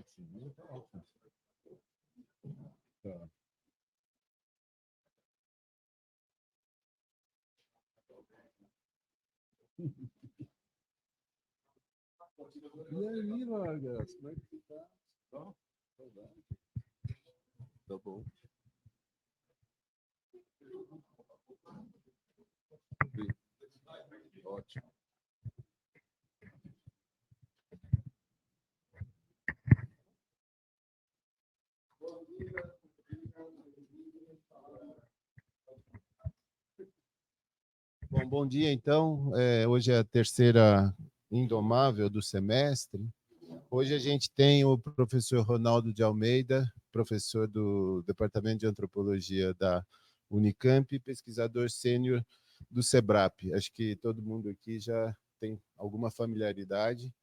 Tá ótimo. Tá. E aí, Vargas, como é que você tá? Tá? Tá bom. Ótimo. Bom dia, então. Hoje é a terceira indomável do semestre. Hoje a gente tem o professor Ronaldo de Almeida, professor do Departamento de Antropologia da Unicamp, pesquisador sênior do SEBRAP. Acho que todo mundo aqui já tem alguma familiaridade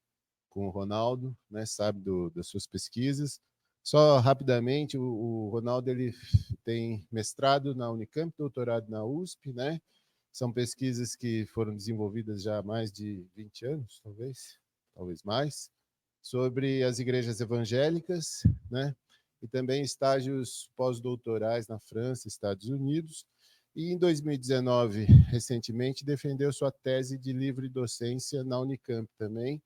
com o Ronaldo, né? Sabe das suas pesquisas. Só rapidamente, o Ronaldo ele tem mestrado na Unicamp, doutorado na USP, né? São pesquisas que foram desenvolvidas já há mais de 20 anos, talvez mais, sobre as igrejas evangélicas, né? E também estágios pós-doutorais na França, Estados Unidos. E em 2019, recentemente, defendeu sua tese de livre docência na Unicamp também,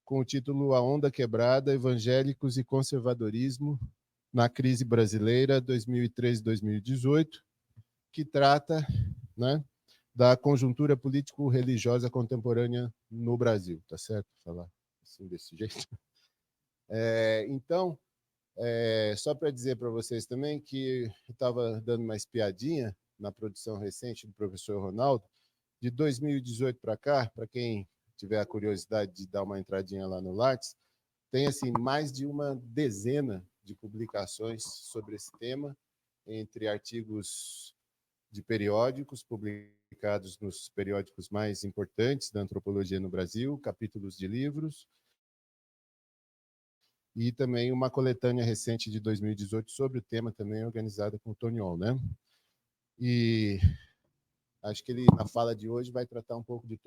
com o título A Onda Quebrada, Evangélicos e Conservadorismo na Crise Brasileira, 2013-2018, que trata, né, da conjuntura político-religiosa contemporânea no Brasil. Tá certo falar assim, desse jeito? Então, só para dizer para vocês também que eu estava dando uma espiadinha na produção recente do professor Ronaldo, de 2018 para cá, para quem tiver a curiosidade de dar uma entradinha lá no Lattes, tem assim mais de uma dezena de publicações sobre esse tema, entre artigos de periódicos publicados nos periódicos mais importantes da antropologia no Brasil, capítulos de livros, e também uma coletânea recente de 2018 sobre o tema, também organizada com o Toniol, né? E acho que ele, na fala de hoje, vai tratar um pouco de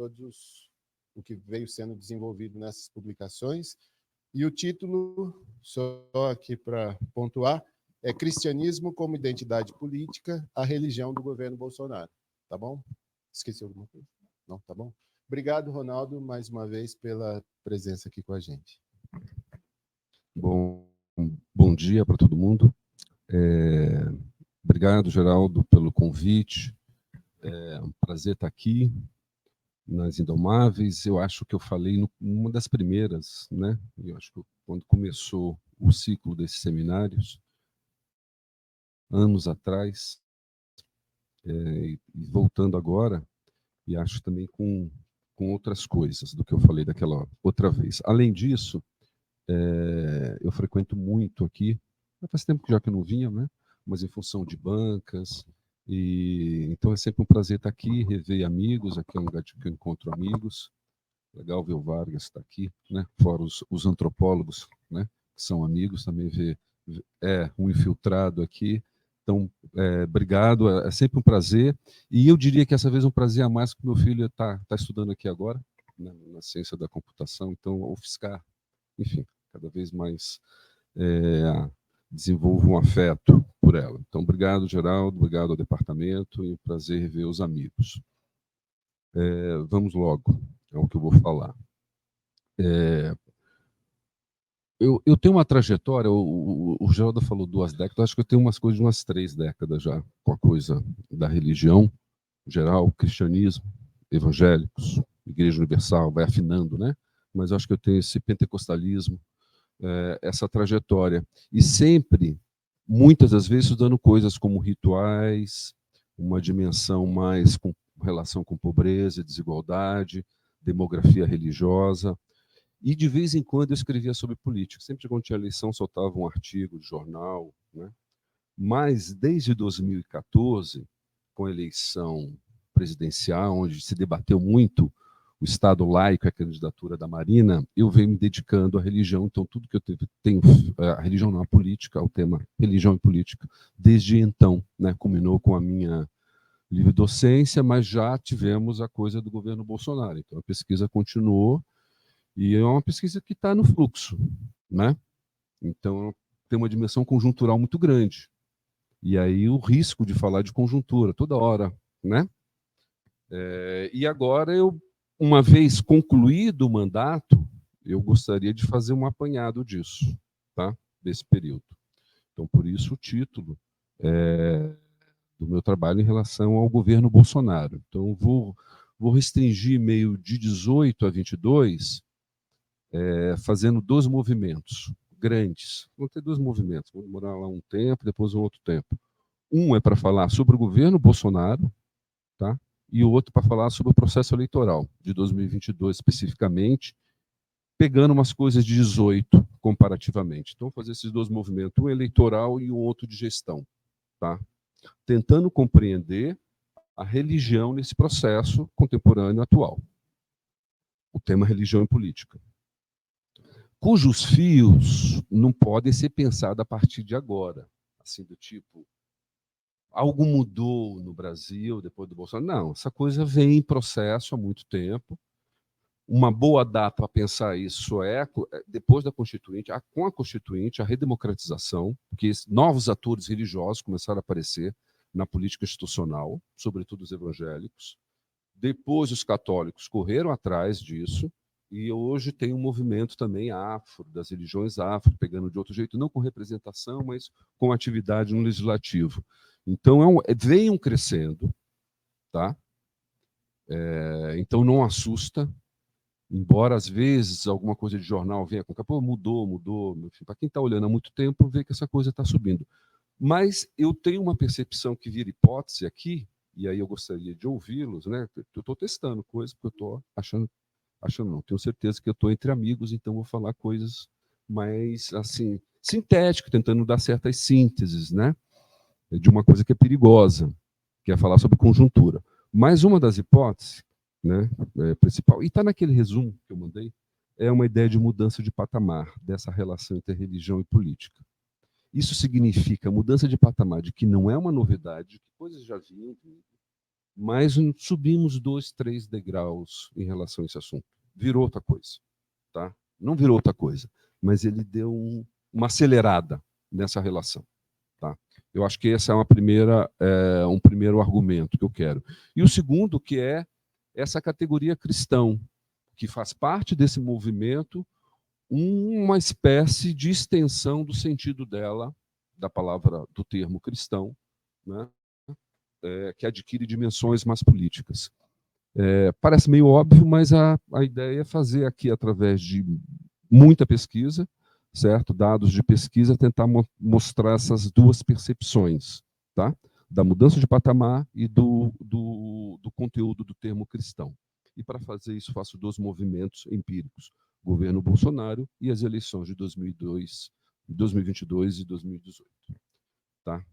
o que veio sendo desenvolvido nessas publicações. E o título, só aqui para pontuar, é Cristianismo como Identidade Política, a Religião do Governo Bolsonaro. Tá bom? Esqueci alguma coisa? Não, tá bom? Obrigado, Ronaldo, mais uma vez, pela presença aqui com a gente. Bom dia para todo mundo. Obrigado, Geraldo, pelo convite. É um prazer estar aqui nas Indomáveis. Eu acho que eu falei numa das primeiras, né? Eu acho que quando começou o ciclo desses seminários, anos atrás, e voltando agora, e acho também com outras coisas do que eu falei daquela outra vez. Além disso, eu frequento muito aqui, faz tempo que já que eu não vinha, né? Mas em função de bancas, e então é sempre um prazer estar aqui, rever amigos, aqui é um lugar que eu encontro amigos, legal ver o Vargas estar aqui, né? Fora os antropólogos, né? Que são amigos, também ver um infiltrado aqui, então obrigado, é sempre um prazer, e eu diria que essa vez é um prazer a mais, porque meu filho está estudando aqui agora, né? Na ciência da computação, então o fiscar, enfim, cada vez mais desenvolvo um afeto por ela. Então, obrigado, Geraldo, obrigado ao departamento, e um prazer rever os amigos. Vamos logo ao que eu vou falar. Eu tenho uma trajetória, o Geraldo falou 2 décadas, acho que eu tenho umas coisas de umas 3 décadas já, com a coisa da religião, geral, cristianismo, evangélicos, Igreja Universal, vai afinando, né? Mas eu acho que eu tenho esse pentecostalismo, essa trajetória. E sempre, muitas das vezes, estudando coisas como rituais, uma dimensão mais com relação com pobreza, desigualdade, demografia religiosa. E, de vez em quando, eu escrevia sobre política. Sempre quando tinha eleição, soltava um artigo de jornal, né? Mas, desde 2014, com a eleição presidencial, onde se debateu muito o Estado laico e a candidatura da Marina, eu venho me dedicando à religião. Então, tudo que eu tenho, a religião não, a política, o tema religião e política, desde então, né, culminou com a minha livre docência, mas já tivemos a coisa do governo Bolsonaro. Então, a pesquisa continuou, e é uma pesquisa que está no fluxo, né? Então, tem uma dimensão conjuntural muito grande. E aí o risco de falar de conjuntura toda hora, né? E agora, uma vez concluído o mandato, eu gostaria de fazer um apanhado disso, tá? Desse período. Então, por isso o título do meu trabalho em relação ao governo Bolsonaro. Então, vou restringir meio de 18 a 22, fazendo 2 movimentos grandes. Vou ter 2 movimentos, vou demorar lá um tempo, depois um outro tempo. Um é para falar sobre o governo Bolsonaro, tá? E o outro para falar sobre o processo eleitoral de 2022 especificamente, pegando umas coisas de 18 comparativamente. Então, vou fazer esses 2 movimentos, um eleitoral e o outro de gestão, tá? Tentando compreender a religião nesse processo contemporâneo atual. O tema religião e política, cujos fios não podem ser pensados a partir de agora, assim, do tipo, algo mudou no Brasil depois do Bolsonaro. Não, essa coisa vem em processo há muito tempo. Uma boa data para pensar isso é depois da Constituinte, com a Constituinte, a redemocratização, porque novos atores religiosos começaram a aparecer na política institucional, sobretudo os evangélicos. Depois os católicos correram atrás disso, e hoje tem um movimento também afro, das religiões afro, pegando de outro jeito, não com representação, mas com atividade no legislativo. Então, venham crescendo, tá? Então, não assusta, embora, às vezes, alguma coisa de jornal venha com pô, mudou. Para quem está olhando há muito tempo, vê que essa coisa está subindo. Mas eu tenho uma percepção que vira hipótese aqui, e aí eu gostaria de ouvi-los, né? Eu estou testando coisas, porque eu estou achando não, tenho certeza que eu estou entre amigos, então vou falar coisas mais, assim, sintéticas, tentando dar certas sínteses, né? De uma coisa que é perigosa, que é falar sobre conjuntura. Mas uma das hipóteses, né, principal, e está naquele resumo que eu mandei, é uma ideia de mudança de patamar dessa relação entre religião e política. Isso significa mudança de patamar, de que não é uma novidade, que coisas já vinham, mas subimos 2, 3 degraus em relação a esse assunto. Virou outra coisa, tá? Não virou outra coisa, mas ele deu uma acelerada nessa relação, tá? Eu acho que esse é um primeiro argumento que eu quero. E o segundo, que é essa categoria cristão, que faz parte desse movimento, uma espécie de extensão do sentido dela, da palavra, do termo cristão, né? Que adquire dimensões mais políticas. Parece meio óbvio, mas a ideia é fazer aqui, através de muita pesquisa, certo? Dados de pesquisa, tentar mostrar essas 2 percepções, tá? Da mudança de patamar e do conteúdo do termo cristão. E, para fazer isso, faço 2 movimentos empíricos: governo Bolsonaro e as eleições de 2022 e 2018. Tá?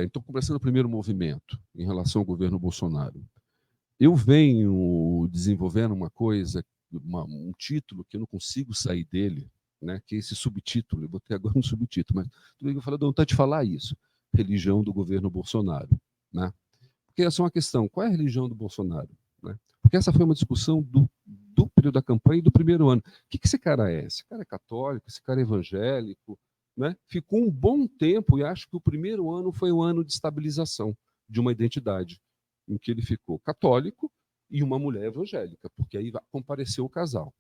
Então, começando o primeiro movimento, em relação ao governo Bolsonaro. Eu venho desenvolvendo uma coisa, um título que eu não consigo sair dele, né, que é esse subtítulo. Eu botei agora um subtítulo, mas tudo bem que eu falei, não, de falar isso. Religião do governo Bolsonaro. Né? Porque essa é uma questão, qual é a religião do Bolsonaro? Né? Porque essa foi uma discussão do período da campanha e do primeiro ano. O que esse cara é? Esse cara é católico? Esse cara é evangélico? Né? Ficou um bom tempo, e acho que o primeiro ano foi o ano de estabilização de uma identidade, em que ele ficou católico e uma mulher evangélica, porque aí compareceu o casal.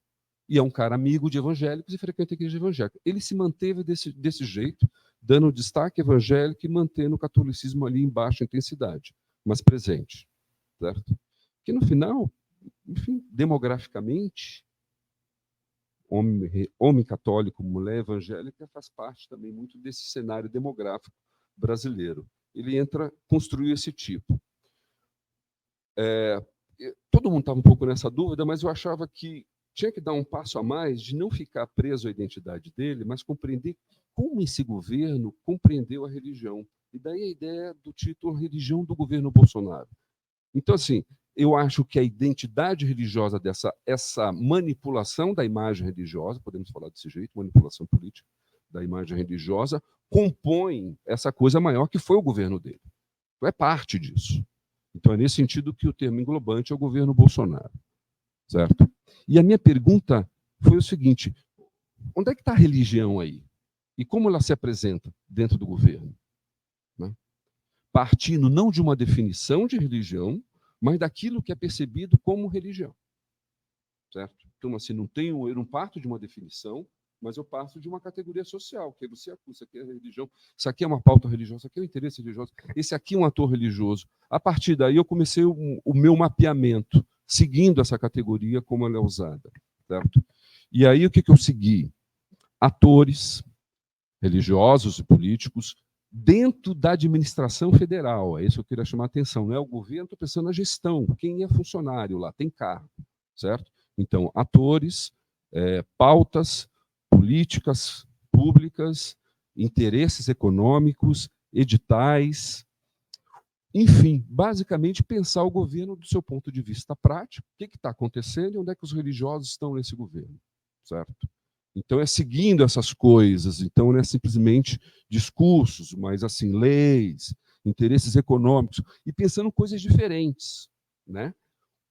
E é um cara amigo de evangélicos e frequenta a igreja evangélica. Ele se manteve desse jeito, dando destaque evangélico e mantendo o catolicismo ali em baixa intensidade, mas presente. Certo? Que no final, enfim, demograficamente, homem católico, mulher evangélica, faz parte também muito desse cenário demográfico brasileiro. Ele construiu esse tipo. Todo mundo estava um pouco nessa dúvida, mas eu achava que tinha que dar um passo a mais de não ficar preso à identidade dele, mas compreender como esse governo compreendeu a religião. E daí a ideia do título Religião do Governo Bolsonaro. Então, assim, eu acho que a identidade religiosa essa manipulação da imagem religiosa, podemos falar desse jeito, manipulação política da imagem religiosa, compõe essa coisa maior que foi o governo dele. Então, é parte disso. Então, é nesse sentido que o termo englobante é o governo Bolsonaro. Certo? E a minha pergunta foi o seguinte: onde é que está a religião aí? E como ela se apresenta dentro do governo? Né? Partindo não de uma definição de religião, mas daquilo que é percebido como religião. Certo? Então, assim, eu não parto de uma definição, mas eu parto de uma categoria social, que você acusa, isso aqui é religião, isso aqui é uma pauta religiosa, isso aqui é um interesse religioso, esse aqui é um ator religioso. A partir daí, eu comecei o meu mapeamento, seguindo essa categoria como ela é usada. Certo? E aí, o que eu segui? Atores religiosos e políticos dentro da administração federal. É isso que eu queria chamar a atenção. Não é o governo, estou pensando na gestão. Quem é funcionário lá? Tem cargo. Certo? Então, atores, pautas, políticas públicas, interesses econômicos, editais, enfim, basicamente pensar o governo do seu ponto de vista prático, o que está acontecendo e onde é que os religiosos estão nesse governo, certo? Então é seguindo essas coisas, então não é simplesmente discursos, mas assim, leis, interesses econômicos, e pensando coisas diferentes, né?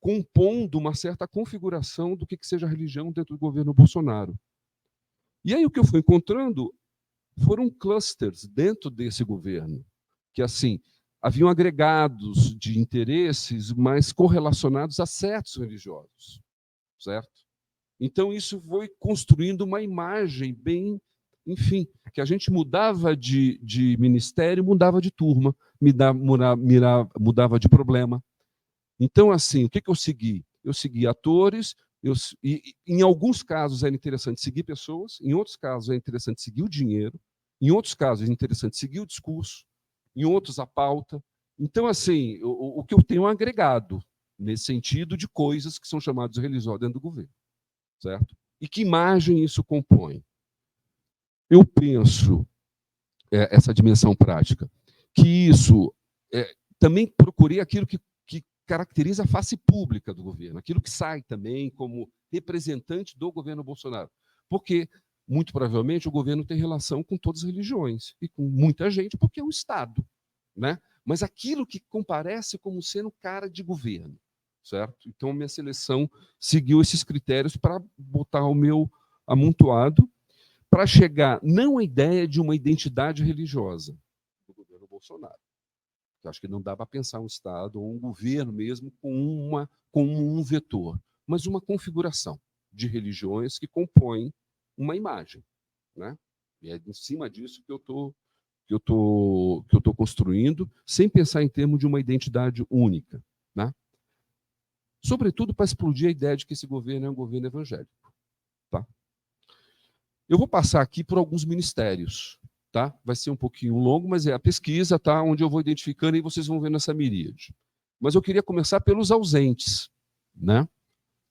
Compondo uma certa configuração do que seja religião dentro do governo Bolsonaro. E aí o que eu fui encontrando foram clusters dentro desse governo, que assim, haviam agregados de interesses, mas correlacionados a certos religiosos, certo? Então isso foi construindo uma imagem bem, enfim, que a gente mudava de ministério, mudava de turma, mudava de problema. Então, assim, o que eu segui? Eu segui atores, e em alguns casos era interessante seguir pessoas, em outros casos é interessante seguir o dinheiro, em outros casos é interessante seguir o discurso, em outros a pauta. Então, assim, o que eu tenho agregado nesse sentido de coisas que são chamadas de religiosas dentro do governo, certo? E que imagem isso compõe? Eu penso, essa dimensão prática, que isso, também procurei aquilo que caracteriza a face pública do governo, aquilo que sai também como representante do governo Bolsonaro. Porque, muito provavelmente, o governo tem relação com todas as religiões e com muita gente, porque é um Estado. Né? Mas aquilo que comparece como sendo cara de governo. Certo? Então, a minha seleção seguiu esses critérios para botar o meu amontoado, para chegar não à ideia de uma identidade religiosa do governo Bolsonaro. Eu acho que não dá para pensar um Estado ou um governo mesmo com um vetor, mas uma configuração de religiões que compõem uma imagem. Né? E é em cima disso que eu estou construindo, sem pensar em termos de uma identidade única. Né? Sobretudo para explodir a ideia de que esse governo é um governo evangélico. Tá? Eu vou passar aqui por alguns ministérios. Tá? Vai ser um pouquinho longo, mas é a pesquisa, tá? Onde eu vou identificando e vocês vão vendo essa miríade. Mas eu queria começar pelos ausentes. Né?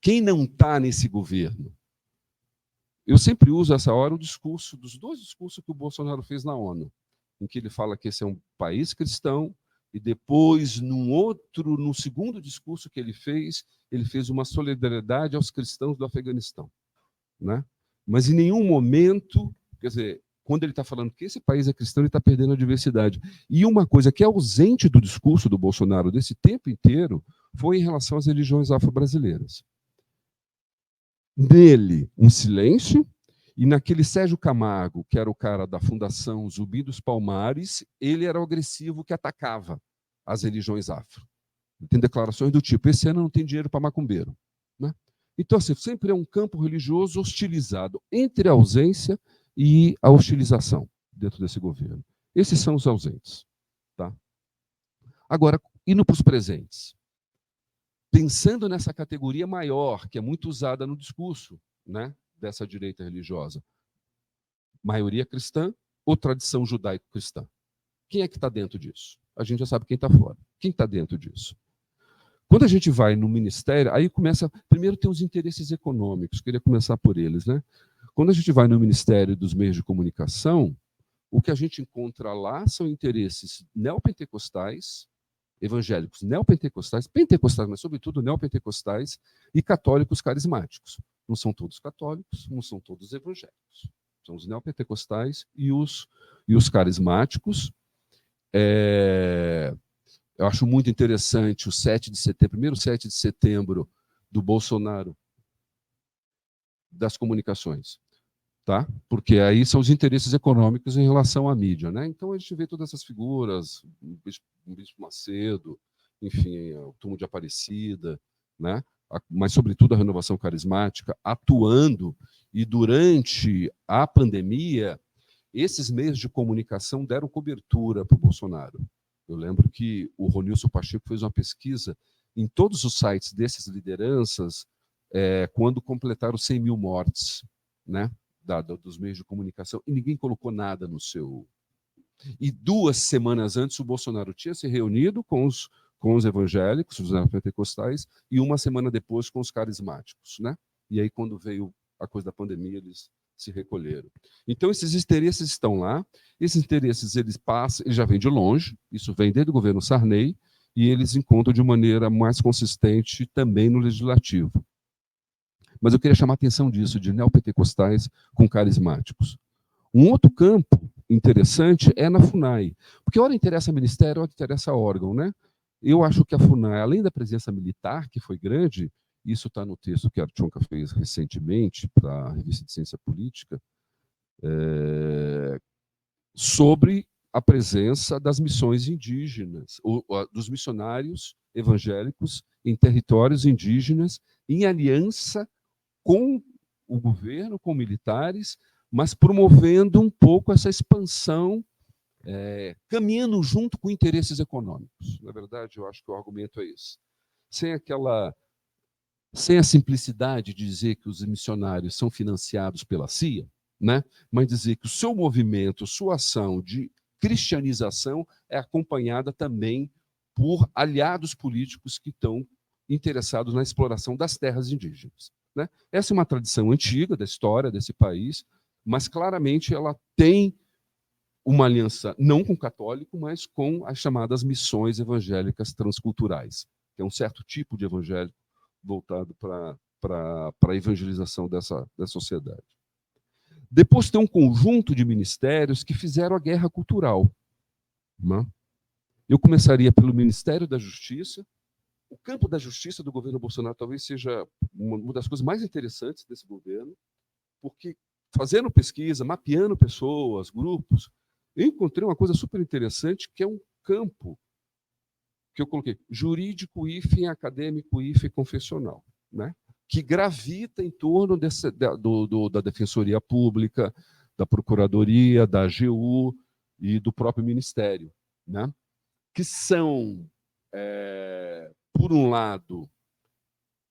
Quem não está nesse governo? Eu sempre uso essa hora o discurso, dos dois discursos que o Bolsonaro fez na ONU, em que ele fala que esse é um país cristão, e depois, no segundo discurso que ele fez uma solidariedade aos cristãos do Afeganistão. Né? Mas em nenhum momento, quer dizer, quando ele está falando que esse país é cristão, ele está perdendo a diversidade. E uma coisa que é ausente do discurso do Bolsonaro desse tempo inteiro foi em relação às religiões afro-brasileiras. Nele, um silêncio, e naquele Sérgio Camargo, que era o cara da Fundação Zumbi dos Palmares, ele era o agressivo que atacava as religiões afro. Tem declarações do tipo, esse ano não tem dinheiro para macumbeiro. Né? Então, assim, sempre é um campo religioso hostilizado entre a ausência e a hostilização dentro desse governo. Esses são os ausentes. Tá? Agora, indo para os presentes. Pensando nessa categoria maior, que é muito usada no discurso, né, dessa direita religiosa, maioria cristã ou tradição judaico-cristã? Quem é que está dentro disso? A gente já sabe quem está fora. Quem está dentro disso? Quando a gente vai no ministério, aí começa. Primeiro tem os interesses econômicos, queria começar por eles. Né? Quando a gente vai no Ministério dos Meios de Comunicação, o que a gente encontra lá são interesses neopentecostais, evangélicos neopentecostais, pentecostais, mas sobretudo neopentecostais e católicos carismáticos. Não são todos católicos, não são todos evangélicos. São os neopentecostais e os carismáticos. Eu acho muito interessante o 7 de setembro, primeiro 7 de setembro do Bolsonaro, das comunicações. tá? Porque aí são os interesses econômicos em relação à mídia, né? Então a gente vê todas essas figuras, o Bispo Macedo, enfim, o Túmulo de Aparecida, né? Mas sobretudo a renovação carismática atuando, e durante a pandemia esses meios de comunicação deram cobertura para o Bolsonaro. Eu lembro que o Ronilson Pacheco fez uma pesquisa em todos os sites dessas lideranças quando completaram 100 mil mortes, né? Dos meios de comunicação, e ninguém colocou nada no seu. E 2 semanas antes, o Bolsonaro tinha se reunido com os evangélicos, os pentecostais, e 1 semana depois com os carismáticos, né? E aí, quando veio a coisa da pandemia, eles se recolheram. Então, esses interesses estão lá, esses interesses eles passam, eles já vêm de longe, isso vem desde o governo Sarney, e eles encontram de maneira mais consistente também no legislativo. Mas eu queria chamar a atenção disso, de neopentecostais com carismáticos. Um outro campo interessante é na FUNAI, porque hora interessa ministério, hora interessa órgão, né? Eu acho que a FUNAI, além da presença militar, que foi grande, isso está no texto que a Artchonka fez recentemente para a Revista de Ciência Política, sobre a presença das missões indígenas, dos missionários evangélicos em territórios indígenas, em aliança com o governo, com militares, mas promovendo um pouco essa expansão, caminhando junto com interesses econômicos. Na verdade, eu acho que o argumento é esse. Sem a simplicidade de dizer que os missionários são financiados pela CIA, né? Mas dizer que o seu movimento, sua ação de cristianização é acompanhada também por aliados políticos que estão interessados na exploração das terras indígenas, né? Essa é uma tradição antiga da história desse país, mas claramente ela tem uma aliança não com o católico, mas com as chamadas missões evangélicas transculturais, que é um certo tipo de evangélico voltado para a evangelização dessa sociedade. Depois tem um conjunto de ministérios que fizeram a guerra cultural, né? Eu começaria pelo Ministério da Justiça. O campo da justiça do governo Bolsonaro talvez seja uma das coisas mais interessantes desse governo, porque fazendo pesquisa, mapeando pessoas, grupos, eu encontrei uma coisa super interessante, que é um campo que eu coloquei, jurídico, hífen, acadêmico, hífen, confessional, né? Que gravita em torno da Defensoria Pública, da Procuradoria, da AGU e do próprio Ministério, né? Que são, por um lado,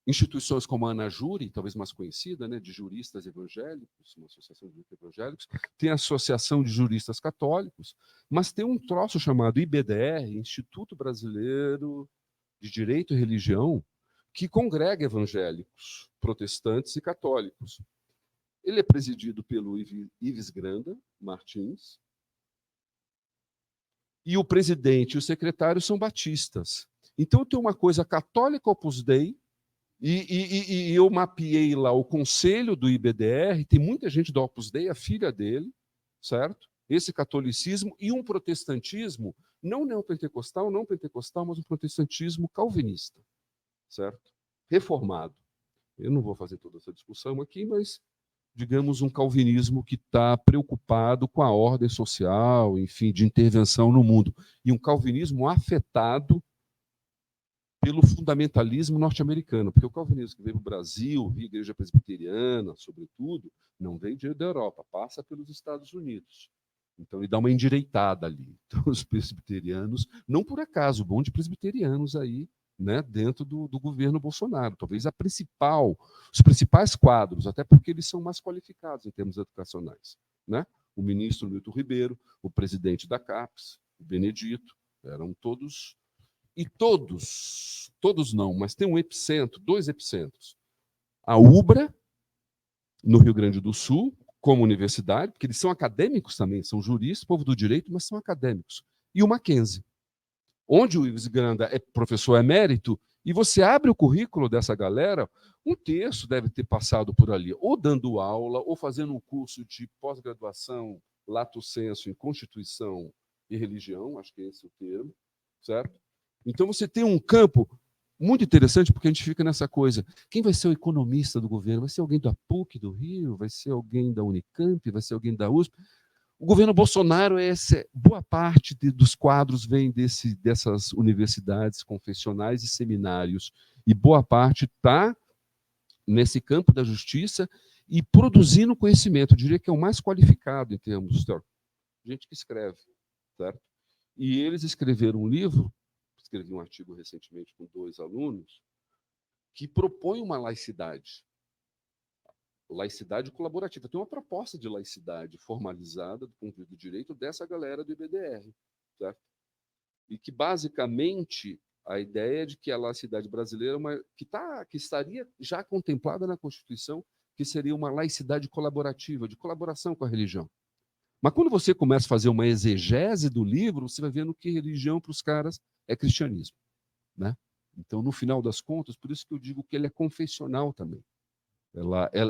instituições como a Anajuri, talvez mais conhecida, né, de juristas evangélicos, uma associação de juristas evangélicos, tem a Associação de Juristas Católicos, mas tem um troço chamado IBDR, Instituto Brasileiro de Direito e Religião, que congrega evangélicos, protestantes e católicos. Ele é presidido pelo Ives Granda Martins, e o presidente e o secretário são batistas. Então tem uma coisa católica Opus Dei, e eu mapeei lá o conselho do IBDR, tem muita gente do Opus Dei, a filha dele, certo? Esse catolicismo e um protestantismo, não neopentecostal, não pentecostal, mas um protestantismo calvinista, certo? Reformado. Eu não vou fazer toda essa discussão aqui, mas, digamos, um calvinismo que está preocupado com a ordem social, enfim, de intervenção no mundo. E um calvinismo afetado pelo fundamentalismo norte-americano, porque o calvinismo que veio do Brasil, via igreja presbiteriana, sobretudo, não veio da Europa, passa pelos Estados Unidos. Então, ele dá uma endireitada ali. Então, os presbiterianos, não por acaso, bom de presbiterianos aí, né, dentro do governo Bolsonaro. Talvez os principais quadros, até porque eles são mais qualificados em termos educacionais, né? O ministro Milton Ribeiro, o presidente da CAPES, o Benedito, eram todos. E todos não, mas tem um epicentro, 2 epicentros. A UBRA, no Rio Grande do Sul, como universidade, porque eles são acadêmicos também, são juristas, povo do direito, mas são acadêmicos. E o Mackenzie, onde o Ives Granda é professor emérito, e você abre o currículo dessa galera, um terço deve ter passado por ali, ou dando aula, ou fazendo um curso de pós-graduação, lato sensu, em Constituição e Religião, acho que é esse o termo, certo? Então, você tem um campo muito interessante, porque a gente fica nessa coisa. Quem vai ser o economista do governo? Vai ser alguém da PUC do Rio? Vai ser alguém da Unicamp? Vai ser alguém da USP? O governo Bolsonaro, boa parte dos quadros vem dessas universidades confessionais e seminários, e boa parte está nesse campo da justiça e produzindo conhecimento. Eu diria que é o mais qualificado em termos teóricos. Gente que escreve, certo? E eles escreveram um livro, escrevi um artigo recentemente com 2 alunos, que propõe uma laicidade colaborativa. Tem uma proposta de laicidade formalizada do ponto de vista do direito dessa galera do IBDR, certo? E que, basicamente, a ideia é de que a laicidade brasileira que estaria já contemplada na Constituição, que seria uma laicidade colaborativa, de colaboração com a religião. Mas quando você começa a fazer uma exegese do livro, você vai vendo que religião para os caras é cristianismo, né? Então, no final das contas, por isso que eu digo que ele é confessional também.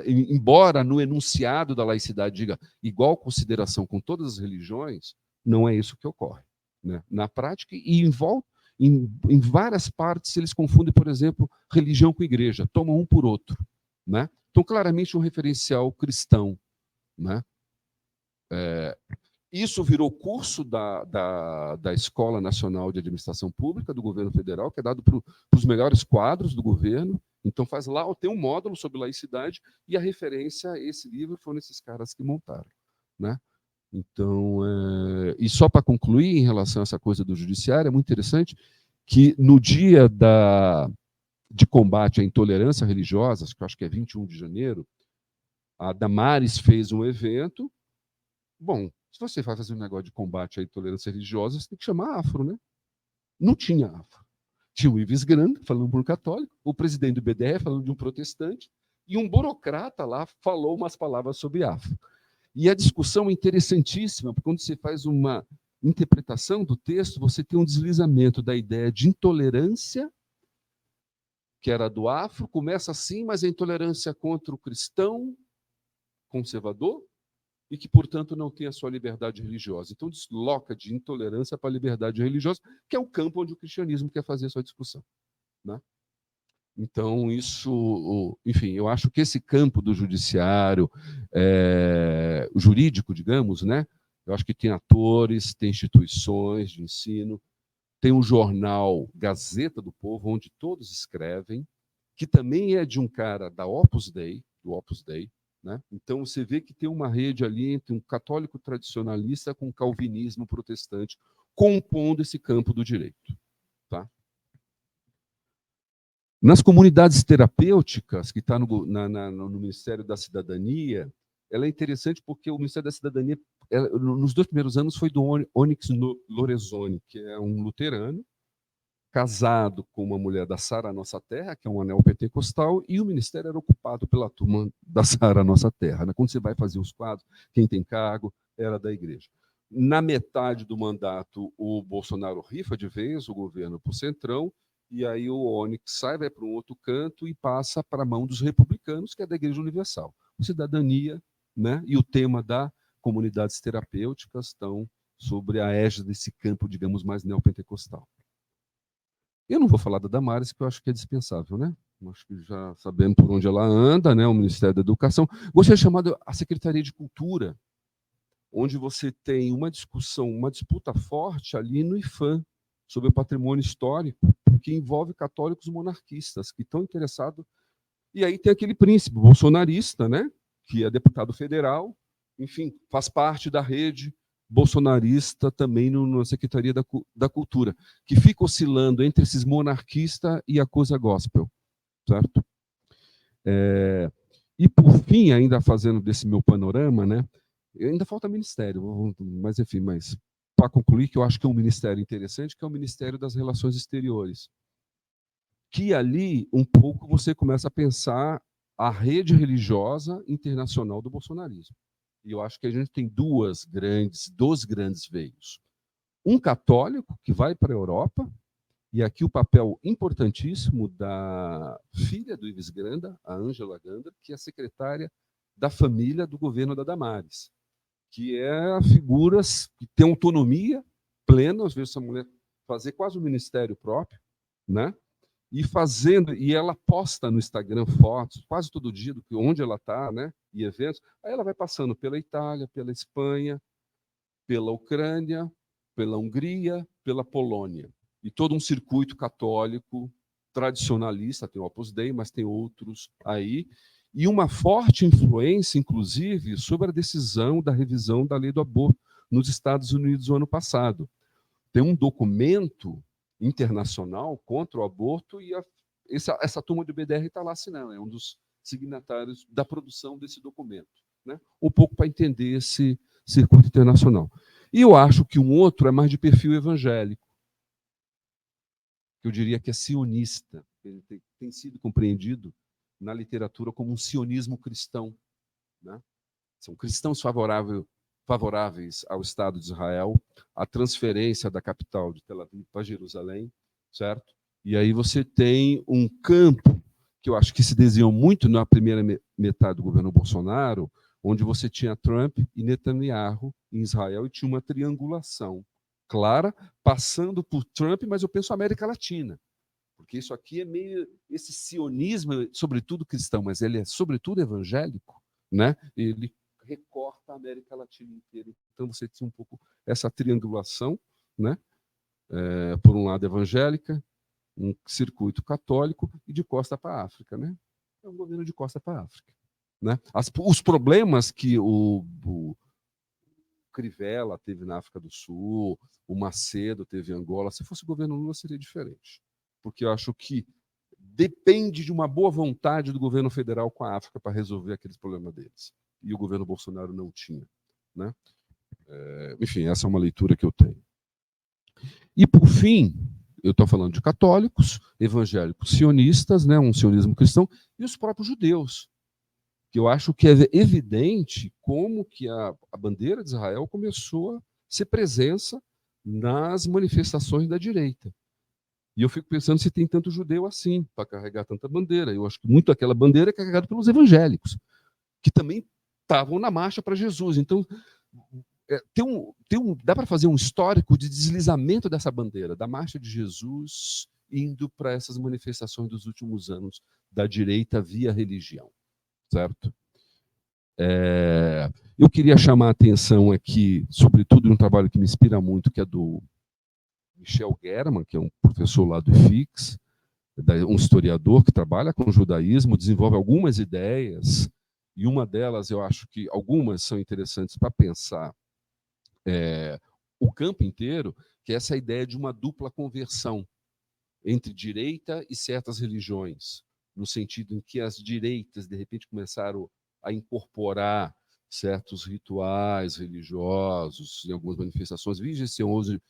Embora no enunciado da laicidade diga igual consideração com todas as religiões, não é isso que ocorre, né? Na prática, e em várias partes eles confundem, por exemplo, religião com igreja, tomam um por outro, né? Então, claramente um referencial cristão, né? Isso virou curso da Escola Nacional de Administração Pública do governo federal, que é dado para os melhores quadros do governo. Então, tem um módulo sobre laicidade, e a referência a esse livro foram esses caras que montaram, né? Então, e só para concluir, em relação a essa coisa do judiciário, é muito interessante que no dia de combate à intolerância religiosa, que eu acho que é 21 de janeiro, a Damares fez um evento. Bom, se você vai fazer um negócio de combate à intolerância religiosa, você tem que chamar afro, né? Não tinha afro. Tinha o Ives Granda, falando por um católico, o presidente do BDR, falando de um protestante, e um burocrata lá falou umas palavras sobre afro. E a discussão é interessantíssima, porque quando você faz uma interpretação do texto, você tem um deslizamento da ideia de intolerância, que era do afro, começa assim, mas a intolerância contra o cristão conservador, e que, portanto, não tem a sua liberdade religiosa. Então, desloca de intolerância para a liberdade religiosa, que é o campo onde o cristianismo quer fazer a sua discussão, né? Então, enfim, eu acho que esse campo do judiciário, jurídico, digamos, né? Eu acho que tem atores, tem instituições de ensino, tem um jornal Gazeta do Povo, onde todos escrevem, que também é de um cara do Opus Dei, né? Então, você vê que tem uma rede ali entre um católico tradicionalista com um calvinismo protestante, compondo esse campo do direito. Tá? Nas comunidades terapêuticas, que está no Ministério da Cidadania, ela é interessante porque o Ministério da Cidadania, nos 2 primeiros anos, foi do Onyx Lorenzoni, que é um luterano, casado com uma mulher da Sara Nossa Terra, que é um anel pentecostal, e o ministério era ocupado pela turma da Sara Nossa Terra, né? Quando você vai fazer os quadros, quem tem cargo era da igreja. Na metade do mandato, o Bolsonaro rifa de vez o governo para o Centrão, e aí o Onyx sai, vai para um outro canto e passa para a mão dos republicanos, que é da Igreja Universal. Cidadania, né? E o tema da comunidades terapêuticas estão sobre a égide desse campo, digamos, mais neopentecostal. Eu não vou falar da Damares, que eu acho que é dispensável, né? Acho que já sabemos por onde ela anda, né? O Ministério da Educação. Gostaria de chamar a Secretaria de Cultura, onde você tem uma discussão, uma disputa forte ali no IFAM, sobre o patrimônio histórico, que envolve católicos monarquistas, que estão interessados. E aí tem aquele príncipe bolsonarista, né? Que é deputado federal, enfim, faz parte da rede bolsonarista também na Secretaria da Cultura, que fica oscilando entre esses monarquistas e a coisa gospel, certo? E, por fim, ainda fazendo desse meu panorama, né, ainda falta ministério, mas, enfim, para concluir, que eu acho que é um ministério interessante, que é o Ministério das Relações Exteriores, que ali, um pouco, você começa a pensar a rede religiosa internacional do bolsonarismo. E eu acho que a gente tem dois grandes veios. Um católico, que vai para a Europa, e aqui o papel importantíssimo da filha do Ives Granda, a Ângela Granda, que é a secretária da família do governo da Damares, que é a figura que tem autonomia plena, às vezes essa mulher fazer quase um ministério próprio, né? e ela posta no Instagram fotos quase todo dia do que onde ela está, né? E eventos. Aí ela vai passando pela Itália, pela Espanha, pela Ucrânia, pela Hungria, pela Polônia. E todo um circuito católico tradicionalista, tem o Opus Dei, mas tem outros aí, e uma forte influência, inclusive, sobre a decisão da revisão da lei do aborto nos Estados Unidos no ano passado. Tem um documento internacional contra o aborto e essa turma do BDR está lá assinando, é um dos signatários da produção desse documento, né? Um pouco para entender esse circuito internacional. E eu acho que um outro é mais de perfil evangélico, que eu diria que é sionista, ele tem sido compreendido na literatura como um sionismo cristão, né? São cristãos favoráveis ao Estado de Israel, à transferência da capital de Tel Aviv para Jerusalém, certo? E aí você tem um campo que eu acho que se desenhou muito na primeira metade do governo Bolsonaro, onde você tinha Trump e Netanyahu em Israel e tinha uma triangulação clara, passando por Trump, mas eu penso América Latina, porque isso aqui é meio esse sionismo, sobretudo cristão, mas ele é sobretudo evangélico, né? Ele recorta a América Latina inteira. Então você tinha um pouco essa triangulação, né? Por um lado evangélica, um circuito católico e de costa para a África, né? É um governo de costa para a África, né? Os problemas que o Crivella teve na África do Sul, o Macedo teve em Angola, se fosse o governo Lula seria diferente, porque eu acho que depende de uma boa vontade do governo federal com a África para resolver aqueles problemas deles. E o governo Bolsonaro não tinha, né? Enfim, essa é uma leitura que eu tenho. E, por fim, eu estou falando de católicos, evangélicos sionistas, né, um sionismo cristão, e os próprios judeus, que eu acho que é evidente como que a bandeira de Israel começou a ser presença nas manifestações da direita. E eu fico pensando se tem tanto judeu assim, para carregar tanta bandeira. Eu acho que muito aquela bandeira é carregada pelos evangélicos, que também estavam na marcha para Jesus. Então, dá para fazer um histórico de deslizamento dessa bandeira, da marcha de Jesus indo para essas manifestações dos últimos anos da direita via religião, certo? Eu queria chamar a atenção aqui, sobretudo, de um trabalho que me inspira muito, que é do Michel German, que é um professor lá do IFIX, um historiador que trabalha com o judaísmo, desenvolve algumas ideias, e uma delas, eu acho que algumas são interessantes para pensar o campo inteiro, que é essa ideia de uma dupla conversão entre direita e certas religiões, no sentido em que as direitas, de repente, começaram a incorporar certos rituais religiosos em algumas manifestações. Veja esse 11,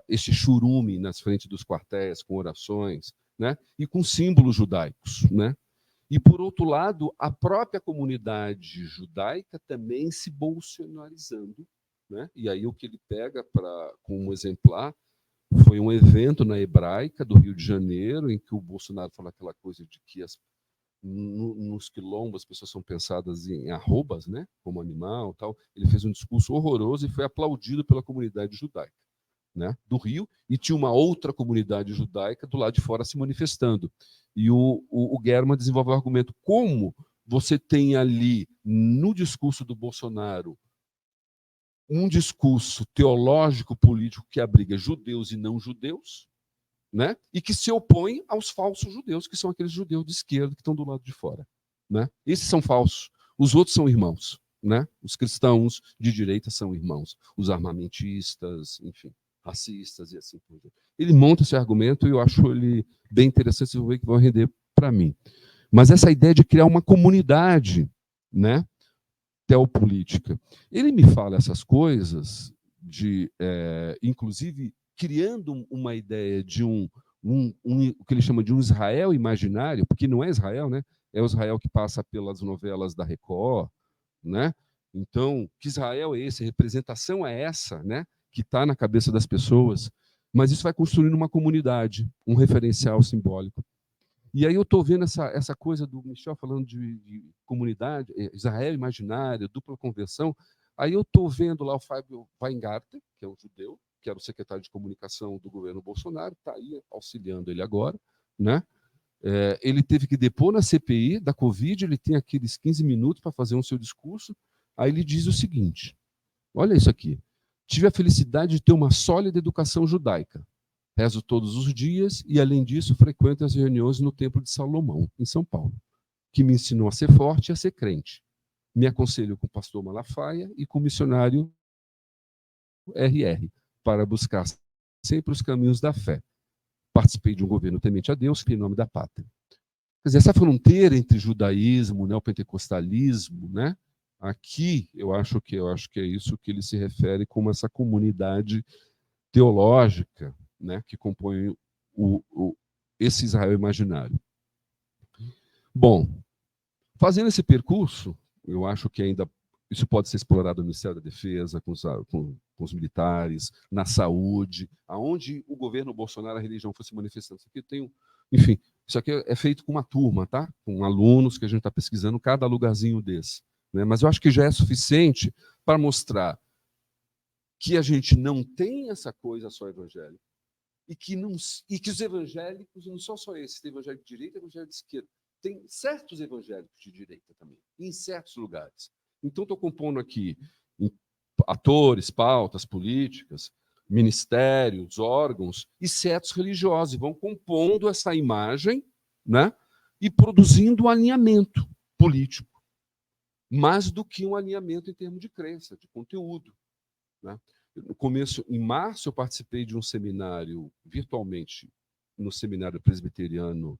este churume nas frentes dos quartéis, com orações, né? E com símbolos judaicos, né? E, por outro lado, a própria comunidade judaica também se bolsonarizando, né? E aí o que ele pega como exemplar foi um evento na Hebraica do Rio de Janeiro, em que o Bolsonaro fala aquela coisa de que nos quilombos as pessoas são pensadas em arrobas, né? Como animal, tal. Ele fez um discurso horroroso e foi aplaudido pela comunidade judaica, né, do Rio, e tinha uma outra comunidade judaica do lado de fora se manifestando. E o German desenvolve o argumento como você tem ali, no discurso do Bolsonaro, um discurso teológico político que abriga judeus e não judeus, né, e que se opõe aos falsos judeus, que são aqueles judeus de esquerda que estão do lado de fora, né? Esses são falsos, os outros são irmãos, né? Os cristãos de direita são irmãos, os armamentistas, enfim, racistas e assim por diante. Ele monta esse argumento e eu acho ele bem interessante, vocês vão ver que vai render para mim. Mas essa ideia de criar uma comunidade, né, teopolítica. Ele me fala essas coisas, inclusive criando uma ideia de o que ele chama de um Israel imaginário, porque não é Israel, né? É o Israel que passa pelas novelas da Record, né? Então, que Israel é esse? A representação é essa, né? Que está na cabeça das pessoas, mas isso vai construindo uma comunidade, um referencial simbólico. E aí eu estou vendo essa coisa do Michel falando de comunidade, Israel imaginário, dupla conversão. Aí eu estou vendo lá o Fábio Weingarten, que é um judeu, que era o secretário de comunicação do governo Bolsonaro, está aí auxiliando ele agora, né? Ele teve que depor na CPI da Covid, ele tem aqueles 15 minutos para fazer o seu discurso, aí ele diz o seguinte, olha isso aqui, tive a felicidade de ter uma sólida educação judaica, rezo todos os dias e, além disso, frequento as reuniões no Templo de Salomão, em São Paulo, que me ensinou a ser forte e a ser crente. Me aconselho com o pastor Malafaia e com o missionário RR, para buscar sempre os caminhos da fé. Participei de um governo temente a Deus, em nome da pátria. Quer dizer, essa fronteira entre judaísmo, neopentecostalismo, né? Aqui eu acho que é isso que ele se refere como essa comunidade teológica, né? Que compõe esse Israel imaginário. Bom, fazendo esse percurso, eu acho que ainda isso pode ser explorado no Ministério da Defesa, com os militares, na saúde, aonde o governo Bolsonaro, a religião foi se manifestando. Isso aqui enfim, isso aqui é feito com uma turma, tá? Com alunos que a gente está pesquisando cada lugarzinho desse, né? Mas eu acho que já é suficiente para mostrar que a gente não tem essa coisa só evangélica e que os evangélicos não são só esses, tem evangélico de direita e evangélico de esquerda. Tem certos evangélicos de direita também, em certos lugares. Então, estou compondo aqui atores, pautas políticas, ministérios, órgãos e certos religiosos, e vão compondo essa imagem, né, e produzindo um alinhamento político, mais do que um alinhamento em termos de crença, de conteúdo. Né? No começo, em março, eu participei de um seminário virtualmente no Seminário Presbiteriano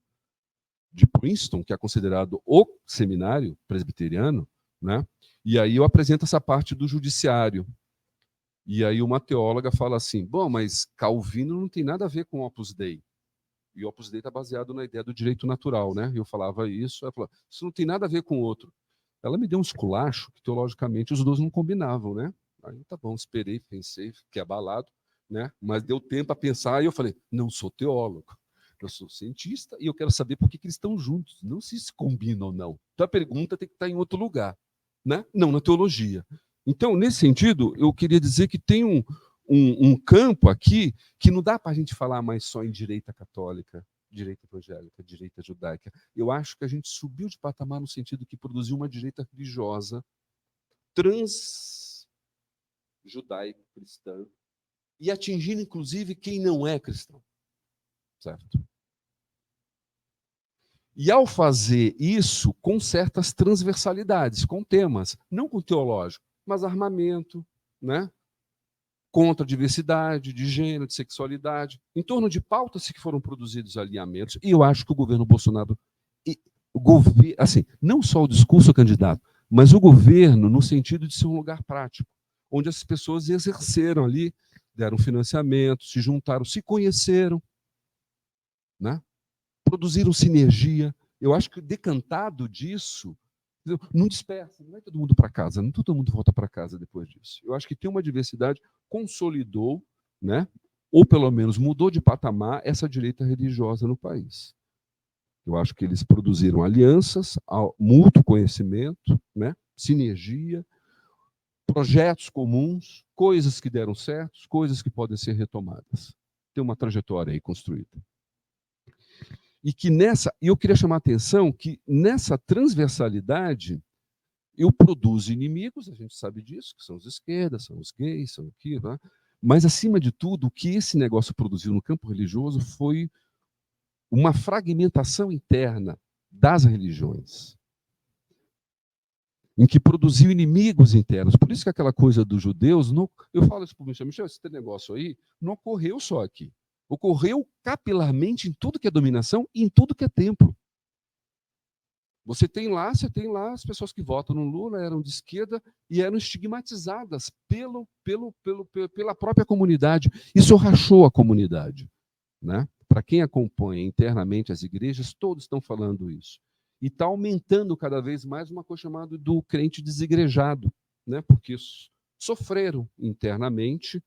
de Princeton, que é considerado o seminário presbiteriano, né? E aí eu apresento essa parte do judiciário. E aí uma teóloga fala assim, bom, mas Calvino não tem nada a ver com Opus Dei. E o Opus Dei está baseado na ideia do direito natural, né? E eu falava isso, ela falou, isso não tem nada a ver com o outro. Ela me deu um esculacho que, teologicamente, os dois não combinavam, né? Aí, tá bom, esperei, pensei, fiquei abalado, né? Mas deu tempo a pensar e eu falei, não sou teólogo. Eu sou cientista e eu quero saber por que eles estão juntos, não se combinam ou não. Então a pergunta tem que estar em outro lugar, né? Não na teologia. Então, nesse sentido, eu queria dizer que tem um campo aqui que não dá para a gente falar mais só em direita católica, direita evangélica, direita judaica. Eu acho que a gente subiu de patamar no sentido que produziu uma direita religiosa trans-judaico-cristã e atingindo, inclusive, quem não é cristão. Certo? E ao fazer isso com certas transversalidades, com temas, não com teológico, mas armamento, né? Contra a diversidade, de gênero, de sexualidade, em torno de pautas que foram produzidos alinhamentos, e eu acho que o governo Bolsonaro, assim, não só o discurso candidato, mas o governo no sentido de ser um lugar prático, onde as pessoas exerceram ali, deram financiamento, se juntaram, se conheceram, né? Produziram sinergia. Eu acho que decantado disso, não dispersa, não é todo mundo para casa, não todo mundo volta para casa depois disso. Eu acho que tem uma diversidade, consolidou, né? Ou pelo menos mudou de patamar essa direita religiosa no país. Eu acho que eles produziram alianças, mútuo conhecimento, né? Sinergia, projetos comuns, coisas que deram certo, coisas que podem ser retomadas. Tem uma trajetória aí construída. E eu queria chamar a atenção que nessa transversalidade eu produzo inimigos, a gente sabe disso, que são os esquerdas, são os gays, são aquilo, né? Mas acima de tudo, o que esse negócio produziu no campo religioso foi uma fragmentação interna das religiões, em que produziu inimigos internos. Por isso que aquela coisa dos judeus, eu falo isso para o Michel, esse negócio aí não ocorreu só aqui. Ocorreu capilarmente em tudo que é dominação e em tudo que é templo. Você tem lá as pessoas que votam no Lula, eram de esquerda e eram estigmatizadas pela própria comunidade. Isso rachou a comunidade. Né? Para quem acompanha internamente as igrejas, todos estão falando isso. E está aumentando cada vez mais uma coisa chamada do crente desigrejado, né? Porque sofreram internamente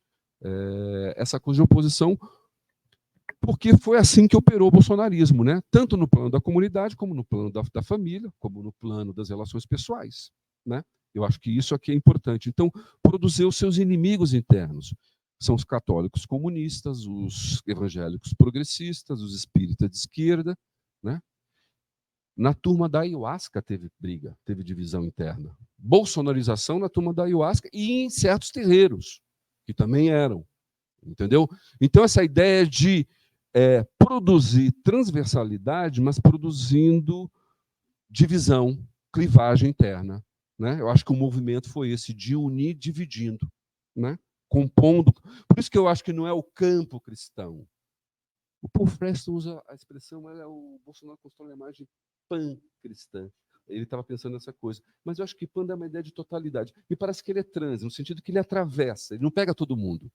essa coisa de oposição, porque foi assim que operou o bolsonarismo, né? Tanto no plano da comunidade, como no plano da família, como no plano das relações pessoais. Né? Eu acho que isso aqui é importante. Então, produziu seus inimigos internos. são os católicos comunistas, os evangélicos progressistas, os espíritas de esquerda, né? Na turma da ayahuasca teve briga, teve divisão interna. Bolsonarização na turma da ayahuasca e em certos terreiros, que também eram, entendeu? Então, essa ideia de produzir transversalidade, mas produzindo divisão, clivagem interna, né? Eu acho que o movimento foi esse, de unir dividindo, né? Compondo. Por isso que eu acho que não é o campo cristão. O Paul Preston usa a expressão, o Bolsonaro constrói a imagem pan-cristã. Ele estava pensando nessa coisa. Mas eu acho que pan dá uma ideia de totalidade. Me parece que ele é trans, no sentido que ele atravessa, ele não pega todo mundo.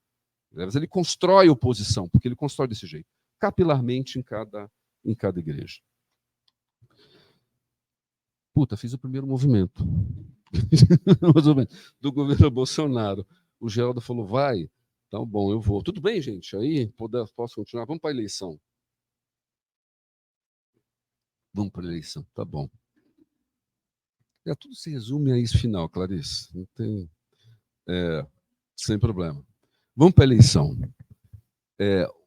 Mas ele constrói oposição, porque ele constrói desse jeito, capilarmente em cada igreja. Puta, fiz o primeiro movimento do governo Bolsonaro. O Geraldo falou, vai. Então, bom, eu vou. Tudo bem, gente? Aí, posso continuar? Vamos para a eleição. Vamos para a eleição, tá bom. Tudo se resume a isso final, Clarice. Não tem... sem problema. Vamos para a eleição.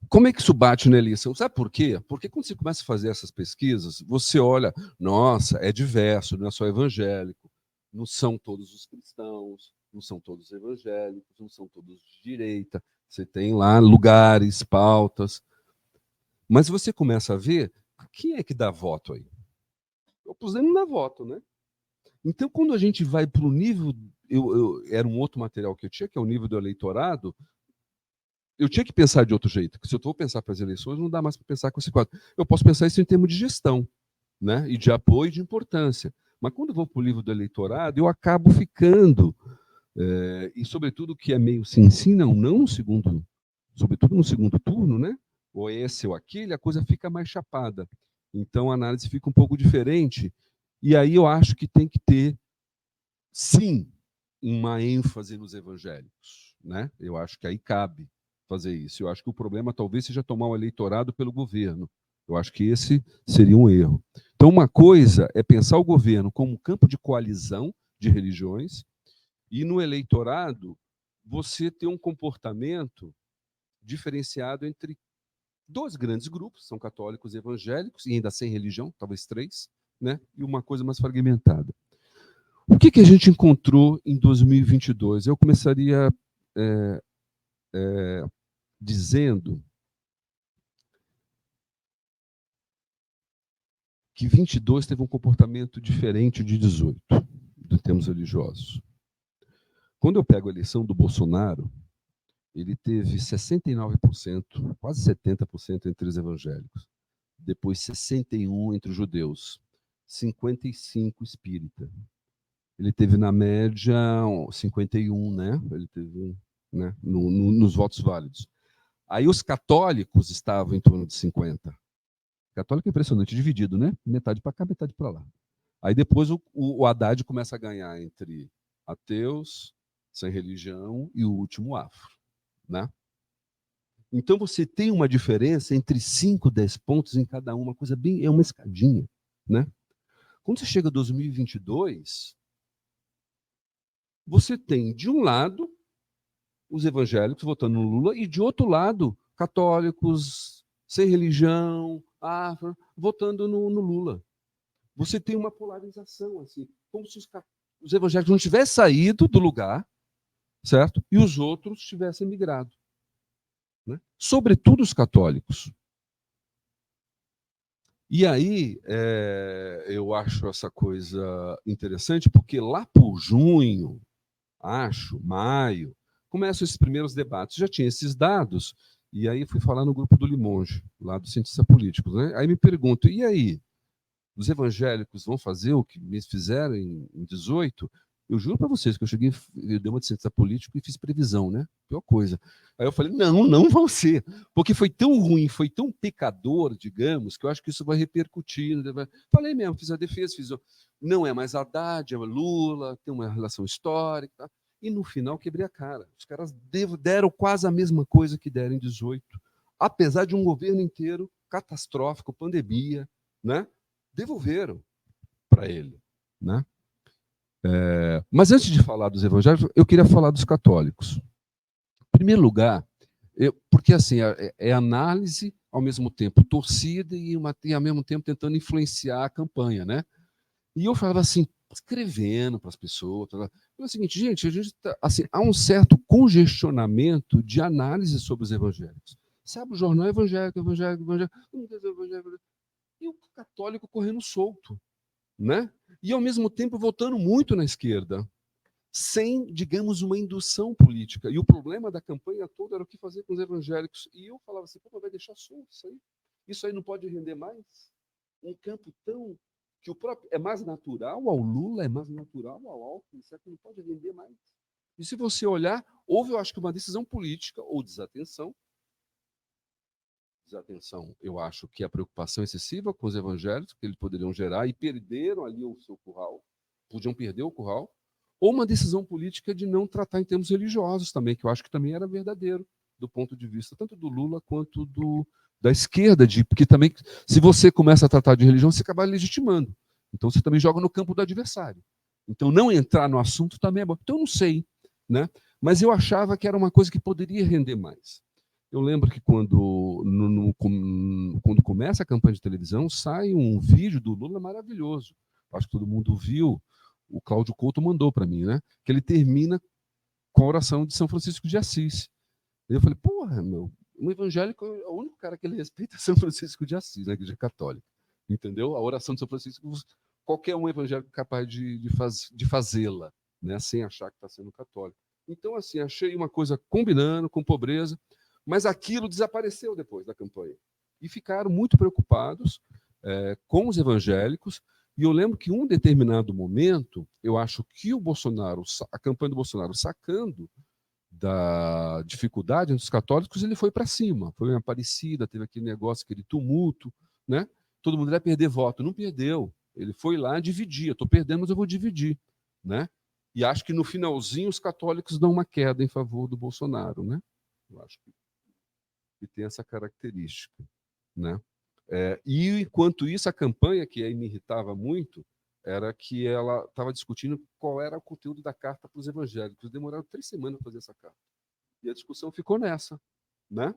Como é que isso bate na eleição? Sabe por quê? Porque quando você começa a fazer essas pesquisas, você olha, nossa, é diverso, não é só evangélico, não são todos os cristãos, não são todos evangélicos, não são todos de direita. Você tem lá lugares, pautas. Mas você começa a ver quem é que dá voto aí. O opositor não dá voto, né? Então, quando a gente vai para o nível... era um outro material que eu tinha, que é o nível do eleitorado, eu tinha que pensar de outro jeito. Se eu estou pensar para as eleições, não dá mais para pensar com esse quadro. Eu posso pensar isso em termos de gestão, né? E de apoio e de importância. Mas quando eu vou para o livro do eleitorado, eu acabo ficando, e sobretudo que é meio sim, não, sobretudo no segundo turno, né? Ou esse ou aquele, a coisa fica mais chapada. Então a análise fica um pouco diferente. E aí eu acho que tem que ter, sim, uma ênfase nos evangélicos, né? Eu acho que aí cabe fazer isso. Eu acho que o problema talvez seja tomar o eleitorado pelo governo. Eu acho que esse seria um erro. Então, uma coisa é pensar o governo como um campo de coalizão de religiões e no eleitorado você ter um comportamento diferenciado entre dois grandes grupos, são católicos e evangélicos, e ainda sem religião, talvez três, né? E uma coisa mais fragmentada. O que a gente encontrou em 2022? Eu começaria dizendo que 22 teve um comportamento diferente de 18, em termos religiosos. Quando eu pego a eleição do Bolsonaro, ele teve 69%, quase 70% entre os evangélicos, depois 61% entre os judeus, 55% espírita. Ele teve, na média, 51%, né? Ele teve, né? Nos votos válidos. Aí os católicos estavam em torno de 50%. Católico é impressionante, dividido, né? Metade para cá, metade para lá. Aí depois o Haddad começa a ganhar entre ateus, sem religião e o último afro, né? Então você tem uma diferença entre 5 e 10 pontos em cada uma coisa bem, é uma escadinha, né? Quando você chega a 2022, você tem de um lado os evangélicos votando no Lula e de outro lado católicos sem religião, afro, votando no Lula. Você tem uma polarização assim, como se os evangélicos não tivessem saído do lugar, certo? E os outros tivessem migrado, né? Sobretudo os católicos. E aí, eu acho essa coisa interessante, porque lá por junho, maio, começam esses primeiros debates. Já tinha esses dados, e aí fui falar no grupo do Limonge, lá dos cientistas políticos, né? Aí me pergunto, e aí? Os evangélicos vão fazer o que me fizeram em 18? Eu juro para vocês que eu cheguei, eu dei uma de cientista político e fiz previsão, né? Pior coisa. Aí eu falei, não vão ser, porque foi tão ruim, foi tão pecador, digamos, que eu acho que isso vai repercutir. Falei mesmo, fiz a defesa, não é mais Haddad, é Lula, tem uma relação histórica. Tá? E no final quebrei a cara. Os caras deram quase a mesma coisa que deram em 18, apesar de um governo inteiro catastrófico, pandemia, né? Devolveram para ele, né? Mas antes de falar dos evangélicos, eu queria falar dos católicos. Em primeiro lugar, Porque assim, é análise, ao mesmo tempo torcida e ao mesmo tempo tentando influenciar a campanha, né? E eu falava assim, escrevendo para as pessoas, é o seguinte, gente, a gente assim, há um certo congestionamento de análise sobre os evangélicos. Sabe, o jornal evangélico, e o católico correndo solto, né? E ao mesmo tempo votando muito na esquerda, sem, digamos, uma indução política. E o problema da campanha toda era o que fazer com os evangélicos. E eu falava assim, pô, vai deixar solto isso aí? Isso aí não pode render mais? Um campo tão que o próprio é mais natural ao Lula, é mais natural ao Alckmin, será que não pode render mais? E se você olhar, houve, eu acho que uma decisão política ou desatenção, eu acho que a preocupação excessiva com os evangélicos, que eles poderiam gerar, e perderam ali o seu curral, podiam perder o curral, ou uma decisão política de não tratar em termos religiosos também, que eu acho que também era verdadeiro, do ponto de vista tanto do Lula quanto da esquerda, porque também, se você começa a tratar de religião, você acaba legitimando. Então você também joga no campo do adversário. Então não entrar no assunto também é bom. Então eu não sei, né? Mas eu achava que era uma coisa que poderia render mais. Eu lembro que quando começa a campanha de televisão, sai um vídeo do Lula maravilhoso. Acho que todo mundo viu. O Cláudio Couto mandou para mim, né? Que ele termina com a oração de São Francisco de Assis. E eu falei, porra, meu, um evangélico, o único cara que ele respeita é São Francisco de Assis, na Igreja Católica. Entendeu? A oração de São Francisco, qualquer um evangélico capaz de fazê-la, né? Sem achar que está sendo católico. Então, assim, achei uma coisa combinando com pobreza, mas aquilo desapareceu depois da campanha. E ficaram muito preocupados com os evangélicos. E eu lembro que em um determinado momento, eu acho que o Bolsonaro, a campanha do Bolsonaro sacando da dificuldade dos católicos, ele foi para cima. Foi uma Aparecida, teve aquele negócio, aquele tumulto, né? Todo mundo vai perder voto. Não perdeu. Ele foi lá dividir. Estou perdendo, mas eu vou dividir, né? E acho que no finalzinho os católicos dão uma queda em favor do Bolsonaro, né? Eu acho que tem essa característica, né? E enquanto isso, a campanha que aí me irritava muito era que ela estava discutindo qual era o conteúdo da carta para os evangélicos. Demoraram 3 semanas para fazer essa carta. E a discussão ficou nessa, né?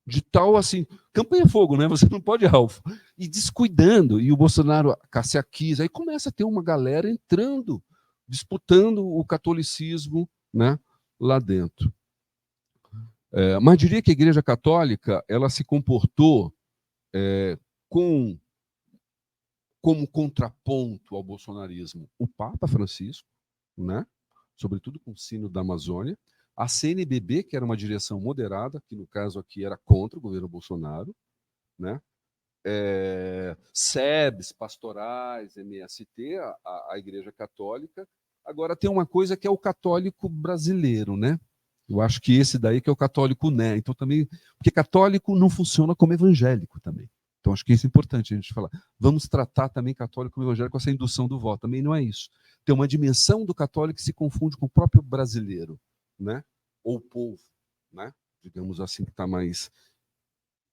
De tal assim, campanha fogo, né? Você não pode, Ralf. E descuidando, e o Bolsonaro se aquisa, aí começa a ter uma galera entrando, disputando o catolicismo, né? Lá dentro. Mas diria que a Igreja Católica ela se comportou como contraponto ao bolsonarismo o Papa Francisco, né? Sobretudo com o Sínodo da Amazônia, a CNBB, que era uma direção moderada, que no caso aqui era contra o governo Bolsonaro, né? SEBs, pastorais, MST, a Igreja Católica. Agora tem uma coisa que é o católico brasileiro, né? Eu acho que esse daí que é o católico, né? Então também, porque católico não funciona como evangélico também. Então acho que isso é importante a gente falar. Vamos tratar também católico como evangélico com essa indução do voto. Também não é isso. Tem uma dimensão do católico que se confunde com o próprio brasileiro, né? Ou o povo, né? Digamos assim, que está mais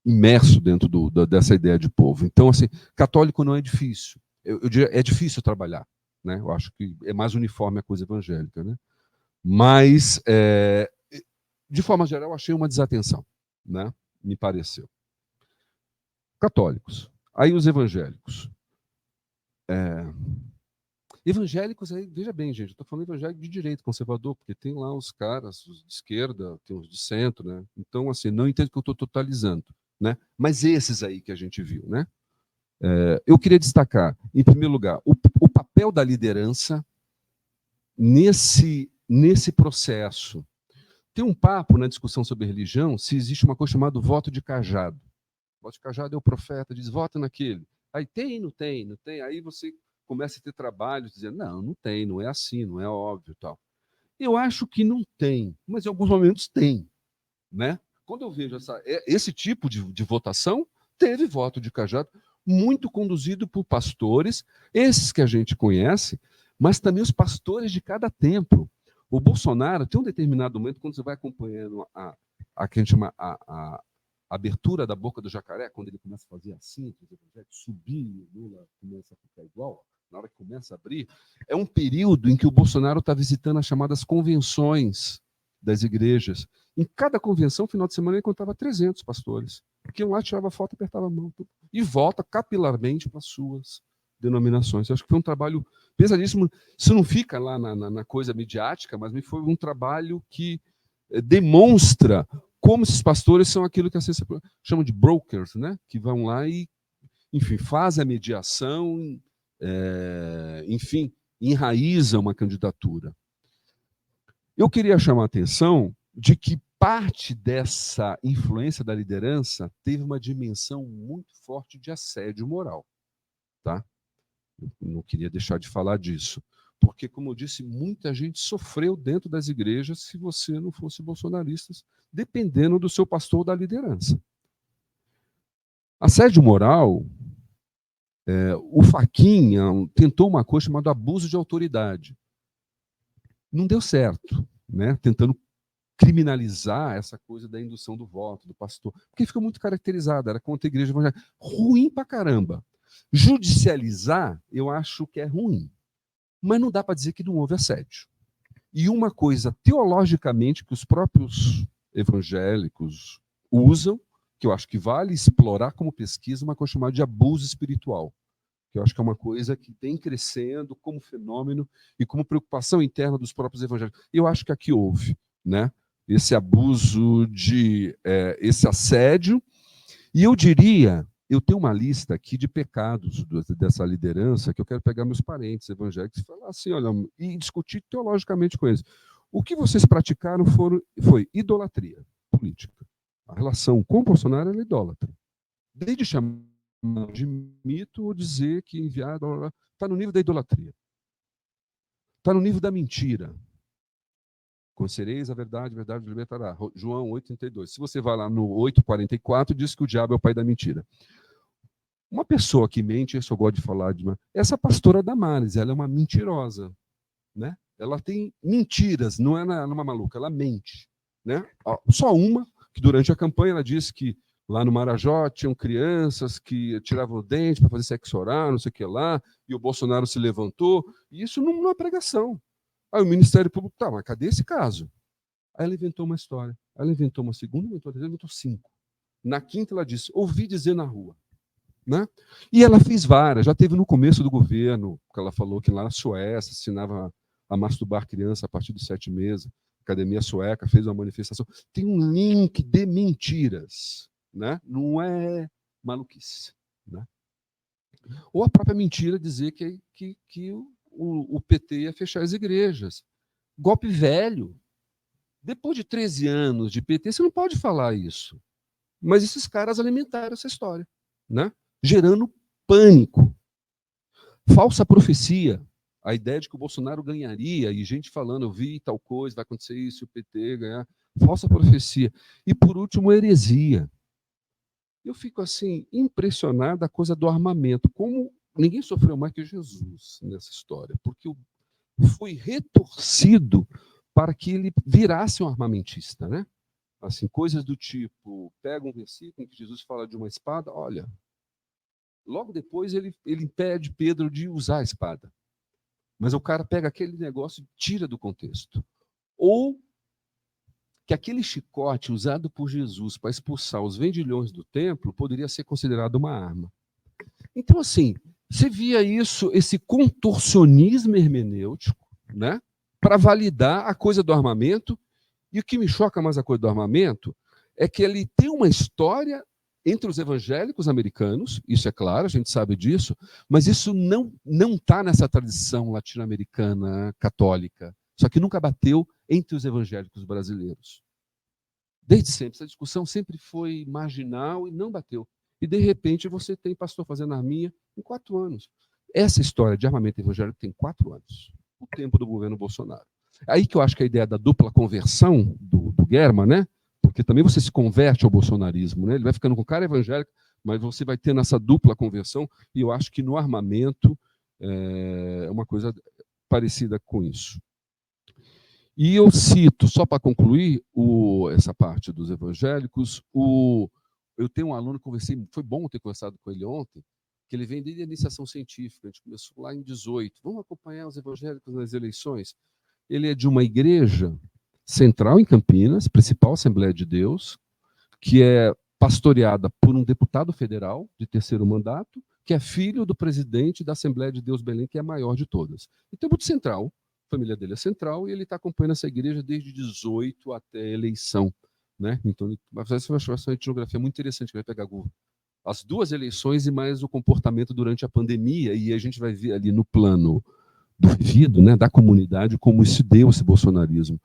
imerso dentro dessa ideia de povo. Então, assim, católico não é difícil. Eu diria, é difícil trabalhar, né? Eu acho que é mais uniforme a coisa evangélica, né? Mas de forma geral, eu achei uma desatenção, né? Me pareceu. Católicos. Aí os evangélicos. Evangélicos, aí, veja bem, gente, eu estou falando evangélico de direito, conservador, porque tem lá os caras, os de esquerda, tem os de centro, né? Então, assim, não entendo que eu estou totalizando, né? Mas esses aí que a gente viu, né? Eu queria destacar, em primeiro lugar, o papel da liderança nesse processo. Tem um papo na discussão sobre religião se existe uma coisa chamada voto de cajado. O voto de cajado é o profeta, diz, vota naquele. Aí tem, não tem, não tem. Aí você começa a ter trabalhos dizendo, não, não tem, não é assim, não é óbvio tal. Eu acho que não tem, mas em alguns momentos tem, né? Quando eu vejo esse tipo de votação, teve voto de cajado muito conduzido por pastores, esses que a gente conhece, mas também os pastores de cada templo. O Bolsonaro tem um determinado momento, quando você vai acompanhando a que a gente chama a abertura da boca do jacaré, quando ele começa a fazer assim, subir, o Lula começa a ficar igual, na hora que começa a abrir, é um período em que o Bolsonaro está visitando as chamadas convenções das igrejas, Em cada convenção, final de semana, ele contava 300 pastores, que iam lá, tirava foto, apertava a mão, e volta capilarmente para as suas denominações. Eu acho que foi um trabalho pesadíssimo. Isso não fica lá na coisa midiática, mas me foi um trabalho que demonstra como esses pastores são aquilo que a ciência chama de brokers, né? Que vão lá e, enfim, fazem a mediação, enfim, enraiza uma candidatura. Eu queria chamar a atenção de que parte dessa influência da liderança teve uma dimensão muito forte de assédio moral, tá? Eu não queria deixar de falar disso, porque, como eu disse, muita gente sofreu dentro das igrejas se você não fosse bolsonarista, dependendo do seu pastor ou da liderança. Assédio moral, o Fachin tentou uma coisa chamada abuso de autoridade. Não deu certo, né? Tentando criminalizar essa coisa da indução do voto, do pastor, porque ficou muito caracterizada, era contra a igreja evangélica. Ruim pra caramba. Judicializar, eu acho que é ruim, mas não dá para dizer que não houve assédio. E uma coisa, teologicamente, que os próprios evangélicos usam, que eu acho que vale explorar como pesquisa, uma coisa chamada de abuso espiritual, que eu acho que é uma coisa que tem crescendo como fenômeno e como preocupação interna dos próprios evangélicos. Eu acho que aqui houve, né? Esse abuso esse assédio, e eu diria, eu tenho uma lista aqui de pecados dessa liderança, que eu quero pegar meus parentes evangélicos e falar assim, olha, e discutir teologicamente com eles. O que vocês praticaram foi idolatria política. A relação com o Bolsonaro era idólatra. Desde chamar de mito ou dizer que enviado está no nível da idolatria. Está no nível da mentira. Conhecereis a verdade libertará. João 8,32. Se você vai lá no 8,44, diz que o diabo é o pai da mentira. Uma pessoa que mente, isso eu gosto de falar, essa pastora Damares, ela é uma mentirosa. Né? Ela tem mentiras, não é uma maluca, ela mente. Né? Só uma, que durante a campanha ela disse que lá no Marajó tinham crianças que tiravam o dente para fazer sexo oral, não sei o que lá, e o Bolsonaro se levantou, e isso não é pregação. Aí o Ministério Público, tá, mas cadê esse caso? Aí ela inventou uma história. Ela inventou uma segunda, inventou uma terceira, inventou 5. Na quinta ela disse, ouvi dizer na rua. Né? E ela fez várias, já teve no começo do governo, que ela falou que lá na Suécia ensinava a masturbar criança a partir de 7 meses, a Academia Sueca fez uma manifestação. Tem um link de mentiras, né? Não é maluquice. Né? Ou a própria mentira dizer que o PT ia fechar as igrejas. Golpe velho. Depois de 13 anos de PT, você não pode falar isso. Mas esses caras alimentaram essa história, né? Gerando pânico. Falsa profecia. A ideia de que o Bolsonaro ganharia, e gente falando, eu vi tal coisa, vai acontecer isso, o PT ganhar. Falsa profecia. E, por último, heresia. Eu fico, assim, impressionado da coisa do armamento. Como ninguém sofreu mais que Jesus nessa história, porque foi retorcido para que ele virasse um armamentista, né? Assim, coisas do tipo, pega um versículo em que Jesus fala de uma espada, olha, logo depois ele impede Pedro de usar a espada. Mas o cara pega aquele negócio e tira do contexto. Ou que aquele chicote usado por Jesus para expulsar os vendilhões do templo poderia ser considerado uma arma. Então, assim, você via isso, esse contorcionismo hermenêutico, né, para validar a coisa do armamento. E o que me choca mais a coisa do armamento é que ele tem uma história entre os evangélicos americanos, isso é claro, a gente sabe disso, mas isso não está nessa tradição latino-americana católica. Só que nunca bateu entre os evangélicos brasileiros. Desde sempre, essa discussão sempre foi marginal e não bateu. E, de repente, você tem pastor fazendo arminha em 4 anos. Essa história de armamento evangélico tem 4 anos, o tempo do governo Bolsonaro. Aí que eu acho que a ideia da dupla conversão do German, né? Porque também você se converte ao bolsonarismo, né? Ele vai ficando com o cara evangélico, mas você vai tendo essa dupla conversão, e eu acho que no armamento é uma coisa parecida com isso. E eu cito, só para concluir essa parte dos evangélicos, eu tenho um aluno que conversei, foi bom ter conversado com ele ontem, que ele vem desde a iniciação científica, a gente começou lá em 18, vamos acompanhar os evangélicos nas eleições. Ele é de uma igreja central em Campinas, principal Assembleia de Deus, que é pastoreada por um deputado federal de terceiro mandato, que é filho do presidente da Assembleia de Deus Belém, que é a maior de todas. Então, muito central, a família dele é central, e ele está acompanhando essa igreja desde 18 até a eleição. Né? Então, ele vai fazer uma etnografia muito interessante, que vai pegar as duas eleições e mais o comportamento durante a pandemia, e a gente vai ver ali no plano do vivido, né, da comunidade, como se deu esse bolsonarismo.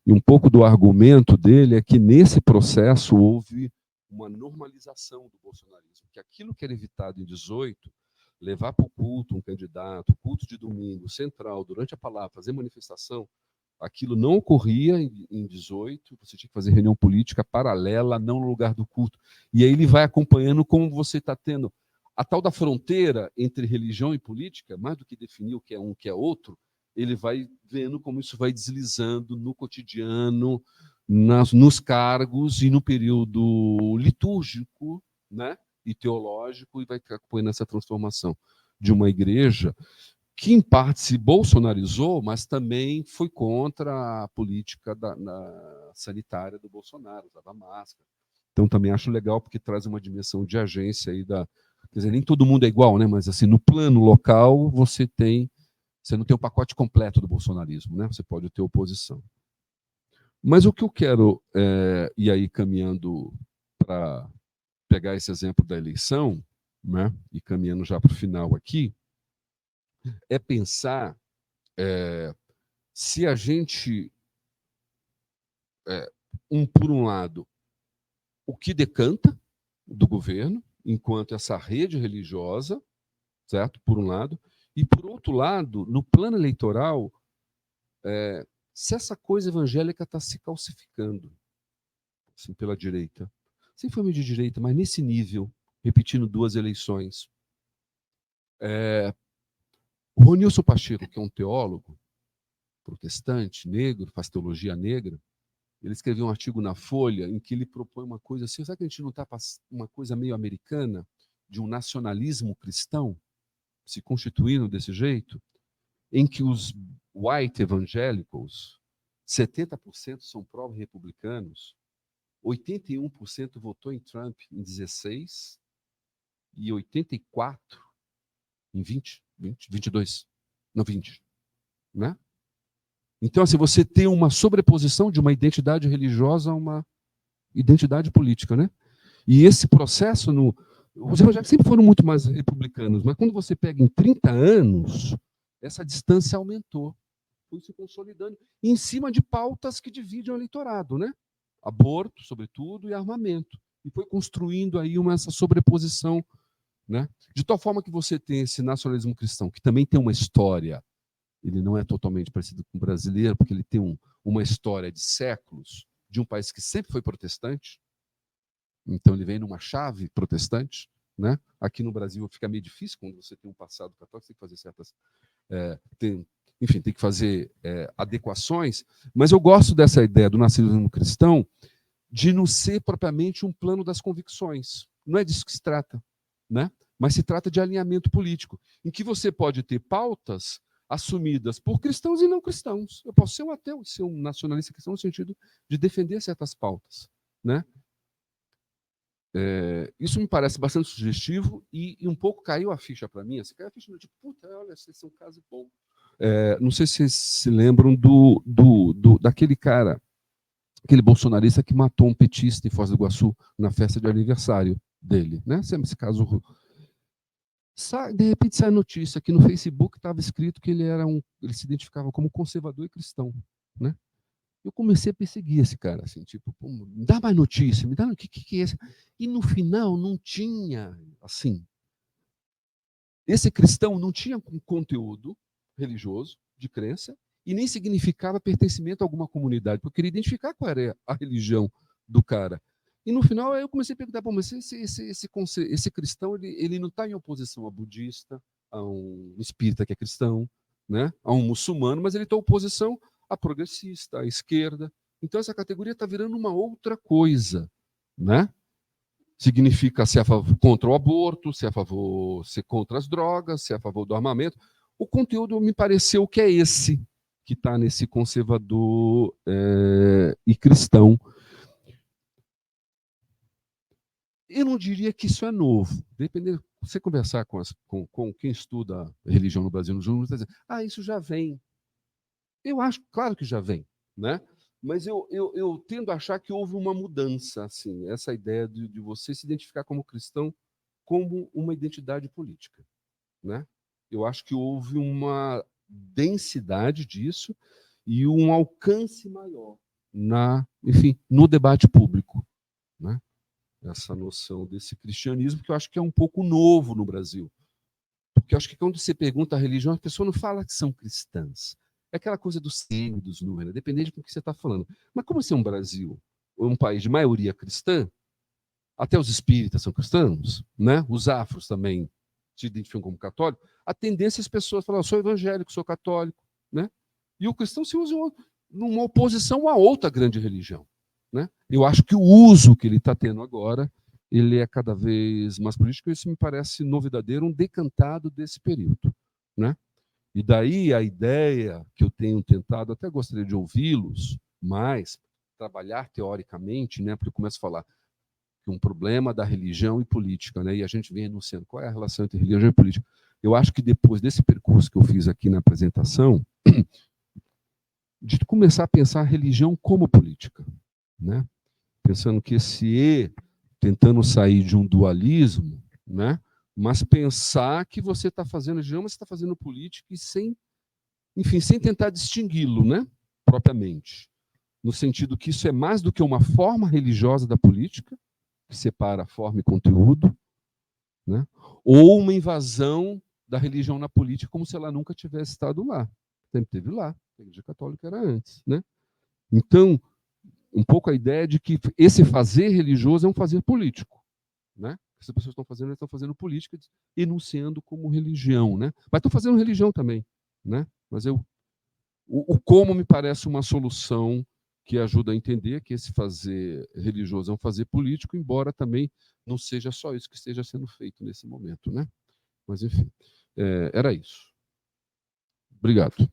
E um pouco do argumento dele é que nesse processo houve uma normalização do bolsonarismo, que aquilo que era evitado em 18, levar para o culto um candidato, culto de domingo, central, durante a palavra, fazer manifestação, aquilo não ocorria em 18, você tinha que fazer reunião política paralela, não no lugar do culto. E aí ele vai acompanhando como você está tendo a tal da fronteira entre religião e política, mais do que definir o que é um, o que é outro, ele vai vendo como isso vai deslizando no cotidiano, nos cargos e no período litúrgico, né, e teológico, e vai acompanhando essa transformação de uma igreja que, em parte, se bolsonarizou, mas também foi contra a política sanitária do Bolsonaro, usava máscara. Então, também acho legal, porque traz uma dimensão de agência aí da... Quer dizer, nem todo mundo é igual, né? Mas, assim, no plano local, você não tem o pacote completo do bolsonarismo, né? Você pode ter oposição. Mas o que eu quero, e aí caminhando para pegar esse exemplo da eleição, né? E caminhando já para o final aqui, é pensar se a gente, por um lado, o que decanta do governo, enquanto essa rede religiosa, certo? Por um lado, e por outro lado, no plano eleitoral, se essa coisa evangélica está se calcificando, assim, pela direita, sem forma de direita, mas nesse nível, repetindo 2 eleições. O Ronilson Pacheco, que é um teólogo protestante, negro, faz teologia negra, ele escreveu um artigo na Folha em que ele propõe uma coisa assim, será que a gente não está uma coisa meio americana, de um nacionalismo cristão, se constituindo desse jeito, em que os white evangélicos, 70% são pró-republicanos, 81% votou em Trump em 16 e 84 em 22, não 20, né? Então, assim, você tem uma sobreposição de uma identidade religiosa a uma identidade política, né? E esse processo, os evangélicos sempre foram muito mais republicanos, mas quando você pega em 30 anos, essa distância aumentou, foi se consolidando, em cima de pautas que dividem o eleitorado, né? Aborto, sobretudo, e armamento. E foi construindo aí essa sobreposição, né? De tal forma que você tem esse nacionalismo cristão, que também tem uma história. Ele não é totalmente parecido com o brasileiro, porque ele tem uma história de séculos, de um país que sempre foi protestante. Então, ele vem numa chave protestante. Né? Aqui no Brasil fica meio difícil, quando você tem um passado católico, tem que fazer certas... tem que fazer adequações, mas eu gosto dessa ideia do nacionalismo cristão de não ser propriamente um plano das convicções. Não é disso que se trata, né? Mas se trata de alinhamento político, em que você pode ter pautas assumidas por cristãos e não cristãos. Eu posso ser um ateu, ser um nacionalista cristão no sentido de defender certas pautas, né? Isso me parece bastante sugestivo e um pouco caiu a ficha para mim. Assim, caiu a ficha no tipo, puta, olha, esse é um caso bom. Não sei se vocês se lembram daquele cara, aquele bolsonarista que matou um petista em Foz do Iguaçu na festa de aniversário dele, né? Esse caso, de repente sai a notícia que no Facebook estava escrito que ele se identificava como conservador e cristão, né? Eu comecei a perseguir esse cara, assim, tipo, me dá mais notícia, me dá o que é esse? E no final não tinha, assim, esse cristão não tinha um conteúdo religioso, de crença, e nem significava pertencimento a alguma comunidade, porque eu queria identificar qual era a religião do cara. E no final eu comecei a perguntar, mas esse cristão, ele não está em oposição a budista, a um espírita que é cristão, né? A um muçulmano, mas ele está em oposição a progressista, a esquerda. Então essa categoria está virando uma outra coisa, né? Significa ser contra o aborto, ser contra as drogas, ser a favor do armamento. O conteúdo me pareceu que é esse, que está nesse conservador e cristão. Eu não diria que isso é novo. Dependendo, você conversar com quem estuda religião no Brasil, nos jornais, está dizendo, isso já vem. Eu acho, claro que já vem, né? Mas eu tendo a achar que houve uma mudança, assim, essa ideia de você se identificar como cristão como uma identidade política, né? Eu acho que houve uma densidade disso e um alcance maior enfim, no debate público, né? Essa noção desse cristianismo que eu acho que é um pouco novo no Brasil. Porque eu acho que quando você pergunta a religião, a pessoa não fala que são cristãs. É aquela coisa dos N, dos números, né? Dependendo do que você está falando. Mas como assim um Brasil, um país de maioria cristã, até os espíritas são cristãos, né? Os afros também se identificam como católicos, a tendência é as pessoas falarem, eu sou evangélico, sou católico, né? E o cristão se usa numa oposição a outra grande religião, né? Eu acho que o uso que ele está tendo agora, ele é cada vez mais político, e isso me parece novidadeiro, um decantado desse período, né? E daí a ideia que eu tenho tentado, até gostaria de ouvi-los mais, trabalhar teoricamente, né? Porque eu começo a falar que um problema da religião e política, né? E a gente vem enunciando qual é a relação entre religião e política. Eu acho que depois desse percurso que eu fiz aqui na apresentação, de começar a pensar a religião como política, né? Pensando que esse tentando sair de um dualismo, né? Mas pensar que você está fazendo religião, mas você está fazendo política e enfim, sem tentar distingui-lo, né? Propriamente. No sentido que isso é mais do que uma forma religiosa da política, que separa forma e conteúdo, né? Ou uma invasão da religião na política como se ela nunca tivesse estado lá. Sempre teve lá, a Igreja Católica era antes, né? Então, um pouco a ideia de que esse fazer religioso é um fazer político, né? As pessoas estão fazendo, elas estão fazendo política, enunciando como religião, né? Mas estão fazendo religião também, né? Mas o como me parece uma solução que ajuda a entender que esse fazer religioso é um fazer político, embora também não seja só isso que esteja sendo feito nesse momento, né? Mas, enfim, era isso. Obrigado.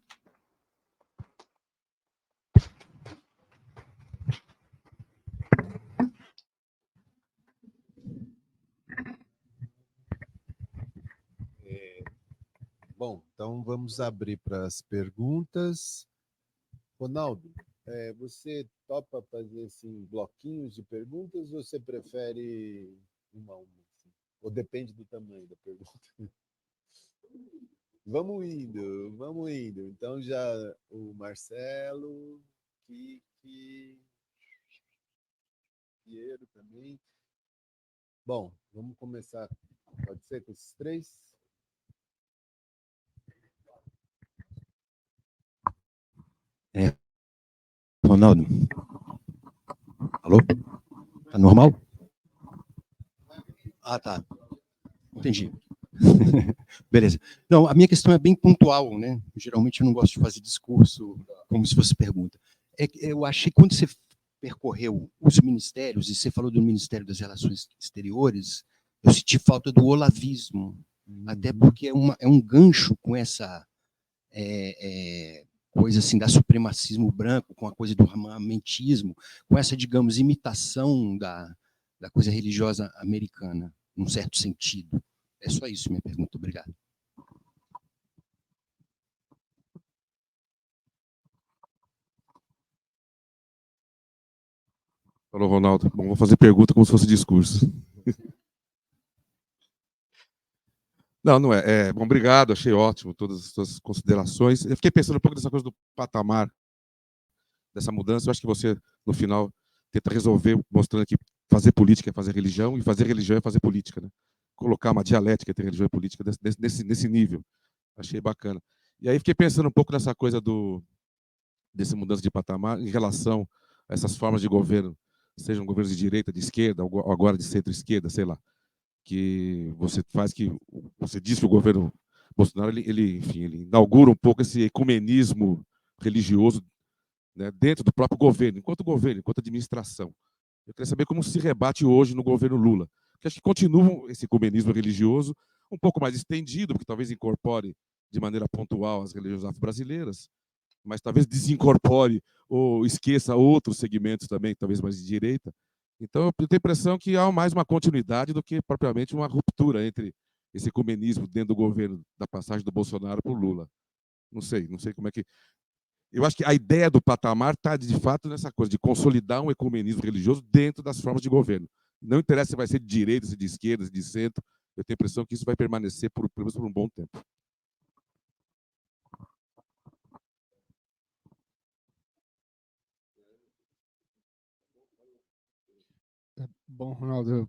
Bom, então vamos abrir para as perguntas. Ronaldo, você topa fazer assim, bloquinhos de perguntas ou você prefere uma a uma? Assim? Ou depende do tamanho da pergunta? Vamos indo, vamos indo. Então já o Marcelo, Kiki, Piero também. Bom, vamos começar. Pode ser com esses três? Ronaldo. Alô? Tá normal? Ah, tá. Entendi. Beleza. Não, a minha questão é bem pontual, né? Geralmente eu não gosto de fazer discurso como se fosse pergunta. Eu achei que quando você percorreu os ministérios, e você falou do Ministério das Relações Exteriores, eu senti falta do olavismo, até porque é um gancho com essa coisa assim da supremacismo branco, com a coisa do armamentismo, com essa, digamos, imitação da coisa religiosa americana, num certo sentido. É só isso minha pergunta. Obrigado. Falou, Ronaldo. Bom, vou fazer pergunta como se fosse discurso. Não é. Bom, obrigado, achei ótimo todas as suas considerações. Eu fiquei pensando um pouco dessa coisa do patamar, dessa mudança. Eu acho que você, no final, tenta resolver mostrando que fazer política é fazer religião e fazer religião é fazer política, né? Colocar uma dialética entre religião e política nesse nível. Achei bacana. E aí fiquei pensando um pouco nessa coisa dessa mudança de patamar em relação a essas formas de governo, sejam governos de direita, de esquerda, ou agora de centro-esquerda, sei lá, que você diz que o governo Bolsonaro enfim, ele inaugura um pouco esse ecumenismo religioso, né, dentro do próprio governo, enquanto administração. Eu queria saber como se rebate hoje no governo Lula, porque acho que continua esse ecumenismo religioso um pouco mais estendido, porque talvez incorpore de maneira pontual as religiões afro-brasileiras, mas talvez desincorpore ou esqueça outros segmentos também, talvez mais de direita. Então, eu tenho a impressão que há mais uma continuidade do que propriamente uma ruptura entre esse ecumenismo dentro do governo, da passagem do Bolsonaro para o Lula. Não sei como é que... Eu acho que a ideia do patamar está, de fato, nessa coisa de consolidar um ecumenismo religioso dentro das formas de governo. Não interessa se vai ser de direita, se de esquerda, se de centro. Eu tenho a impressão que isso vai permanecer, pelo menos por um bom tempo. Bom, Ronaldo, eu,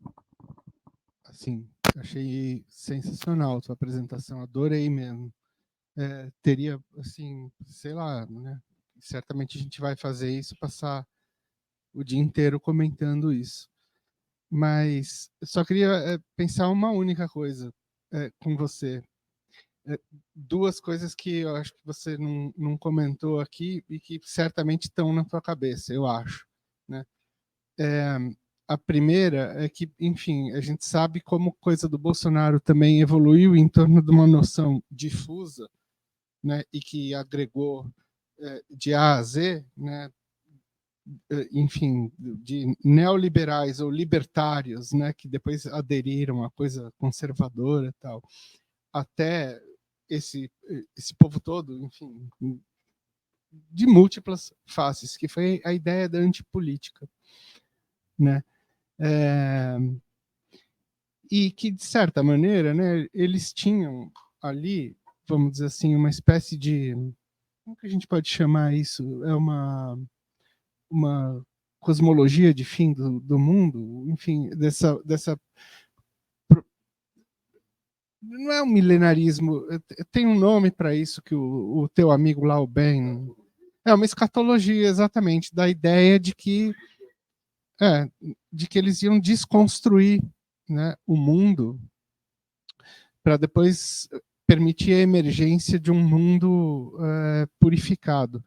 assim, achei sensacional a sua apresentação, adorei mesmo. Teria, assim, sei lá, né? Certamente a gente vai fazer isso, passar o dia inteiro comentando isso. Mas eu só queria pensar uma única coisa com você. Duas coisas que eu acho que você não comentou aqui e que certamente estão na tua cabeça, eu acho, né? A primeira é que, enfim, a gente sabe como coisa do Bolsonaro também evoluiu em torno de uma noção difusa, né, e que agregou de A a Z, né, enfim, de neoliberais ou libertários, né, que depois aderiram à coisa conservadora e tal, até esse povo todo, enfim, de múltiplas faces, que foi a ideia da antipolítica, né? E que, de certa maneira, né, eles tinham ali, vamos dizer assim, uma espécie de... Como que a gente pode chamar isso? É uma cosmologia de fim do mundo? Enfim, dessa... Não é um milenarismo, tem um nome para isso que o teu amigo lá, o Ben... É uma escatologia, exatamente, da ideia de que eles iam desconstruir, né, o mundo para depois permitir a emergência de um mundo purificado.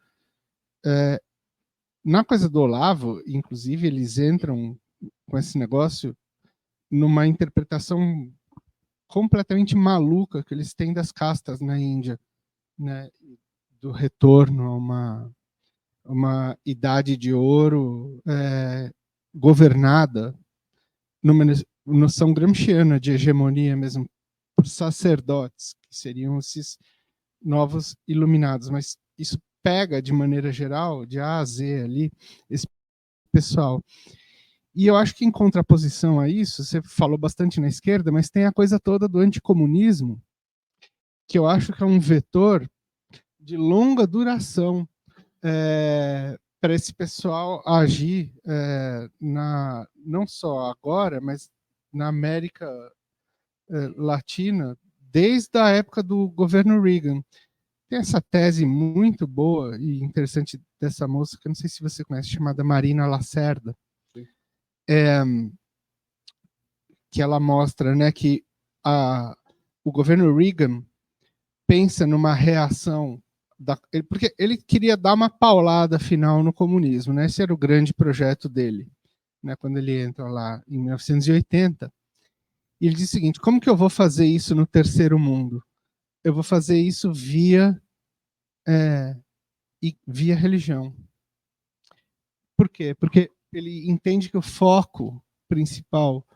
Na coisa do Olavo, inclusive, eles entram com esse negócio numa interpretação completamente maluca que eles têm das castas na Índia, né, do retorno a uma idade de ouro governada numa noção gramsciana de hegemonia mesmo, por sacerdotes, que seriam esses novos iluminados. Mas isso pega, de maneira geral, de A a Z ali, esse pessoal. E eu acho que, em contraposição a isso, você falou bastante na esquerda, mas tem a coisa toda do anticomunismo, que eu acho que é um vetor de longa duração para esse pessoal agir não só agora, mas na América Latina, desde a época do governo Reagan. Tem essa tese muito boa e interessante dessa moça, que eu não sei se você conhece, chamada Marina Lacerda, que ela mostra, né, que o governo Reagan pensa numa reação, porque ele queria dar uma paulada final no comunismo, né? Esse era o grande projeto dele, né, quando ele entra lá em 1980. E ele diz o seguinte: como que eu vou fazer isso no terceiro mundo? Eu vou fazer isso via religião. Por quê? Porque ele entende que o foco principal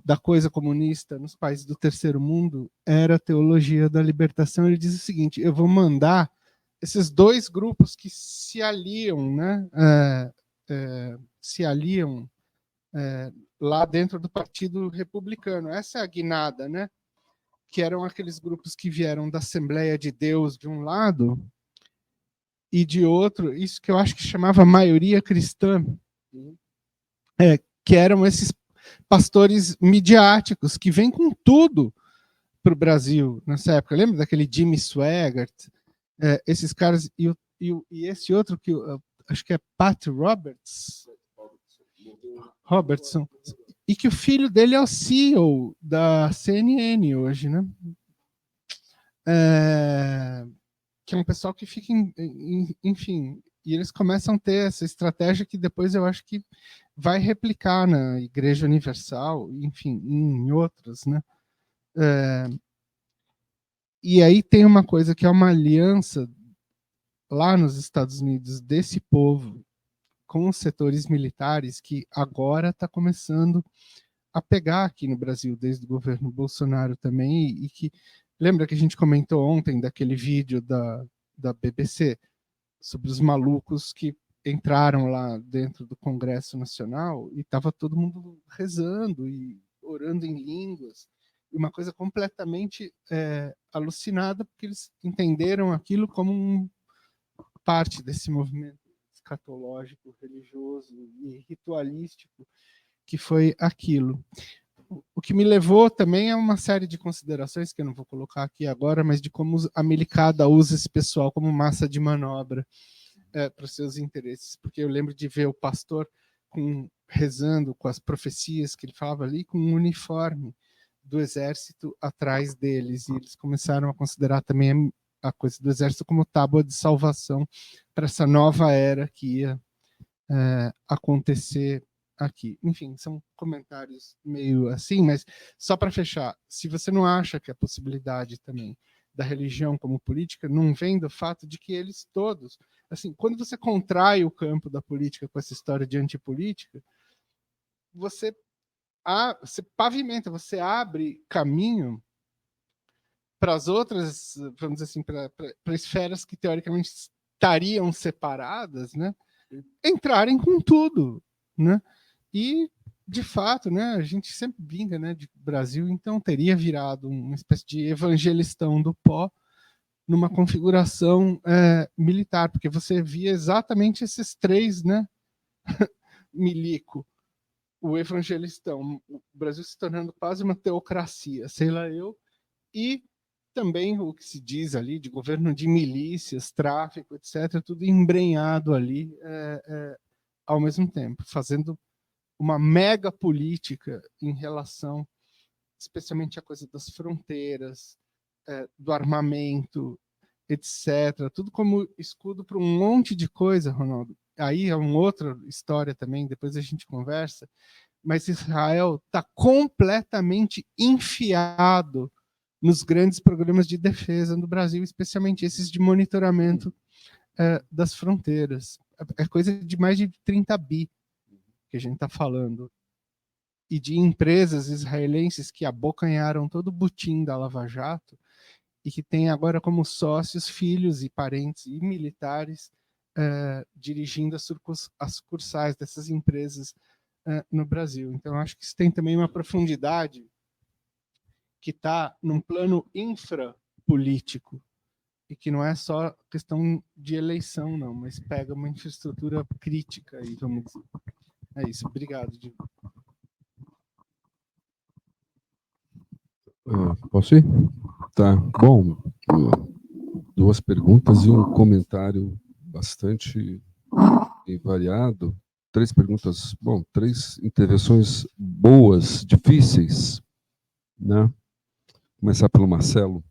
da coisa comunista nos países do terceiro mundo era a teologia da libertação. Ele diz o seguinte: eu vou mandar esses dois grupos que se aliam, né, lá dentro do Partido Republicano. Essa é a guinada, né? Que eram aqueles grupos que vieram da Assembleia de Deus de um lado e de outro, isso que eu acho que chamava maioria cristã, que eram esses pastores midiáticos que vêm com tudo para o Brasil nessa época. Lembra daquele Jimmy Swaggart? Esses caras, e esse outro que acho que é Pat Robertson, e que o filho dele é o CEO da CNN hoje, né? Que é um pessoal que fica, enfim, e eles começam a ter essa estratégia que depois eu acho que vai replicar na Igreja Universal, enfim, em outras, né? E aí tem uma coisa que é uma aliança lá nos Estados Unidos desse povo com os setores militares que agora está começando a pegar aqui no Brasil, desde o governo Bolsonaro também, e que, lembra que a gente comentou ontem daquele vídeo da BBC sobre os malucos que entraram lá dentro do Congresso Nacional e estava todo mundo rezando e orando em línguas, e uma coisa completamente alucinada, porque eles entenderam aquilo como parte desse movimento escatológico, religioso e ritualístico que foi aquilo. O que me levou também a uma série de considerações, que eu não vou colocar aqui agora, mas de como a milicada usa esse pessoal como massa de manobra para os seus interesses. Porque eu lembro de ver o pastor rezando com as profecias que ele falava ali, com um uniforme do exército atrás deles, e eles começaram a considerar também a coisa do exército como tábua de salvação para essa nova era que ia acontecer aqui. Enfim, são comentários meio assim, mas só para fechar, se você não acha que a possibilidade também da religião como política não vem do fato de que eles todos, assim, quando você contrai o campo da política com essa história de antipolítica, você pavimenta, você abre caminho para as outras, vamos dizer assim, para esferas que teoricamente estariam separadas, né, entrarem com tudo, né? E de fato, né, a gente sempre brinca, né, de Brasil, então teria virado uma espécie de evangelistão do pó numa configuração militar, porque você via exatamente esses três, né, milico, o evangelistão, o Brasil se tornando quase uma teocracia, sei lá eu, e também o que se diz ali de governo de milícias, tráfico, etc., tudo embrenhado ali ao mesmo tempo, fazendo uma mega política em relação, especialmente à coisa das fronteiras, do armamento, etc., tudo como escudo para um monte de coisa, Ronaldo. Aí é uma outra história também, depois a gente conversa, mas Israel está completamente enfiado nos grandes programas de defesa no Brasil, especialmente esses de monitoramento das fronteiras. É coisa de mais de 30 bi que a gente está falando. E de empresas israelenses que abocanharam todo o butim da Lava Jato e que têm agora como sócios filhos e parentes e militares dirigindo as sucursais dessas empresas no Brasil. Então, acho que isso tem também uma profundidade que está num plano infrapolítico e que não é só questão de eleição, não, mas pega uma infraestrutura crítica aí, vamos dizer. É isso, obrigado. Posso ir? Tá. Bom, duas perguntas e um comentário bastante variado. Três perguntas, bom, três intervenções boas, difíceis, né? Começar pelo Marcelo.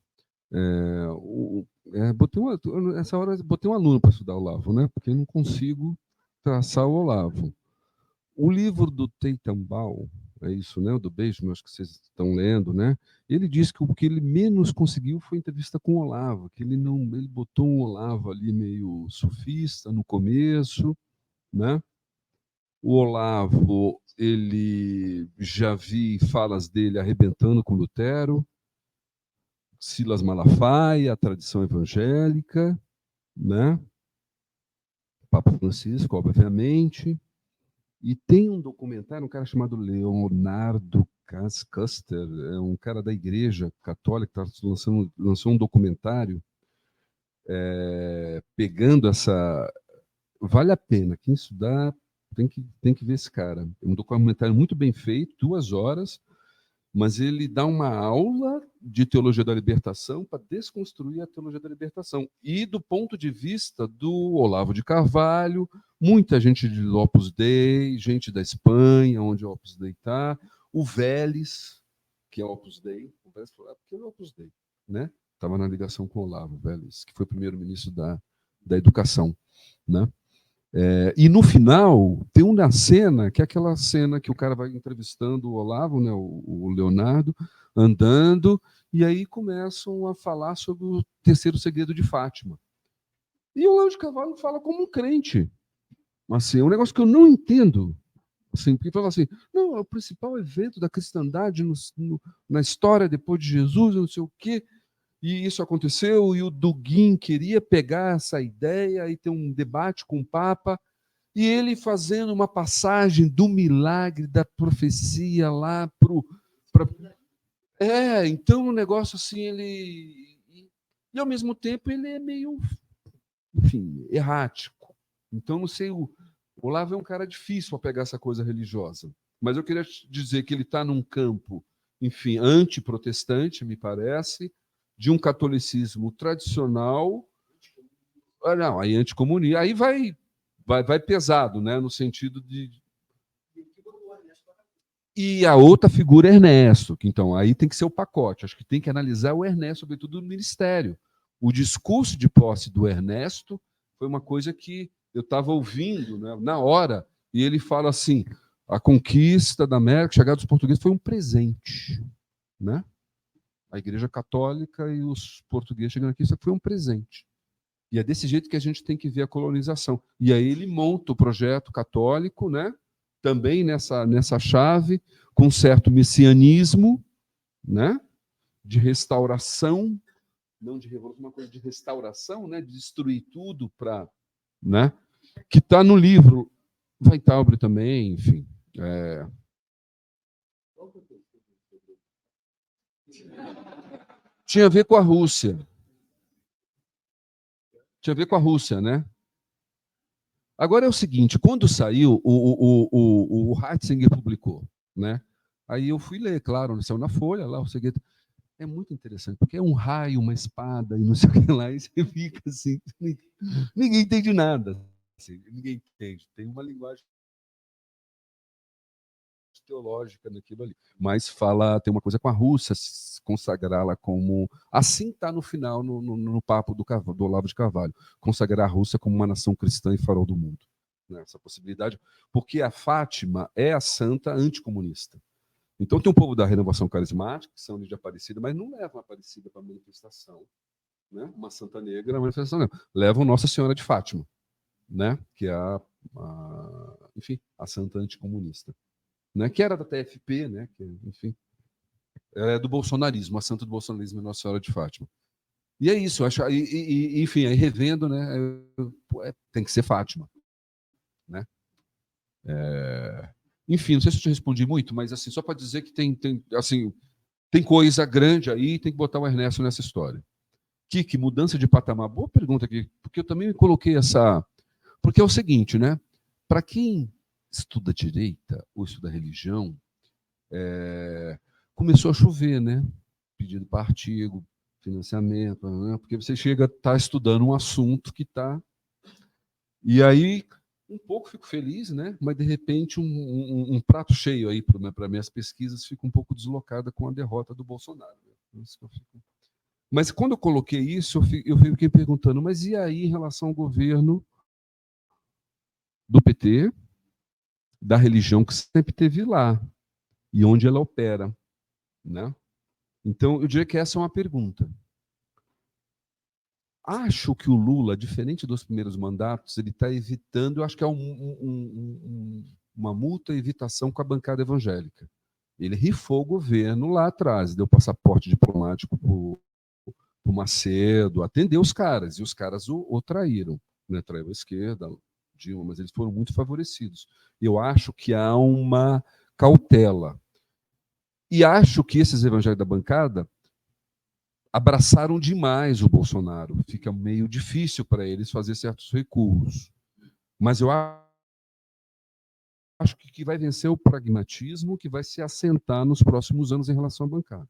Essa hora botei um aluno para estudar o Olavo, né? Porque eu não consigo traçar o Olavo. O livro do Teitambal, é isso, né? O do Benjamin, acho que vocês estão lendo, né? Ele diz que o que ele menos conseguiu foi a entrevista com o Olavo, que ele botou um Olavo ali meio sofista no começo, né? O Olavo, ele já vi falas dele arrebentando com Lutero, Silas Malafaia, a tradição evangélica, né? Papa Francisco, obviamente. E tem um documentário, um cara chamado Leonardo Custer, é um cara da Igreja Católica, lançou um documentário pegando essa... Vale a pena, quem estudar tem que ver esse cara. É um documentário muito bem feito, 2 horas, mas ele dá uma aula de teologia da libertação para desconstruir a teologia da libertação. E do ponto de vista do Olavo de Carvalho, muita gente de Opus Dei, gente da Espanha, onde o Opus Dei está, o Vélez, que é o Opus Dei, o Vélez falou, porque é o Opus Dei, né? Estava na ligação com o Olavo Vélez, que foi primeiro-ministro da Educação, né? E no final tem uma cena, que é aquela cena que o cara vai entrevistando o Olavo, né, o Leonardo, andando, e aí começam a falar sobre o terceiro segredo de Fátima. E o Olavo de Carvalho fala como um crente. Assim, é um negócio que eu não entendo. Assim, porque fala assim, não, é o principal evento da cristandade na história depois de Jesus, não sei o quê. E isso aconteceu, e o Dugin queria pegar essa ideia e ter um debate com o Papa, e ele fazendo uma passagem do milagre, da profecia lá para. Então o negócio assim, ele. E ao mesmo tempo ele é meio, enfim, errático. Então, não sei, o Olavo é um cara difícil para pegar essa coisa religiosa. Mas eu queria dizer que ele está num campo, enfim, antiprotestante, me parece, de um catolicismo tradicional. Não, aí anticomunista. Aí vai pesado, né? No sentido de. E a outra figura é Ernesto, que então aí tem que ser o pacote. Acho que tem que analisar o Ernesto, sobretudo no ministério. O discurso de posse do Ernesto foi uma coisa que eu estava ouvindo, né, na hora, e ele fala assim: a conquista da América, a chegada dos portugueses foi um presente, né? A Igreja Católica e os portugueses chegando aqui, isso foi um presente. E é desse jeito que a gente tem que ver a colonização. E aí ele monta o projeto católico, né? Também nessa chave, com um certo messianismo, né? De restauração, não de revolução, uma coisa de restauração, né? De destruir tudo para, né? Que está no livro Weintraub também, enfim. Tinha a ver com a Rússia. Tinha a ver com a Rússia, né? Agora é o seguinte, quando saiu, o Ratzinger publicou, né? Aí eu fui ler, claro, saiu na Folha, lá o segredo. É muito interessante, porque é um raio, uma espada, e não sei o que lá, e você fica assim, ninguém entende nada. Assim, ninguém entende. Tem uma linguagem teológica naquilo ali. Mas tem uma coisa com a Rússia, consagrá-la como. Assim está no final, no papo do Olavo de Carvalho, consagrar a Rússia como uma nação cristã e farol do mundo. Né? Essa possibilidade, porque a Fátima é a santa anticomunista. Então tem um povo da renovação carismática, que são de Aparecida, mas não levam a Aparecida para a manifestação. Né? Uma santa negra na manifestação, não. Levam Nossa Senhora de Fátima, né? Que é enfim, a santa anticomunista. Né, que era da TFP, né, que, enfim, ela é do bolsonarismo, a santa do bolsonarismo é Nossa Senhora de Fátima. E é isso, eu acho, enfim, aí revendo, né, tem que ser Fátima. Né? Enfim, não sei se eu te respondi muito, mas assim, só para dizer que tem coisa grande aí, tem que botar o Ernesto nessa história. Que mudança de patamar? Boa pergunta aqui, porque eu também me coloquei essa... Porque é o seguinte, né, para quem estuda direita ou estuda religião, começou a chover, né? Pedido para artigo, financiamento, né? Porque você chega a estar estudando um assunto que está... E aí, um pouco fico feliz, né? Mas, de repente, um prato cheio aí para minhas pesquisas fica um pouco deslocada com a derrota do Bolsonaro. Né? Mas, quando eu coloquei isso, eu fiquei perguntando, mas e aí em relação ao governo do PT, da religião que sempre teve lá, e onde ela opera, né? Então, eu diria que essa é uma pergunta. Acho que o Lula, diferente dos primeiros mandatos, ele está evitando, eu acho que é uma multa evitação com a bancada evangélica. Ele rifou o governo lá atrás, deu passaporte diplomático para o Macedo, atendeu os caras, e os caras o traíram. Né? Traiu a esquerda, Dilma, mas eles foram muito favorecidos. Eu acho que há uma cautela. E acho que esses evangélicos da bancada abraçaram demais o Bolsonaro. Fica meio difícil para eles fazer certos recuos. Mas eu acho que vai vencer o pragmatismo que vai se assentar nos próximos anos em relação à bancada.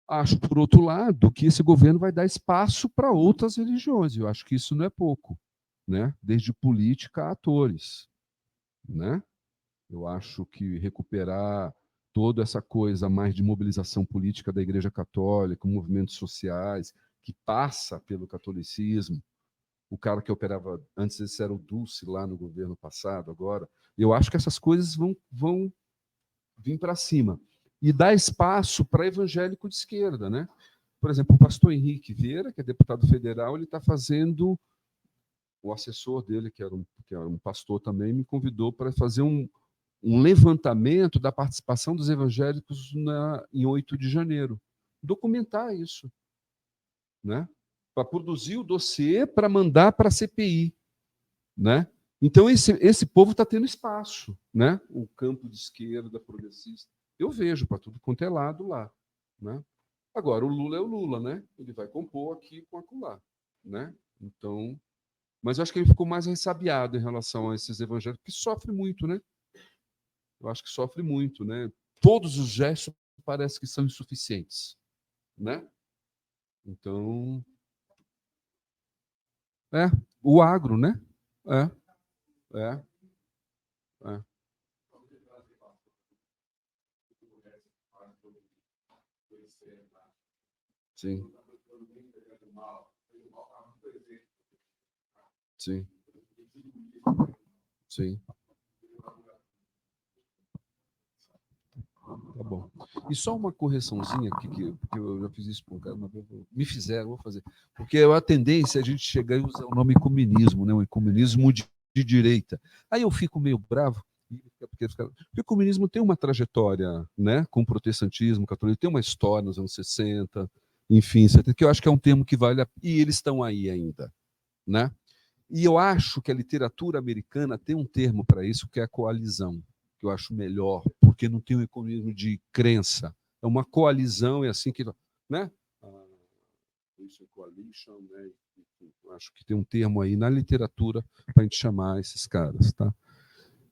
Acho, por outro lado, que esse governo vai dar espaço para outras religiões. Eu acho que isso não é pouco, né? Desde política a atores. Né? Eu acho que recuperar toda essa coisa mais de mobilização política da Igreja Católica, movimentos sociais, que passa pelo catolicismo. O cara que operava antes, esse era o Dulce lá no governo passado, agora. Eu acho que essas coisas vão vir para cima. E dar espaço para evangélico de esquerda. Né? Por exemplo, o pastor Henrique Vieira, que é deputado federal, ele está fazendo o assessor dele, que era um pastor também, me convidou para fazer um levantamento da participação dos evangélicos em 8 de janeiro. Documentar isso, né? Para produzir o dossiê para mandar para a CPI, né? Então, esse povo está tendo espaço, né? O campo de esquerda, progressista. Eu vejo para tudo quanto é lado lá, né? Agora, o Lula é o Lula, né? Ele vai compor aqui com acolá, né? Então, mas eu acho que ele ficou mais ressabiado em relação a esses evangélicos, que sofrem muito, né? Eu acho que sofre muito, né? Todos os gestos parece que são insuficientes, né? Então, o agro, né? É. Sim. Sim. Sim. Tá bom. E só uma correçãozinha aqui, porque eu já fiz isso para um cara, mas me fizeram, vou fazer. Porque a tendência é a gente chegar e usar o nome ecumenismo, né? O ecumenismo de direita. Aí eu fico meio bravo, porque o comunismo tem uma trajetória, né? Com o protestantismo, católico, tem uma história nos anos 60, enfim, que eu acho que é um termo que vale e eles estão aí ainda, né? E eu acho que a literatura americana tem um termo para isso, que é a coalizão, que eu acho melhor, porque não tem um ecumenismo de crença. É uma coalizão, é assim que, né? Coalition, né? Eu acho que tem um termo aí na literatura para a gente chamar esses caras, tá?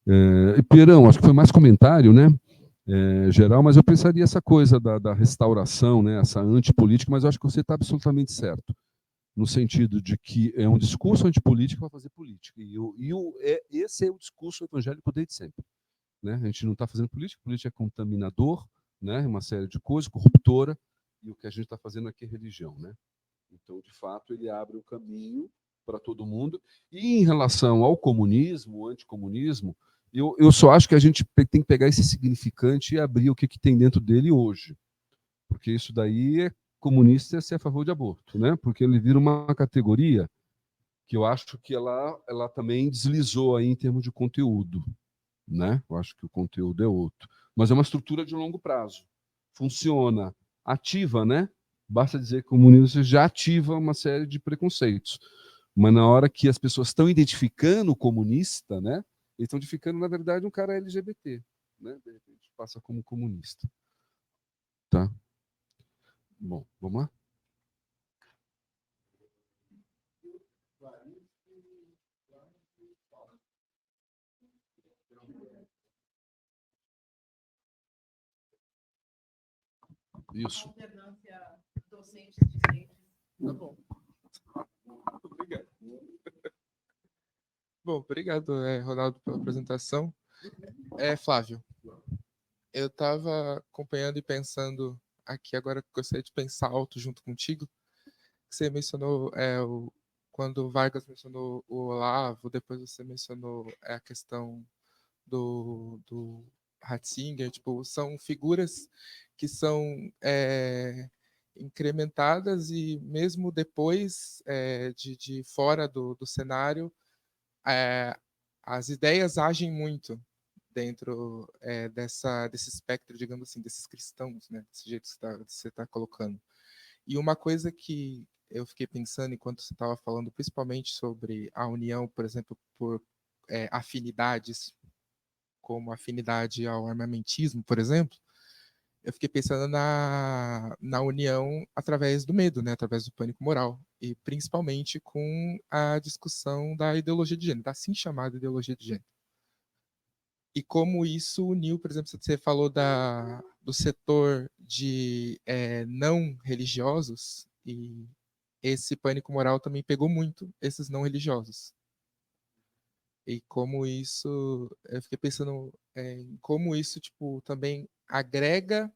E Pierão, acho que foi mais comentário, né? Geral, mas eu pensaria essa coisa da restauração, né? Essa antipolítica, mas eu acho que você está absolutamente certo, no sentido de que é um discurso antipolítico para fazer política. Esse é o discurso evangélico desde sempre, né? A gente não está fazendo política, política é contaminador, né? Uma série de coisas, corruptora, e o que a gente está fazendo aqui é religião, né? Então, de fato, ele abre o caminho para todo mundo. E em relação ao comunismo, o anticomunismo, eu só acho que a gente tem que pegar esse significante e abrir o que tem dentro dele hoje. Porque isso daí é comunista ser a favor de aborto, né? Porque ele vira uma categoria que eu acho que ela também deslizou aí em termos de conteúdo, né? Eu acho que o conteúdo é outro. Mas é uma estrutura de longo prazo. Funciona, ativa, né? Basta dizer que o comunismo já ativa uma série de preconceitos. Mas na hora que as pessoas estão identificando o comunista, né? Eles estão identificando, na verdade, um cara LGBT, né? De repente passa como comunista. Tá? Bom, vamos lá? Isso. Alternância docente-discente. Tá bom. Obrigado. Bom, obrigado, Ronaldo, pela apresentação. Flávio, eu estava acompanhando e pensando aqui agora, gostaria de pensar alto junto contigo. Você mencionou quando o Vargas mencionou o Olavo, depois você mencionou a questão do Ratzinger, tipo, são figuras que são incrementadas e mesmo depois de fora do cenário, as ideias agem muito dentro desse espectro, digamos assim, desses cristãos, né? Desse jeito que você está colocando. E uma coisa que eu fiquei pensando enquanto você estava falando, principalmente sobre a união, por exemplo, por afinidades, como afinidade ao armamentismo, por exemplo, eu fiquei pensando na união através do medo, né? Através do pânico moral, e principalmente com a discussão da ideologia de gênero, da assim chamada ideologia de gênero. E como isso uniu, por exemplo, você falou do setor de não religiosos, e esse pânico moral também pegou muito esses não religiosos. E como isso, eu fiquei pensando em como isso tipo, também agrega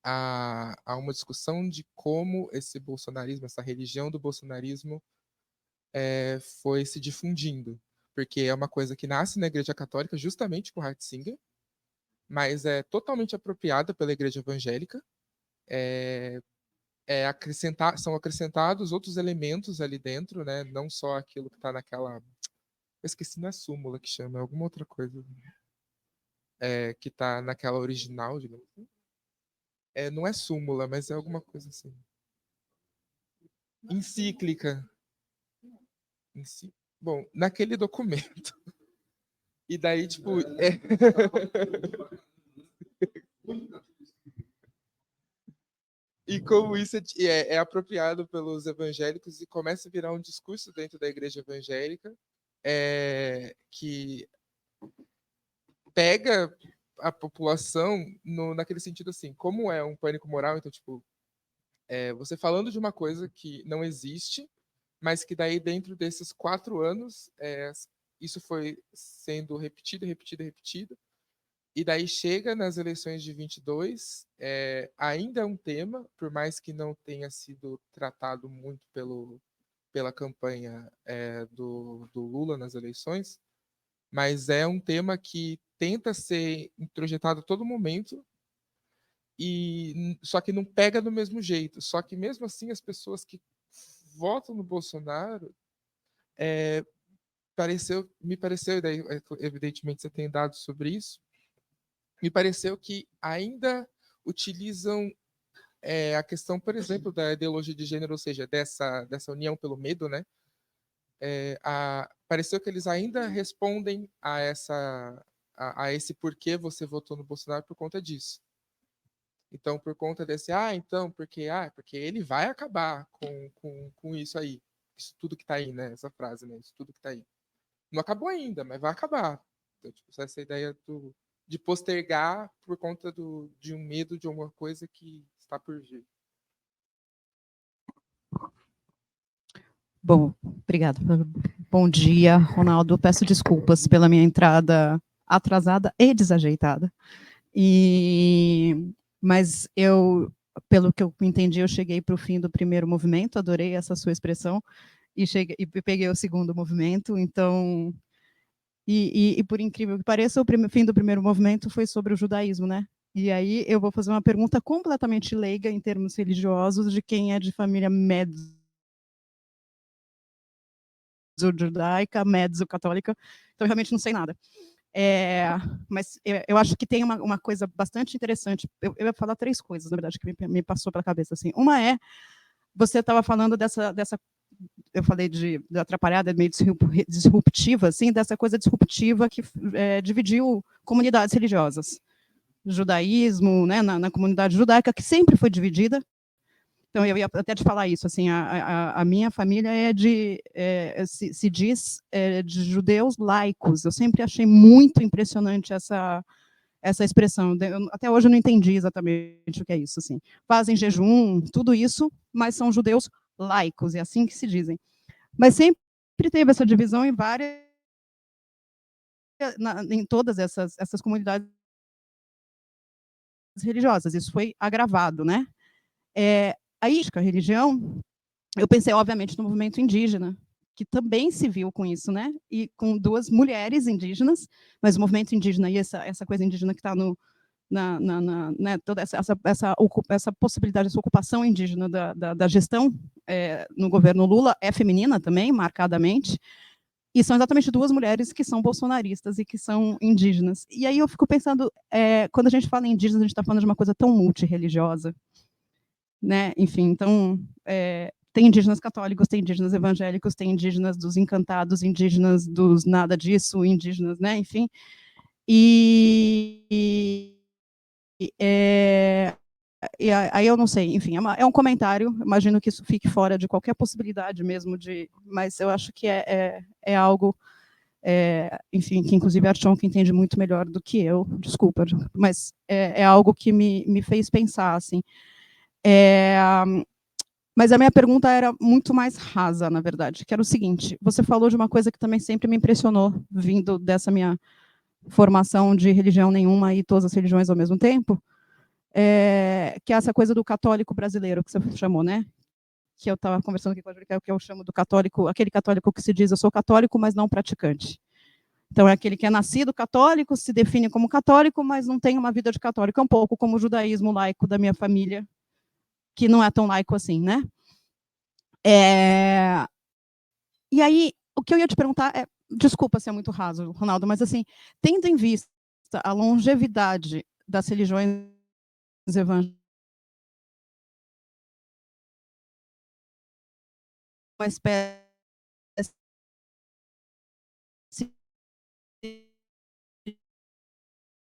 a uma discussão de como esse bolsonarismo, essa religião do bolsonarismo foi se difundindo. Porque é uma coisa que nasce na Igreja Católica justamente com Ratzinger, mas é totalmente apropriada pela Igreja Evangélica, são acrescentados outros elementos ali dentro, né? Não só aquilo que está naquela... Eu esqueci, não é súmula que chama, é alguma outra coisa. Que está naquela original, digamos assim. Não é súmula, mas é alguma coisa assim. Encíclica. Bom, naquele documento. E daí, tipo... E como isso é apropriado pelos evangélicos e começa a virar um discurso dentro da igreja evangélica, que pega a população naquele sentido assim, como é um pânico moral, então, tipo, você falando de uma coisa que não existe, mas que daí dentro desses 4 anos, isso foi sendo repetido, e daí chega nas eleições de 22, ainda é um tema, por mais que não tenha sido tratado muito pela campanha do Lula nas eleições, mas é um tema que tenta ser introjetado a todo momento, só que não pega do mesmo jeito. Só que mesmo assim as pessoas que votam no Bolsonaro, me pareceu, e daí evidentemente você tem dados sobre isso, me pareceu que ainda utilizam a questão, por exemplo, da ideologia de gênero, ou seja, dessa união pelo medo, né? Pareceu que eles ainda respondem a esse porquê você votou no Bolsonaro por conta disso. Então, por conta desse, porque ele vai acabar com isso aí. Isso tudo que está aí, né? Essa frase, né? Isso tudo que está aí. Não acabou ainda, mas vai acabar. Então, tipo, essa ideia de postergar por conta de um medo de alguma coisa que está por vir. Bom, obrigada. Bom dia, Ronaldo. Peço desculpas pela minha entrada atrasada e desajeitada. Mas pelo que eu entendi, eu cheguei para o fim do primeiro movimento, adorei essa sua expressão, e peguei o segundo movimento, então... E por incrível que pareça, o fim do primeiro movimento foi sobre o judaísmo, né? E aí eu vou fazer uma pergunta completamente leiga em termos religiosos de quem é de família mezzo-judaica, mezzo-católica, então eu realmente não sei nada. Mas eu acho que tem uma coisa bastante interessante. Eu ia falar 3 coisas, na verdade, que me passou pela cabeça. Assim. Uma você estava falando dessa eu falei de atrapalhada, meio disruptiva, assim, dessa coisa disruptiva que dividiu comunidades religiosas. Judaísmo, né, na comunidade judaica, que sempre foi dividida. Então, eu ia até te falar isso, assim, a minha família se diz de judeus laicos. Eu sempre achei muito impressionante essa expressão. Até hoje eu não entendi exatamente o que é isso. Assim. Fazem jejum, tudo isso, mas são judeus laicos, é assim que se dizem. Mas sempre teve essa divisão em em todas essas comunidades religiosas. Isso foi agravado, né? Aí, a religião, eu pensei, obviamente, no movimento indígena, que também se viu com isso, né? E com 2 mulheres indígenas, mas o movimento indígena e essa coisa indígena que está né, toda essa possibilidade, essa ocupação indígena da gestão no governo Lula é feminina também, marcadamente, e são exatamente 2 mulheres que são bolsonaristas e que são indígenas. E aí eu fico pensando, quando a gente fala em indígenas, a gente está falando de uma coisa tão multirreligiosa, né? Enfim, então, tem indígenas católicos, tem indígenas evangélicos, tem indígenas dos encantados, indígenas dos nada disso, indígenas, né? Enfim, aí eu não sei, enfim, é um comentário, imagino que isso fique fora de qualquer possibilidade mesmo, mas eu acho que é algo, enfim, que inclusive a Archon entende muito melhor do que eu, desculpa, mas é algo que me fez pensar, assim. Mas a minha pergunta era muito mais rasa, na verdade, que era o seguinte, você falou de uma coisa que também sempre me impressionou, vindo dessa minha formação de religião nenhuma e todas as religiões ao mesmo tempo, que é essa coisa do católico brasileiro, que você chamou, né? Que eu estava conversando aqui com a Júlia, que eu chamo do católico, aquele católico que se diz, eu sou católico, mas não praticante. Então, é aquele que é nascido católico, se define como católico, mas não tem uma vida de católico. É um pouco como o judaísmo laico da minha família, que não é tão laico assim, né? E aí, o que eu ia te perguntar é, desculpa se é muito raso, Ronaldo, mas assim, tendo em vista a longevidade das religiões evangélicas, uma espécie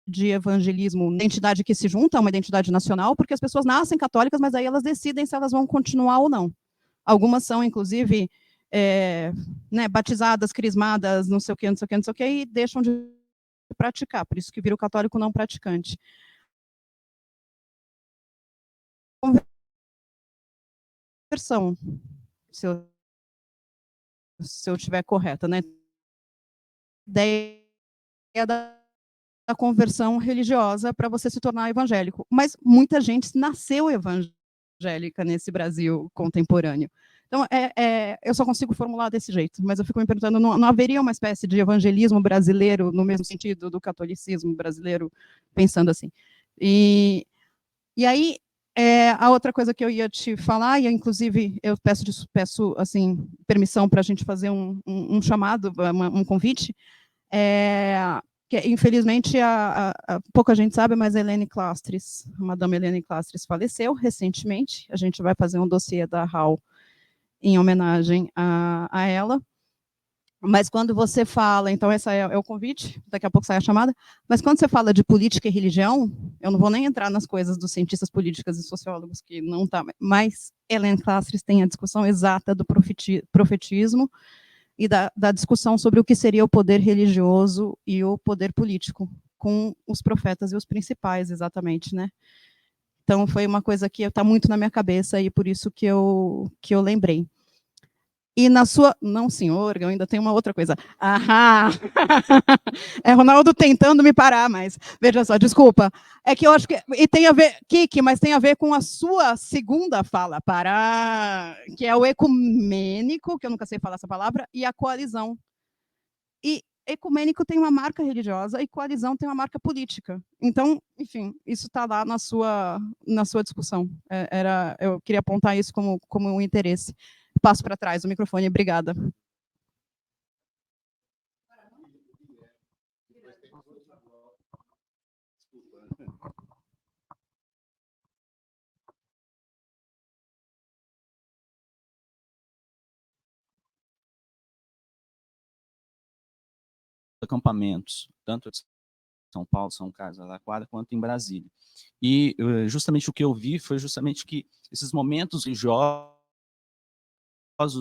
de evangelismo, uma identidade que se junta a uma identidade nacional, porque as pessoas nascem católicas, mas aí elas decidem se elas vão continuar ou não. Algumas são, inclusive, né, batizadas, crismadas, não sei o quê, não sei o quê, não sei o quê, e deixam de praticar, por isso que vira o católico não praticante. Conversão, se eu estiver correta, né? Ideia da conversão religiosa para você se tornar evangélico. Mas muita gente nasceu evangélica nesse Brasil contemporâneo. Então, eu só consigo formular desse jeito, mas eu fico me perguntando, não haveria uma espécie de evangelismo brasileiro no mesmo sentido do catolicismo brasileiro, pensando assim. E aí, a outra coisa que eu ia te falar, e inclusive eu peço assim, permissão para a gente fazer um chamado, um convite, que infelizmente pouca gente sabe, mas a Helene Clastres, a Madame Helene Clastres faleceu recentemente, a gente vai fazer um dossiê da RAU em homenagem a ela. Mas quando você fala, então esse é o convite, daqui a pouco sai a chamada, mas quando você fala de política e religião, eu não vou nem entrar nas coisas dos cientistas políticos e sociólogos, que não está, mas Helene Clastres tem a discussão exata do profetismo e da discussão sobre o que seria o poder religioso e o poder político, com os profetas e os principais, exatamente, né? Então, foi uma coisa que está muito na minha cabeça e por isso que eu lembrei. E na sua... Não, senhor, eu ainda tenho uma outra coisa. Aham! É Ronaldo tentando me parar, mas... Veja só, desculpa. É que eu acho que... E tem a ver... Kiki, mas tem a ver com a sua segunda fala, parar, que é o ecumênico, que eu nunca sei falar essa palavra, e a coalizão. E ecumênico tem uma marca religiosa e coalizão tem uma marca política. Então, enfim, isso está lá na sua discussão. Eu queria apontar isso como um interesse. Passo para trás o microfone, obrigada. Acampamentos, tanto em São Paulo, São Carlos, Araraquara, quanto em Brasília. E justamente o que eu vi foi justamente que esses momentos religiosos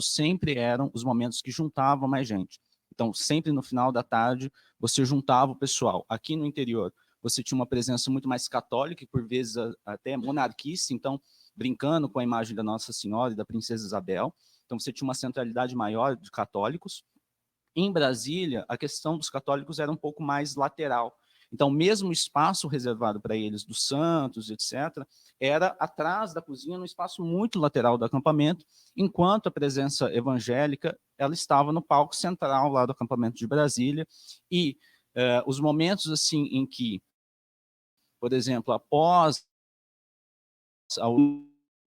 sempre eram os momentos que juntavam mais gente. Então, sempre no final da tarde, você juntava o pessoal. Aqui no interior, você tinha uma presença muito mais católica e, por vezes, até monarquista, então, brincando com a imagem da Nossa Senhora e da Princesa Isabel. Então, você tinha uma centralidade maior de católicos. Em Brasília, a questão dos católicos era um pouco mais lateral. Então, mesmo o espaço reservado para eles, dos santos, etc., era atrás da cozinha, num espaço muito lateral do acampamento, enquanto a presença evangélica ela estava no palco central lá do acampamento de Brasília. E os momentos assim em que, por exemplo, após algo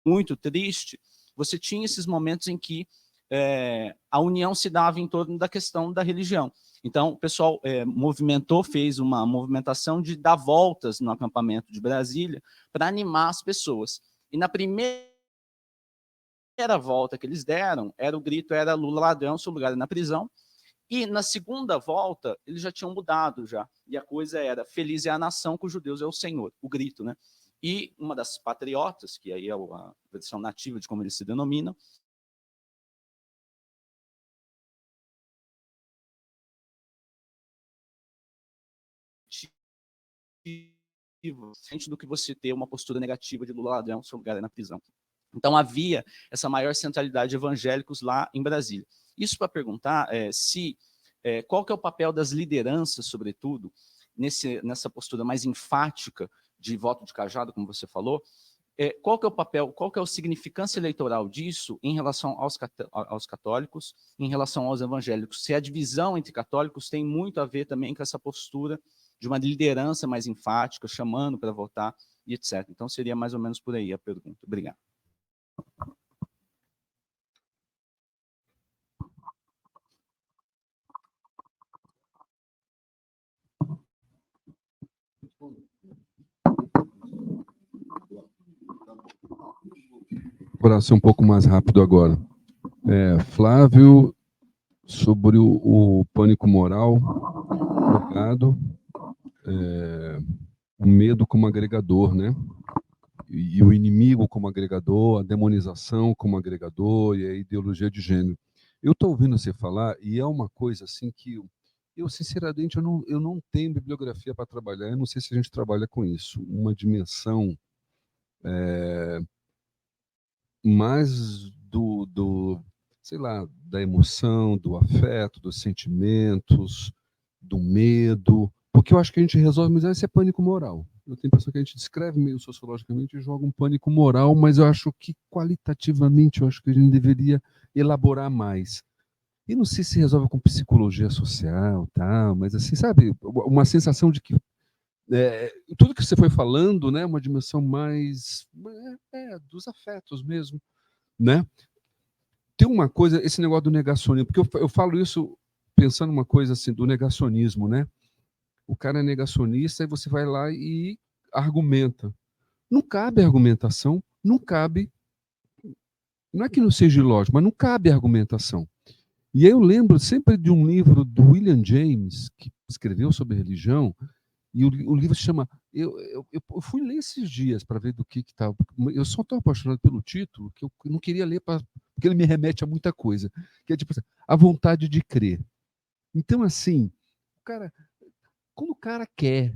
muito triste, você tinha esses momentos em que a união se dava em torno da questão da religião. Então, o pessoal fez uma movimentação de dar voltas no acampamento de Brasília para animar as pessoas. E na primeira volta que eles deram, o grito era Lula ladrão, seu lugar é na prisão. E na segunda volta, eles já tinham mudado já. E a coisa era, feliz é a nação cujo Deus é o Senhor, o grito, né? E uma das patriotas, que aí é a versão nativa de como eles se denominam, do que você ter uma postura negativa de Lula ladrão, seu lugar é na prisão. Então, havia essa maior centralidade de evangélicos lá em Brasília. Isso para perguntar qual que é o papel das lideranças, sobretudo, nessa postura mais enfática de voto de cajado, como você falou, qual que é o papel, qual que é a significância eleitoral disso em relação aos católicos, em relação aos evangélicos? Se a divisão entre católicos tem muito a ver também com essa postura de uma liderança mais enfática, chamando para votar, e etc. Então, seria mais ou menos por aí a pergunta. Obrigado. Para ser um pouco mais rápido agora. Flávio, sobre o pânico moral, obrigado. O medo como agregador, né? E o inimigo como agregador, a demonização como agregador e a ideologia de gênero. Eu estou ouvindo você falar e é uma coisa assim que eu sinceramente, eu não tenho bibliografia para trabalhar, eu não sei se a gente trabalha com isso. Uma dimensão mais sei lá, da emoção, do afeto, dos sentimentos, do medo, porque eu acho que a gente resolve, mas esse é pânico moral. Eu tenho a impressão que a gente descreve meio sociologicamente e joga um pânico moral, mas eu acho que qualitativamente, eu acho que a gente deveria elaborar mais. E não sei se resolve com psicologia social, tal, mas assim, sabe, uma sensação de que tudo que você foi falando, né, uma dimensão mais dos afetos mesmo, né? Tem uma coisa, esse negócio do negacionismo, porque eu falo isso pensando uma coisa assim, do negacionismo, né? O cara é negacionista e você vai lá e argumenta. Não cabe argumentação, não cabe, não é que não seja ilógico, mas não cabe argumentação. E aí eu lembro sempre de um livro do William James, que escreveu sobre religião, e o livro se chama... Eu fui ler esses dias para ver do que estava... Eu só estou apaixonado pelo título, que eu não queria ler, porque ele me remete a muita coisa, que é tipo A Vontade de Crer. Então, assim, quando o cara quer,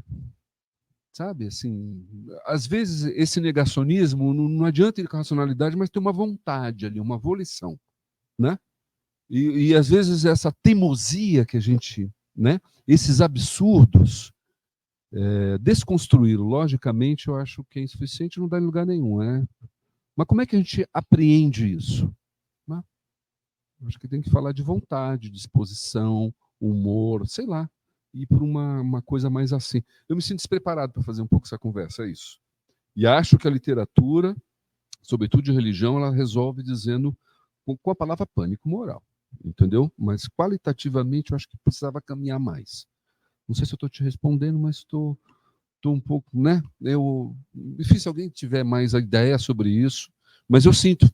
sabe, assim, às vezes esse negacionismo não adianta ir com a racionalidade, mas tem uma vontade ali, uma volição, né? E às vezes essa teimosia que a gente, né, esses absurdos, desconstruí-lo logicamente, eu acho que é insuficiente, não dá em lugar nenhum, né? Mas como é que a gente apreende isso? Né? Acho que tem que falar de vontade, disposição, humor, sei lá, ir por uma coisa mais assim. Eu me sinto despreparado para fazer um pouco essa conversa, é isso. E acho que a literatura, sobretudo de religião, ela resolve dizendo com a palavra pânico moral, entendeu? Mas qualitativamente eu acho que precisava caminhar mais. Não sei se eu estou te respondendo, mas estou um pouco, né? Difícil se alguém tiver mais a ideia sobre isso, mas eu sinto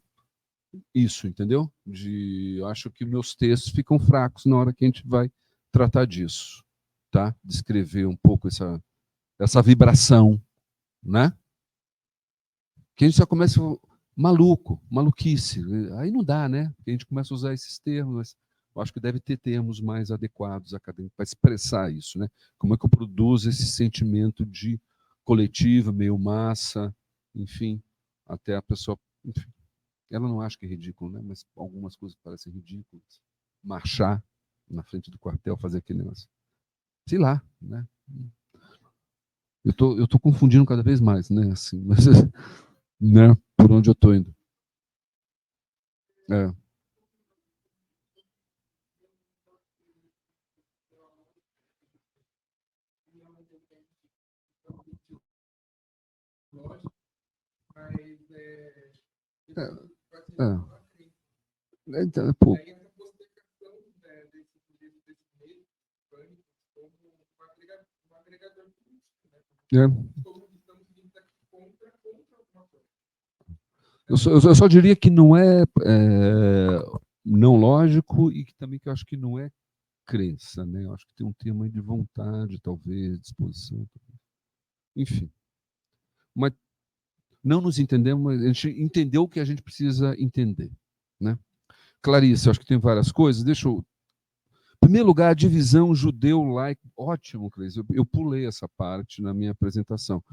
isso, entendeu? Eu acho que meus textos ficam fracos na hora que a gente vai tratar disso, tá? Descrever um pouco essa vibração, né? Que a gente só começa maluquice, aí não dá, né? A gente começa a usar esses termos, mas eu acho que deve ter termos mais adequados acadêmicos para expressar isso, né? Como é que eu produzo esse sentimento de coletivo, meio massa, enfim, até a pessoa, enfim, ela não acha que é ridículo, né? Mas algumas coisas parecem ridículas. Marchar na frente do quartel, fazer aquele negócio. Sei lá, né? Eu tô confundindo cada vez mais, né? Assim, mas, né? Por onde eu tô indo. Então, é pouco. Eu só diria que não é não lógico e que também que eu acho que não é crença, né? Eu acho que tem um termo aí de vontade, talvez, disposição. Enfim. Mas não nos entendemos, mas a gente entendeu o que a gente precisa entender, né? Clarice, eu acho que tem várias coisas. Deixa eu... Em primeiro lugar, a divisão judeu-laico. Ótimo, Clarice. Eu pulei essa parte na minha apresentação,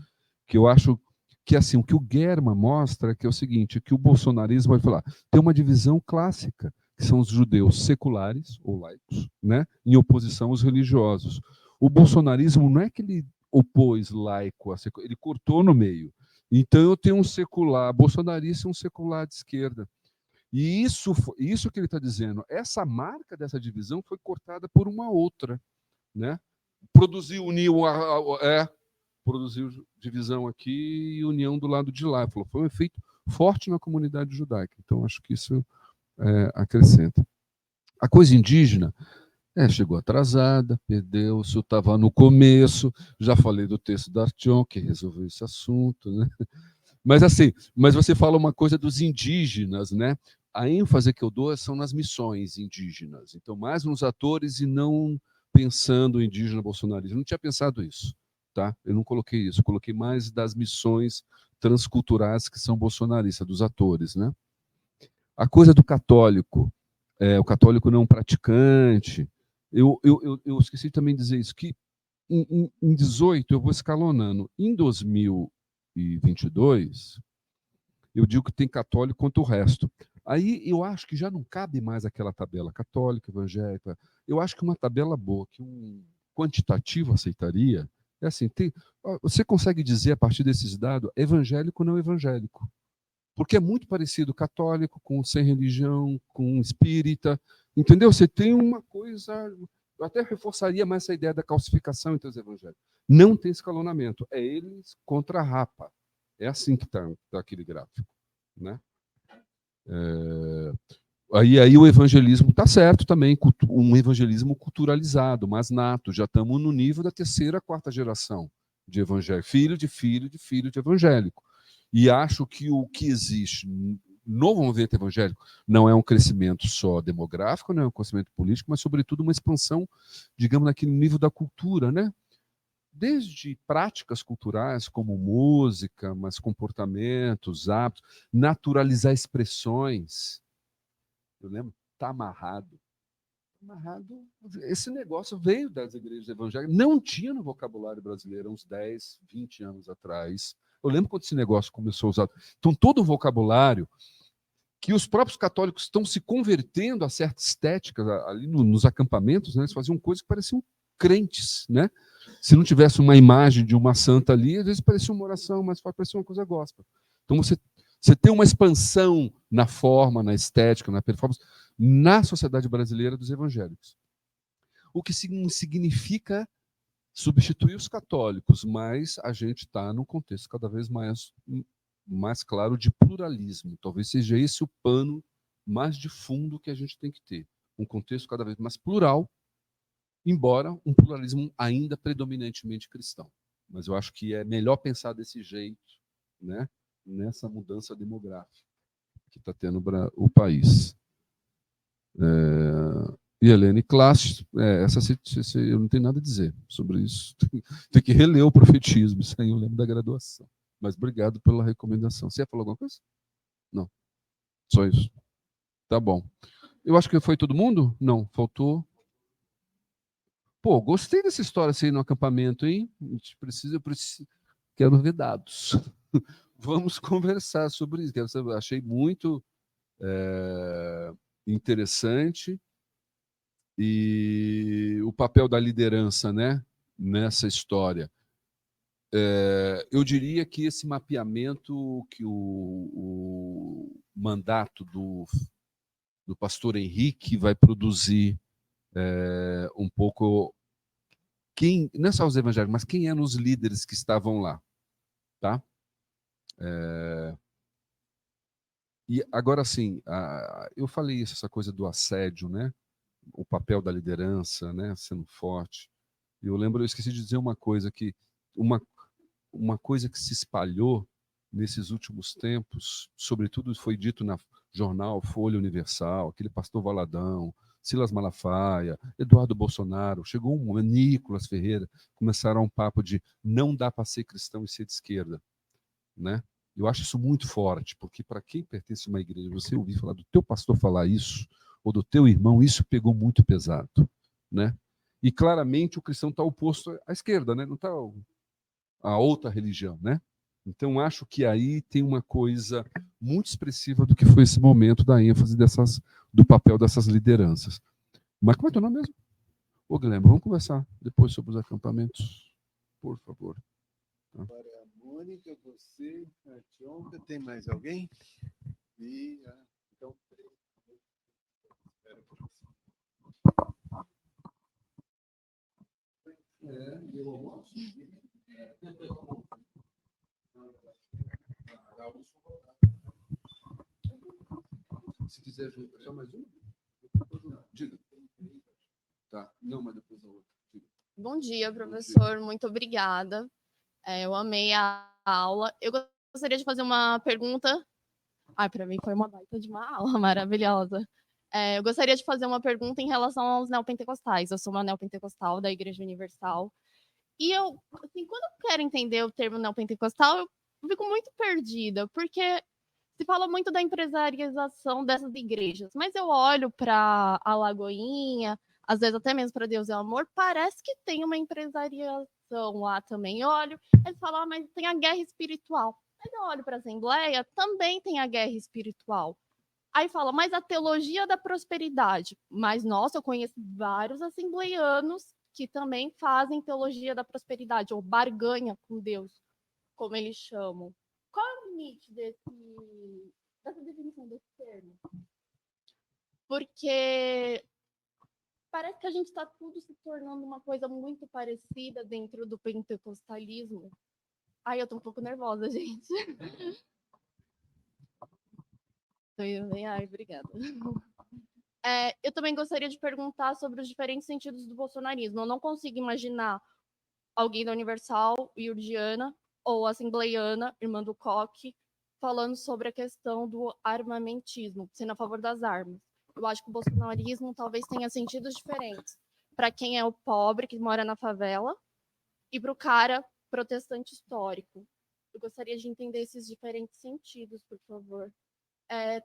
que eu acho que assim, o que o Germa mostra que é o seguinte, que o bolsonarismo vai falar, tem uma divisão clássica, que são os judeus seculares ou laicos, né, em oposição aos religiosos. O bolsonarismo não é que ele opôs laico a secular, ele cortou no meio. Então eu tenho um secular bolsonarista e um secular de esquerda. E isso que ele está dizendo, essa marca dessa divisão foi cortada por uma outra, né? Produziu divisão aqui e união do lado de lá. Falou, foi um efeito forte na comunidade judaica. Então, acho que isso acrescenta. A coisa indígena chegou atrasada, perdeu-se, eu estava no começo, já falei do texto da Artion, que resolveu esse assunto, né? Mas assim, mas você fala uma coisa dos indígenas, né? A ênfase que eu dou são nas missões indígenas. Então, mais nos atores e não pensando o indígena bolsonarismo. Eu não tinha pensado isso, tá? Eu não coloquei isso, eu coloquei mais das missões transculturais que são bolsonaristas, dos atores, né? A coisa do católico, o católico não praticante. Eu esqueci também de dizer isso, que em 18 eu vou escalonando. Em 2022, eu digo que tem católico quanto o resto. Aí eu acho que já não cabe mais aquela tabela católica, evangélica. Eu acho que uma tabela boa, que um quantitativo aceitaria, é assim, você consegue dizer a partir desses dados evangélico ou não evangélico? Porque é muito parecido católico com sem religião, com espírita, entendeu? Você tem uma coisa... Eu até reforçaria mais essa ideia da calcificação entre os evangélicos. Não tem escalonamento, é eles contra a rapa. É assim que está aquele gráfico, né? Aí o evangelismo está certo também, um evangelismo culturalizado, mas nato. Já estamos no nível da terceira, quarta geração de evangélico, filho de filho de filho de evangélico. E acho que o que existe no movimento evangélico não é um crescimento só demográfico, não é um crescimento político, mas, sobretudo, uma expansão, digamos, naquele nível da cultura, né? Desde práticas culturais, como música, mas comportamentos, hábitos, naturalizar expressões. Eu lembro, tá amarrado. Amarrado. Esse negócio veio das igrejas evangélicas, não tinha no vocabulário brasileiro uns 10, 20 anos atrás. Eu lembro quando esse negócio começou a usar. Então, todo o vocabulário que os próprios católicos estão se convertendo a certa estética ali nos acampamentos, né? Eles faziam coisas que pareciam crentes, né? Se não tivesse uma imagem de uma santa ali, às vezes parecia uma oração, mas parecia uma coisa gospel. Então, você tem uma expansão na forma, na estética, na performance, na sociedade brasileira dos evangélicos. O que significa substituir os católicos, mas a gente está num contexto cada vez mais claro de pluralismo. Talvez seja esse o pano mais de fundo que a gente tem que ter. Um contexto cada vez mais plural, embora um pluralismo ainda predominantemente cristão. Mas eu acho que é melhor pensar desse jeito, né, nessa mudança demográfica que está tendo o país. E Helene Klass, eu não tenho nada a dizer sobre isso. Tem que reler o profetismo, isso aí eu lembro da graduação. Mas obrigado pela recomendação. Você ia falar alguma coisa? Não. Só isso. Tá bom. Eu acho que foi todo mundo? Não, faltou. Pô, gostei dessa história assim no acampamento, hein? A gente eu preciso. Quero ver dados. Vamos conversar sobre isso. Achei muito interessante. E o papel da liderança, né, nessa história. Eu diria que esse mapeamento que o mandato do pastor Henrique vai produzir um pouco não é só os evangélicos, mas quem eram os líderes que estavam lá, tá? E agora sim, eu falei isso, essa coisa do assédio, né? O papel da liderança, né, sendo forte. Eu esqueci de dizer uma coisa que uma coisa que se espalhou nesses últimos tempos, sobretudo foi dito na jornal Folha Universal, aquele pastor Valadão, Silas Malafaia, Eduardo Bolsonaro, chegou Nicolas Ferreira, começaram um papo de não dá para ser cristão e ser de esquerda, né? Eu acho isso muito forte, porque para quem pertence a uma igreja, você ouvir falar do teu pastor falar isso, ou do teu irmão, isso pegou muito pesado, né? E claramente o cristão está oposto à esquerda, né? Não está a outra religião, né? Então acho que aí tem uma coisa muito expressiva do que foi esse momento da ênfase do papel dessas lideranças. Mas como é teu nome mesmo? Ô, Guilherme, vamos conversar depois sobre os acampamentos, por favor. Tá? Agora é a Mônica, você, a Tionca, tem mais alguém? Então, espera um pouquinho. Eu almoço. Se quiser só mais uma. Diga. Tá. Não, mas depois a outra. Diga. Bom dia, professor. Muito obrigada. Eu amei a aula. Eu gostaria de fazer uma pergunta. Para mim foi uma baita de uma aula maravilhosa. Eu gostaria de fazer uma pergunta em relação aos neopentecostais. Eu sou uma neopentecostal da Igreja Universal. E eu, assim, quando eu quero entender o termo neopentecostal, eu fico muito perdida, porque se fala muito da empresarialização dessas igrejas, mas eu olho para a Lagoinha, às vezes até mesmo para Deus é Amor, parece que tem uma empresarialização lá também. Eu olho, eles falam, mas tem a guerra espiritual. Mas eu olho para a Assembleia, também tem a guerra espiritual. Aí fala, mas a teologia da prosperidade. Mas, nossa, eu conheço vários assembleianos que também fazem teologia da prosperidade, ou barganha com Deus, como eles chamam. Qual é o limite dessa definição desse termo? Porque parece que a gente está tudo se tornando uma coisa muito parecida dentro do pentecostalismo. Ai, eu tô um pouco nervosa, gente. Tô indo bem. Ai, obrigada. Eu também gostaria de perguntar sobre os diferentes sentidos do bolsonarismo. Eu não consigo imaginar alguém da Universal, Iurdiana, ou assembleiana, irmã do Koch, falando sobre a questão do armamentismo, sendo a favor das armas. Eu acho que o bolsonarismo talvez tenha sentidos diferentes para quem é o pobre, que mora na favela, e para o cara protestante histórico. Eu gostaria de entender esses diferentes sentidos, por favor.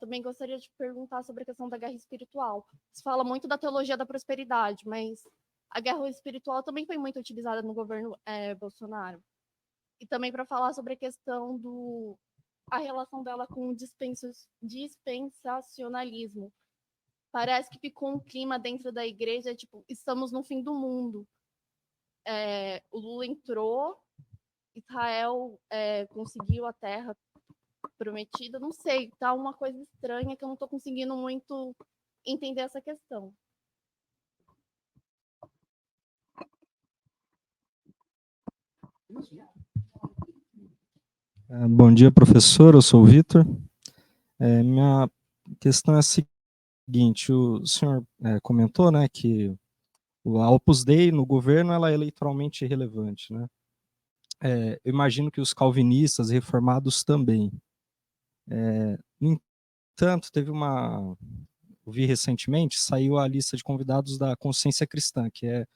Também gostaria de perguntar sobre a questão da guerra espiritual. Se fala muito da teologia da prosperidade, mas a guerra espiritual também foi muito utilizada no governo Bolsonaro. E também para falar sobre a questão a relação dela com o dispensacionalismo. Parece que ficou um clima dentro da igreja, tipo, estamos no fim do mundo. O Lula entrou, Israel conseguiu a terra prometida, não sei, tá uma coisa estranha que eu não estou conseguindo muito entender essa questão. Bom dia, professor. Eu sou o Vitor. Minha questão é a seguinte: o senhor comentou, né, que a Opus Dei no governo ela é eleitoralmente irrelevante, né? Eu imagino que os calvinistas reformados também. No entanto, eu vi recentemente, saiu a lista de convidados da Consciência Cristã, que é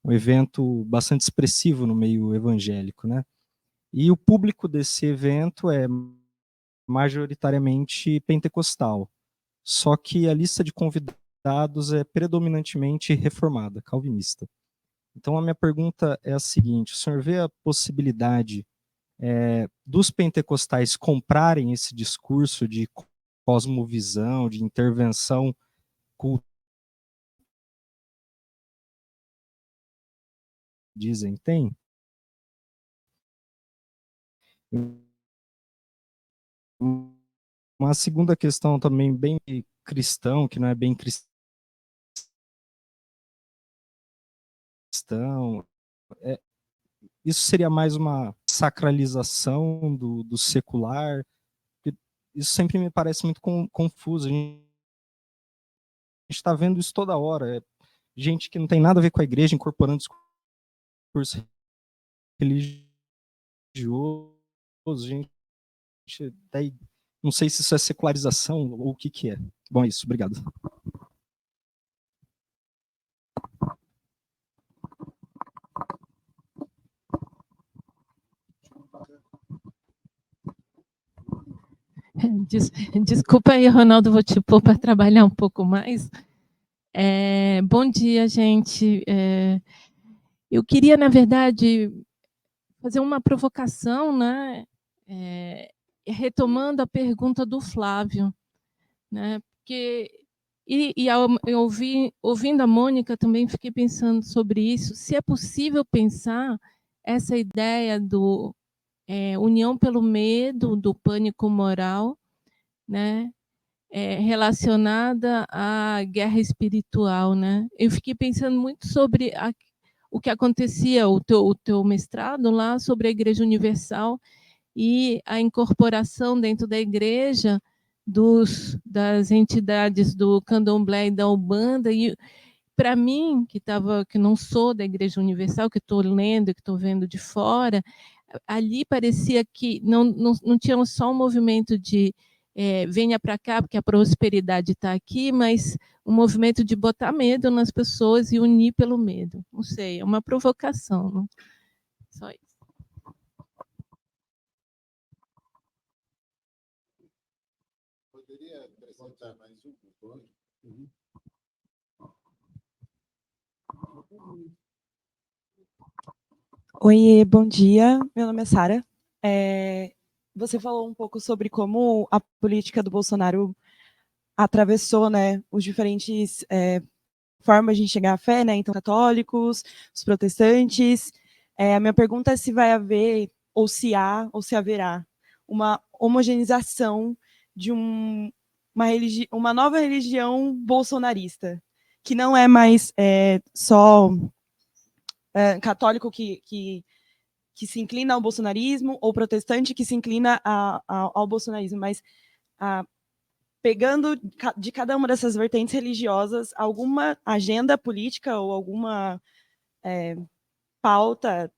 um evento bastante expressivo no meio evangélico, né? E o público desse evento é majoritariamente pentecostal. Só que a lista de convidados é predominantemente reformada, calvinista. Então, a minha pergunta é a seguinte: o senhor vê a possibilidade dos pentecostais comprarem esse discurso de cosmovisão, de intervenção cultural, dizem, tem? Uma segunda questão também bem cristão, que não é bem cristão, isso seria mais uma sacralização do secular? Isso sempre me parece muito confuso. A gente está vendo isso toda hora. Gente que não tem nada a ver com a igreja incorporando discurso religioso. Gente, daí, não sei se isso é secularização ou o que é. Bom, é isso. Obrigado. Desculpa aí, Ronaldo, vou te pôr para trabalhar um pouco mais. Bom dia, gente. Eu queria, na verdade, fazer uma provocação, né? Retomando a pergunta do Flávio, né? Porque ouvindo a Mônica, também fiquei pensando sobre isso. Se é possível pensar essa ideia do união pelo medo, do pânico moral, né, relacionada à guerra espiritual, né? Eu fiquei pensando muito sobre o que acontecia, o teu mestrado lá, sobre a Igreja Universal e a incorporação dentro da igreja das entidades do Candomblé e da Umbanda, e para mim, que não sou da Igreja Universal, que estou lendo, que estou vendo de fora, ali parecia que não tínhamos só um movimento de venha para cá, porque a prosperidade está aqui, mas um movimento de botar medo nas pessoas e unir pelo medo. Não sei, é uma provocação. Não? Só isso. Poderia acrescentar mais um ponto? Oi, bom dia. Meu nome é Sara. Você falou um pouco sobre como a política do Bolsonaro atravessou, né, os diferentes formas de enxergar a fé, né, então católicos, os protestantes. A minha pergunta é se vai haver, ou se há, ou se haverá, uma homogeneização de uma nova religião bolsonarista, que não é mais só católico que se inclina ao bolsonarismo, ou protestante que se inclina ao bolsonarismo, mas pegando de cada uma dessas vertentes religiosas alguma agenda política ou alguma pauta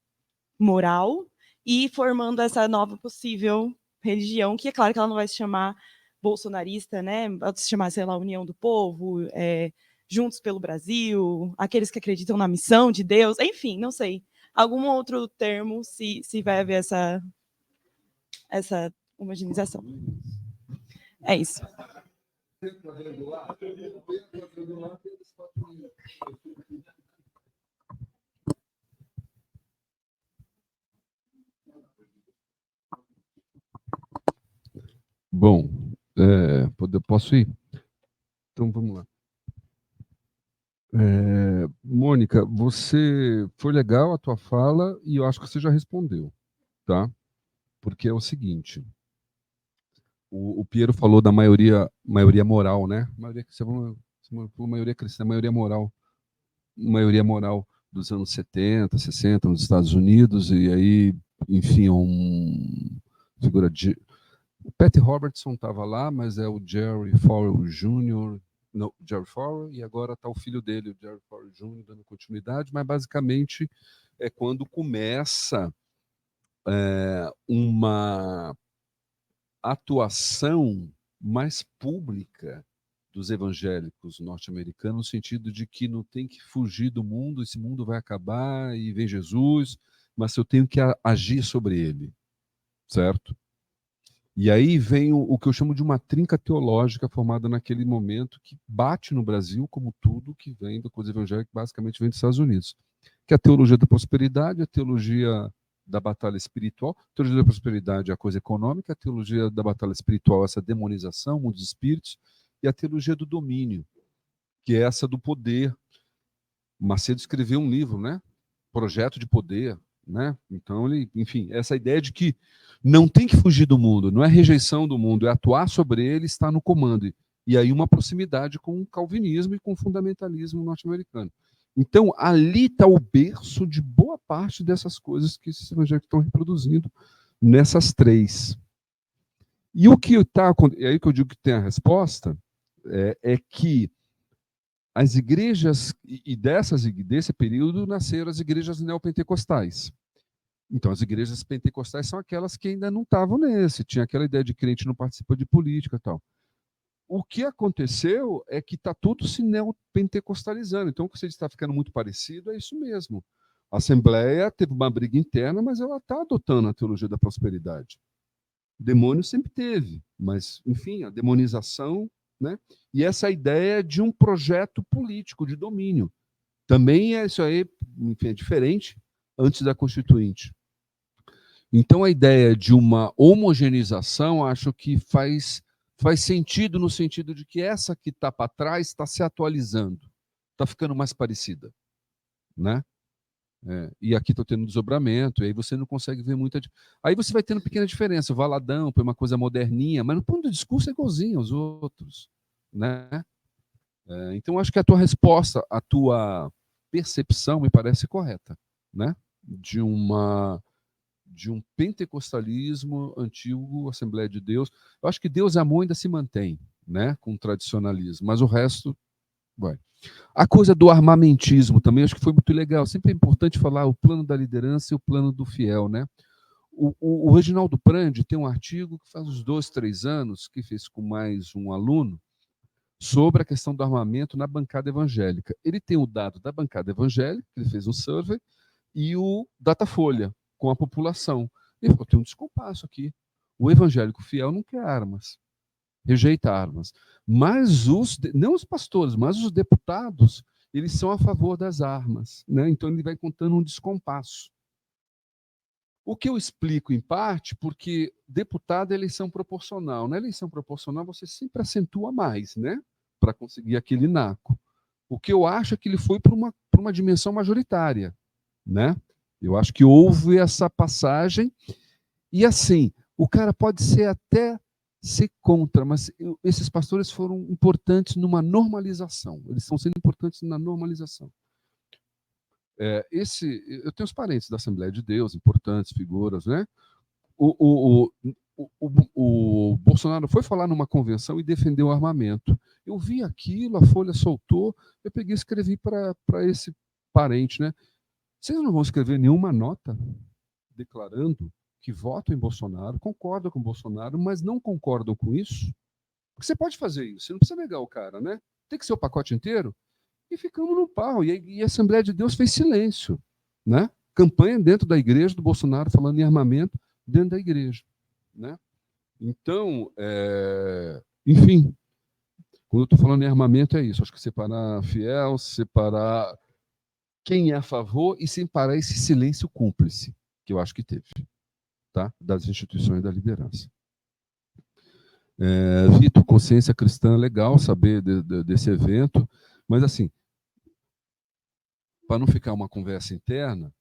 moral e formando essa nova possível religião, que é claro que ela não vai se chamar bolsonarista, né? Vai se chamar, sei lá, União do Povo, Juntos pelo Brasil, aqueles que acreditam na missão de Deus, enfim, não sei. Algum outro termo, se vai haver essa homogeneização. É isso. Bom, posso ir? Então, vamos lá. Mônica, foi legal a tua fala e eu acho que você já respondeu, tá? Porque é o seguinte, o Piero falou da maioria moral, né? Você falou maioria cristã, maioria moral dos anos 70, 60 nos Estados Unidos, e aí, enfim, figura de... O Pat Robertson estava lá, mas é o Jerry Falwell Jr., não, Jerry Falwell, e agora está o filho dele, o Jerry Falwell Jr., dando continuidade, mas basicamente é quando começa uma atuação mais pública dos evangélicos norte-americanos, no sentido de que não tem que fugir do mundo, esse mundo vai acabar e vem Jesus, mas eu tenho que agir sobre ele, certo? E aí vem o que eu chamo de uma trinca teológica formada naquele momento, que bate no Brasil, como tudo que vem da coisa evangélica, que basicamente vem dos Estados Unidos, que é a teologia da prosperidade, a teologia da batalha espiritual. A teologia da prosperidade é a coisa econômica, a teologia da batalha espiritual é essa demonização, mundo dos espíritos, e a teologia do domínio, que é essa do poder. Macedo escreveu um livro, né? Projeto de Poder, né? Então, enfim, essa ideia de que não tem que fugir do mundo, não é rejeição do mundo, é atuar sobre ele, estar no comando. E aí uma proximidade com o calvinismo e com o fundamentalismo norte-americano. Então, ali está o berço de boa parte dessas coisas que esses evangélicos estão reproduzindo nessas três. E o que está... É aí que eu digo que tem a resposta, é que as igrejas, e desse período, nasceram as igrejas neopentecostais. Então, as igrejas pentecostais são aquelas que ainda não estavam nesse, tinha aquela ideia de crente não participa de política e tal. O que aconteceu é que está tudo se neopentecostalizando. Então, o que você está ficando muito parecido é isso mesmo. A Assembleia teve uma briga interna, mas ela está adotando a teologia da prosperidade. O demônio sempre teve, mas, enfim, a demonização, né? E essa ideia de um projeto político de domínio. Também isso aí, enfim, é diferente antes da Constituinte. Então, a ideia de uma homogeneização, acho que faz sentido no sentido de que essa que está para trás está se atualizando, está ficando mais parecida, né? E aqui estou tendo desdobramento, e aí você não consegue ver muita... Aí você vai tendo pequena diferença, o Valadão põe uma coisa moderninha, mas no ponto do discurso é igualzinho aos outros, né? Então, acho que a tua resposta, a tua percepção me parece correta, né? de um pentecostalismo antigo, Assembleia de Deus. Eu acho que Deus é amor ainda se mantém, né, com o tradicionalismo, mas o resto vai. A coisa do armamentismo também, acho que foi muito legal. Sempre é importante falar o plano da liderança e o plano do fiel, né? O Reginaldo Prandi tem um artigo que faz uns 2, 3 anos, que fez com mais um aluno, sobre a questão do armamento na bancada evangélica. Ele tem o dado da bancada evangélica, ele fez um survey, e o Datafolha, com a população. Ele falou, tem um descompasso aqui. O evangélico fiel não quer armas, rejeita armas. Mas não os pastores, mas os deputados, eles são a favor das armas, né? Então ele vai contando um descompasso. O que eu explico, em parte, porque deputado é eleição proporcional. Na eleição proporcional, você sempre acentua mais, né? Para conseguir aquele naco. O que eu acho é que ele foi para uma dimensão majoritária, né? Eu acho que houve essa passagem. E assim, o cara pode ser contra, mas esses pastores foram importantes numa normalização. Eles estão sendo importantes na normalização. Eu tenho os parentes da Assembleia de Deus, importantes figuras, né? O Bolsonaro foi falar numa convenção e defendeu o armamento. Eu vi aquilo, a Folha soltou, eu peguei e escrevi para esse parente, né? Vocês não vão escrever nenhuma nota declarando que votam em Bolsonaro, concordam com Bolsonaro, mas não concordam com isso? Porque você pode fazer isso, você não precisa negar o cara, né? Tem que ser o pacote inteiro. E ficamos no pau. E a Assembleia de Deus fez silêncio, né? Campanha dentro da igreja do Bolsonaro falando em armamento dentro da igreja, né? Então, enfim, quando eu estou falando em armamento é isso. Acho que separar fiel, separar quem é a favor e separar esse silêncio cúmplice que eu acho que teve, tá? Das instituições da liderança. Vitor, consciência cristã, legal saber desse evento, mas assim, para não ficar uma conversa interna,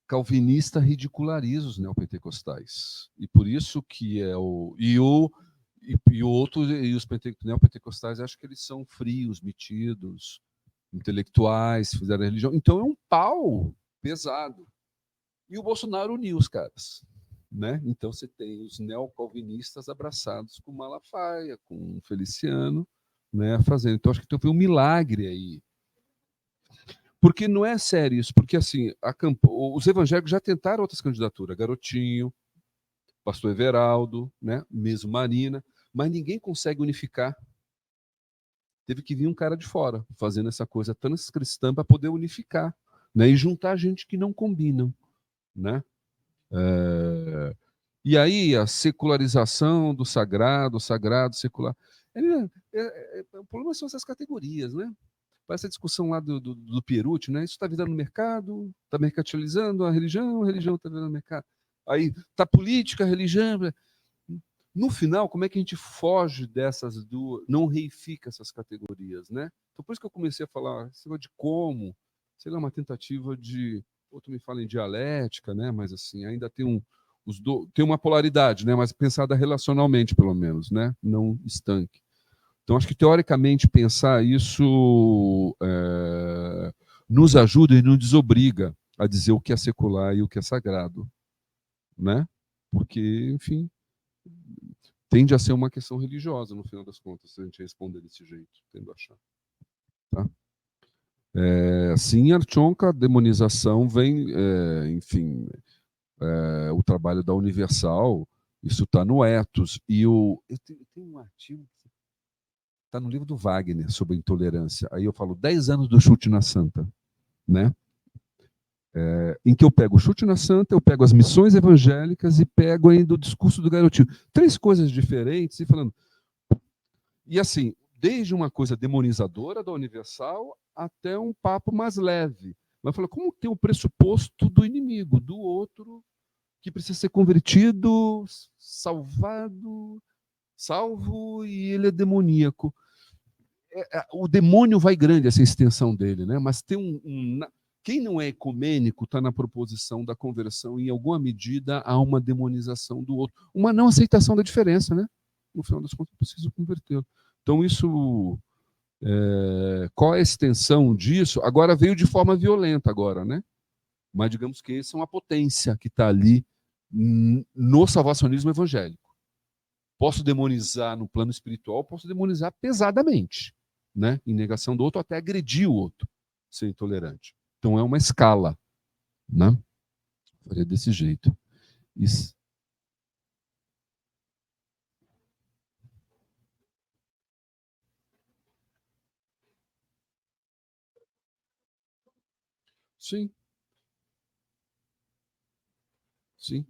calvinista ridiculariza os neopentecostais. E por isso que os neopentecostais acham que eles são frios, metidos, intelectuais, fizeram a religião. Então é um pau pesado. E o Bolsonaro uniu os caras, né? Então você tem os neocalvinistas abraçados com Malafaia, com Feliciano, né, fazendo. Então acho que teve um milagre aí. Porque não é sério isso, porque assim, os evangélicos já tentaram outras candidaturas, Garotinho, pastor Everaldo, né, mesmo Marina, mas ninguém consegue unificar. Teve que vir um cara de fora, fazendo essa coisa transcristã para poder unificar, né, e juntar gente que não combinam, né? E aí a secularização do sagrado, secular. O problema são essas categorias, né? Essa discussão lá do Pierucci, né? Isso está virando mercado, está mercantilizando a religião está virando mercado. Aí está política, religião. No final, como é que a gente foge dessas duas, não reifica essas categorias, né? Então, por isso que eu comecei a falar de como, sei lá, uma tentativa de, outro me fala em dialética, né? Mas assim, ainda tem tem uma polaridade, né? Mas pensada relacionalmente, pelo menos, né? Não estanque. Então, acho que, teoricamente, pensar isso nos ajuda e nos desobriga a dizer o que é secular e o que é sagrado, né? Porque, enfim, tende a ser uma questão religiosa, no final das contas, se a gente responder desse jeito, tendo a achar. Tá? Sim, Archonka, a demonização vem, enfim, o trabalho da Universal, isso está no Ethos, e eu tenho um artigo está no livro do Wagner, sobre intolerância. Aí eu falo 10 anos do chute na santa, né? Em que eu pego o chute na santa, eu pego as missões evangélicas e pego ainda o discurso do Garotinho. 3 coisas diferentes, e falando. E assim, desde uma coisa demonizadora da Universal até um papo mais leve. Mas fala, como tem o pressuposto do inimigo, do outro, que precisa ser convertido, salvo, e ele é demoníaco. O demônio vai grande, essa extensão dele, né? Mas tem quem não é ecumênico está na proposição da conversão, e em alguma medida há uma demonização do outro, uma não aceitação da diferença, né? No final das contas, preciso convertê-lo. Então, isso, qual é a extensão disso? Agora veio de forma violenta, agora, né? Mas digamos que essa é uma potência que está ali no salvacionismo evangélico. Posso demonizar no plano espiritual, posso demonizar pesadamente, né? Em negação do outro, até agredir o outro, ser intolerante. Então é uma escala, né? Faria desse jeito. Isso. Sim. Sim.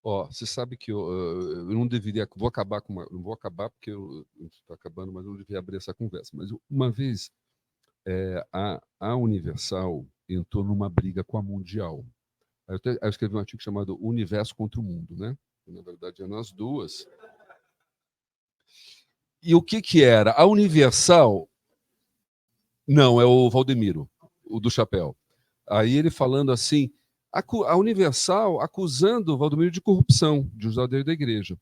Ó, você sabe que eu não deveria, vou acabar com não vou acabar porque eu estou acabando, mas eu não devia abrir essa conversa. Mas uma vez a Universal entrou numa briga com a Mundial. Aí eu escrevi um artigo chamado Universo contra o Mundo, né? Na verdade, eram as duas. E o que era? A Universal... Não, é o Valdemiro, o do chapéu. Aí ele falando assim, a Universal acusando o Valdemiro de corrupção, de usar o dinheiro da igreja.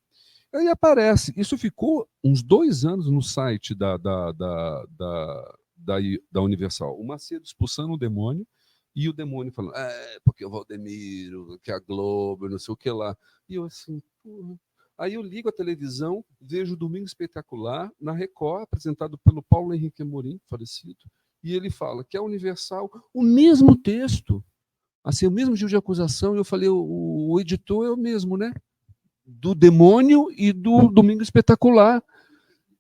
Aí aparece, isso ficou uns 2 anos no site da Universal. O Macedo expulsando o demônio e o demônio falando, porque o Valdemiro, que é a Globo, não sei o que lá. E eu assim, porra. Aí eu ligo a televisão, vejo o Domingo Espetacular, na Record, apresentado pelo Paulo Henrique Amorim, falecido, e ele fala que a Universal, o mesmo texto, assim, o mesmo tipo de acusação, e eu falei, o editor é o mesmo, né? Do demônio e do Domingo Espetacular.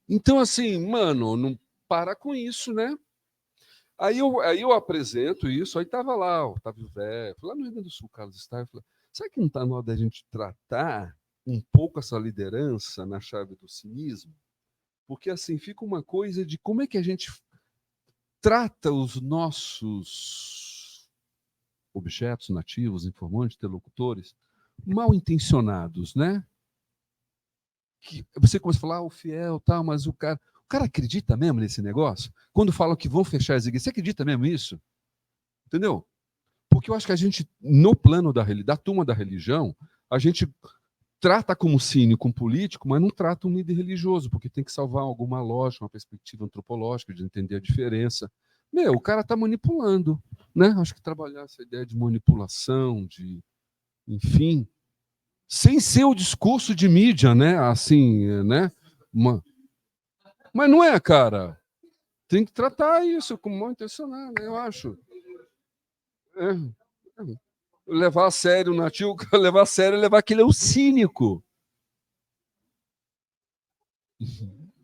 Então, assim, mano, não para com isso, né? Aí eu apresento isso, aí estava lá, o Otávio Velho, lá no Rio Grande do Sul, Carlos Stein, falei, será que não está na hora da gente tratar um pouco essa liderança na chave do cinismo? Porque, assim, fica uma coisa de como é que a gente trata os nossos objetos nativos, informantes, interlocutores, mal intencionados, né? Que você começa a falar, o fiel, tal, mas o cara acredita mesmo nesse negócio? Quando falam que vão fechar as igrejas, você acredita mesmo nisso? Entendeu? Porque eu acho que a gente, no plano da turma da religião, a gente trata como cínico um político, mas não trata um líder religioso, porque tem que salvar alguma lógica, uma perspectiva antropológica, de entender a diferença. O cara está manipulando, né? Acho que trabalhar essa ideia de manipulação, de, enfim, sem ser o discurso de mídia, né? Assim, né? Mas não é, cara. Tem que tratar isso com mal intencionado, né? Eu acho. Levar a sério o nativo, levar a sério é levar que ele é um cínico.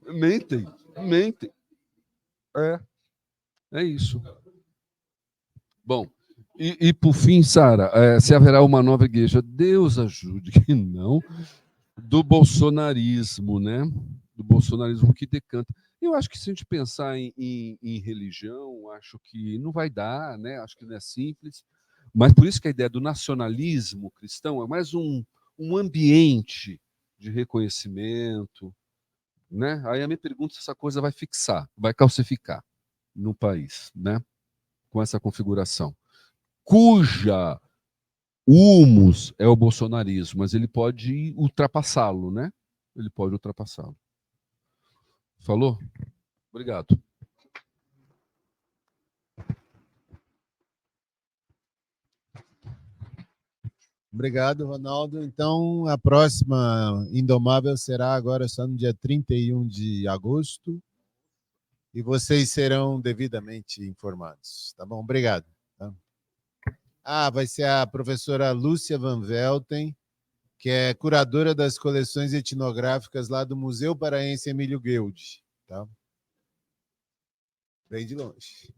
Mentem. É isso. Bom, e por fim, Sara, se haverá uma nova igreja, Deus ajude que não, do bolsonarismo, né? Do bolsonarismo que decanta. Eu acho que se a gente pensar em religião, acho que não vai dar, né? Acho que não é simples. Mas por isso que a ideia do nacionalismo cristão é mais um ambiente de reconhecimento, né? Aí a minha pergunta é se essa coisa vai fixar, vai calcificar no país, né? Com essa configuração, cuja humus é o bolsonarismo, mas ele pode ultrapassá-lo, né? Ele pode ultrapassá-lo. Falou? Obrigado. Obrigado, Ronaldo. Então, a próxima Indomável será agora só no dia 31 de agosto e vocês serão devidamente informados. Tá bom? Obrigado. Tá? Vai ser a professora Lúcia Van Velten, que é curadora das coleções etnográficas lá do Museu Paraense Emílio Guild. Tá? Bem de longe.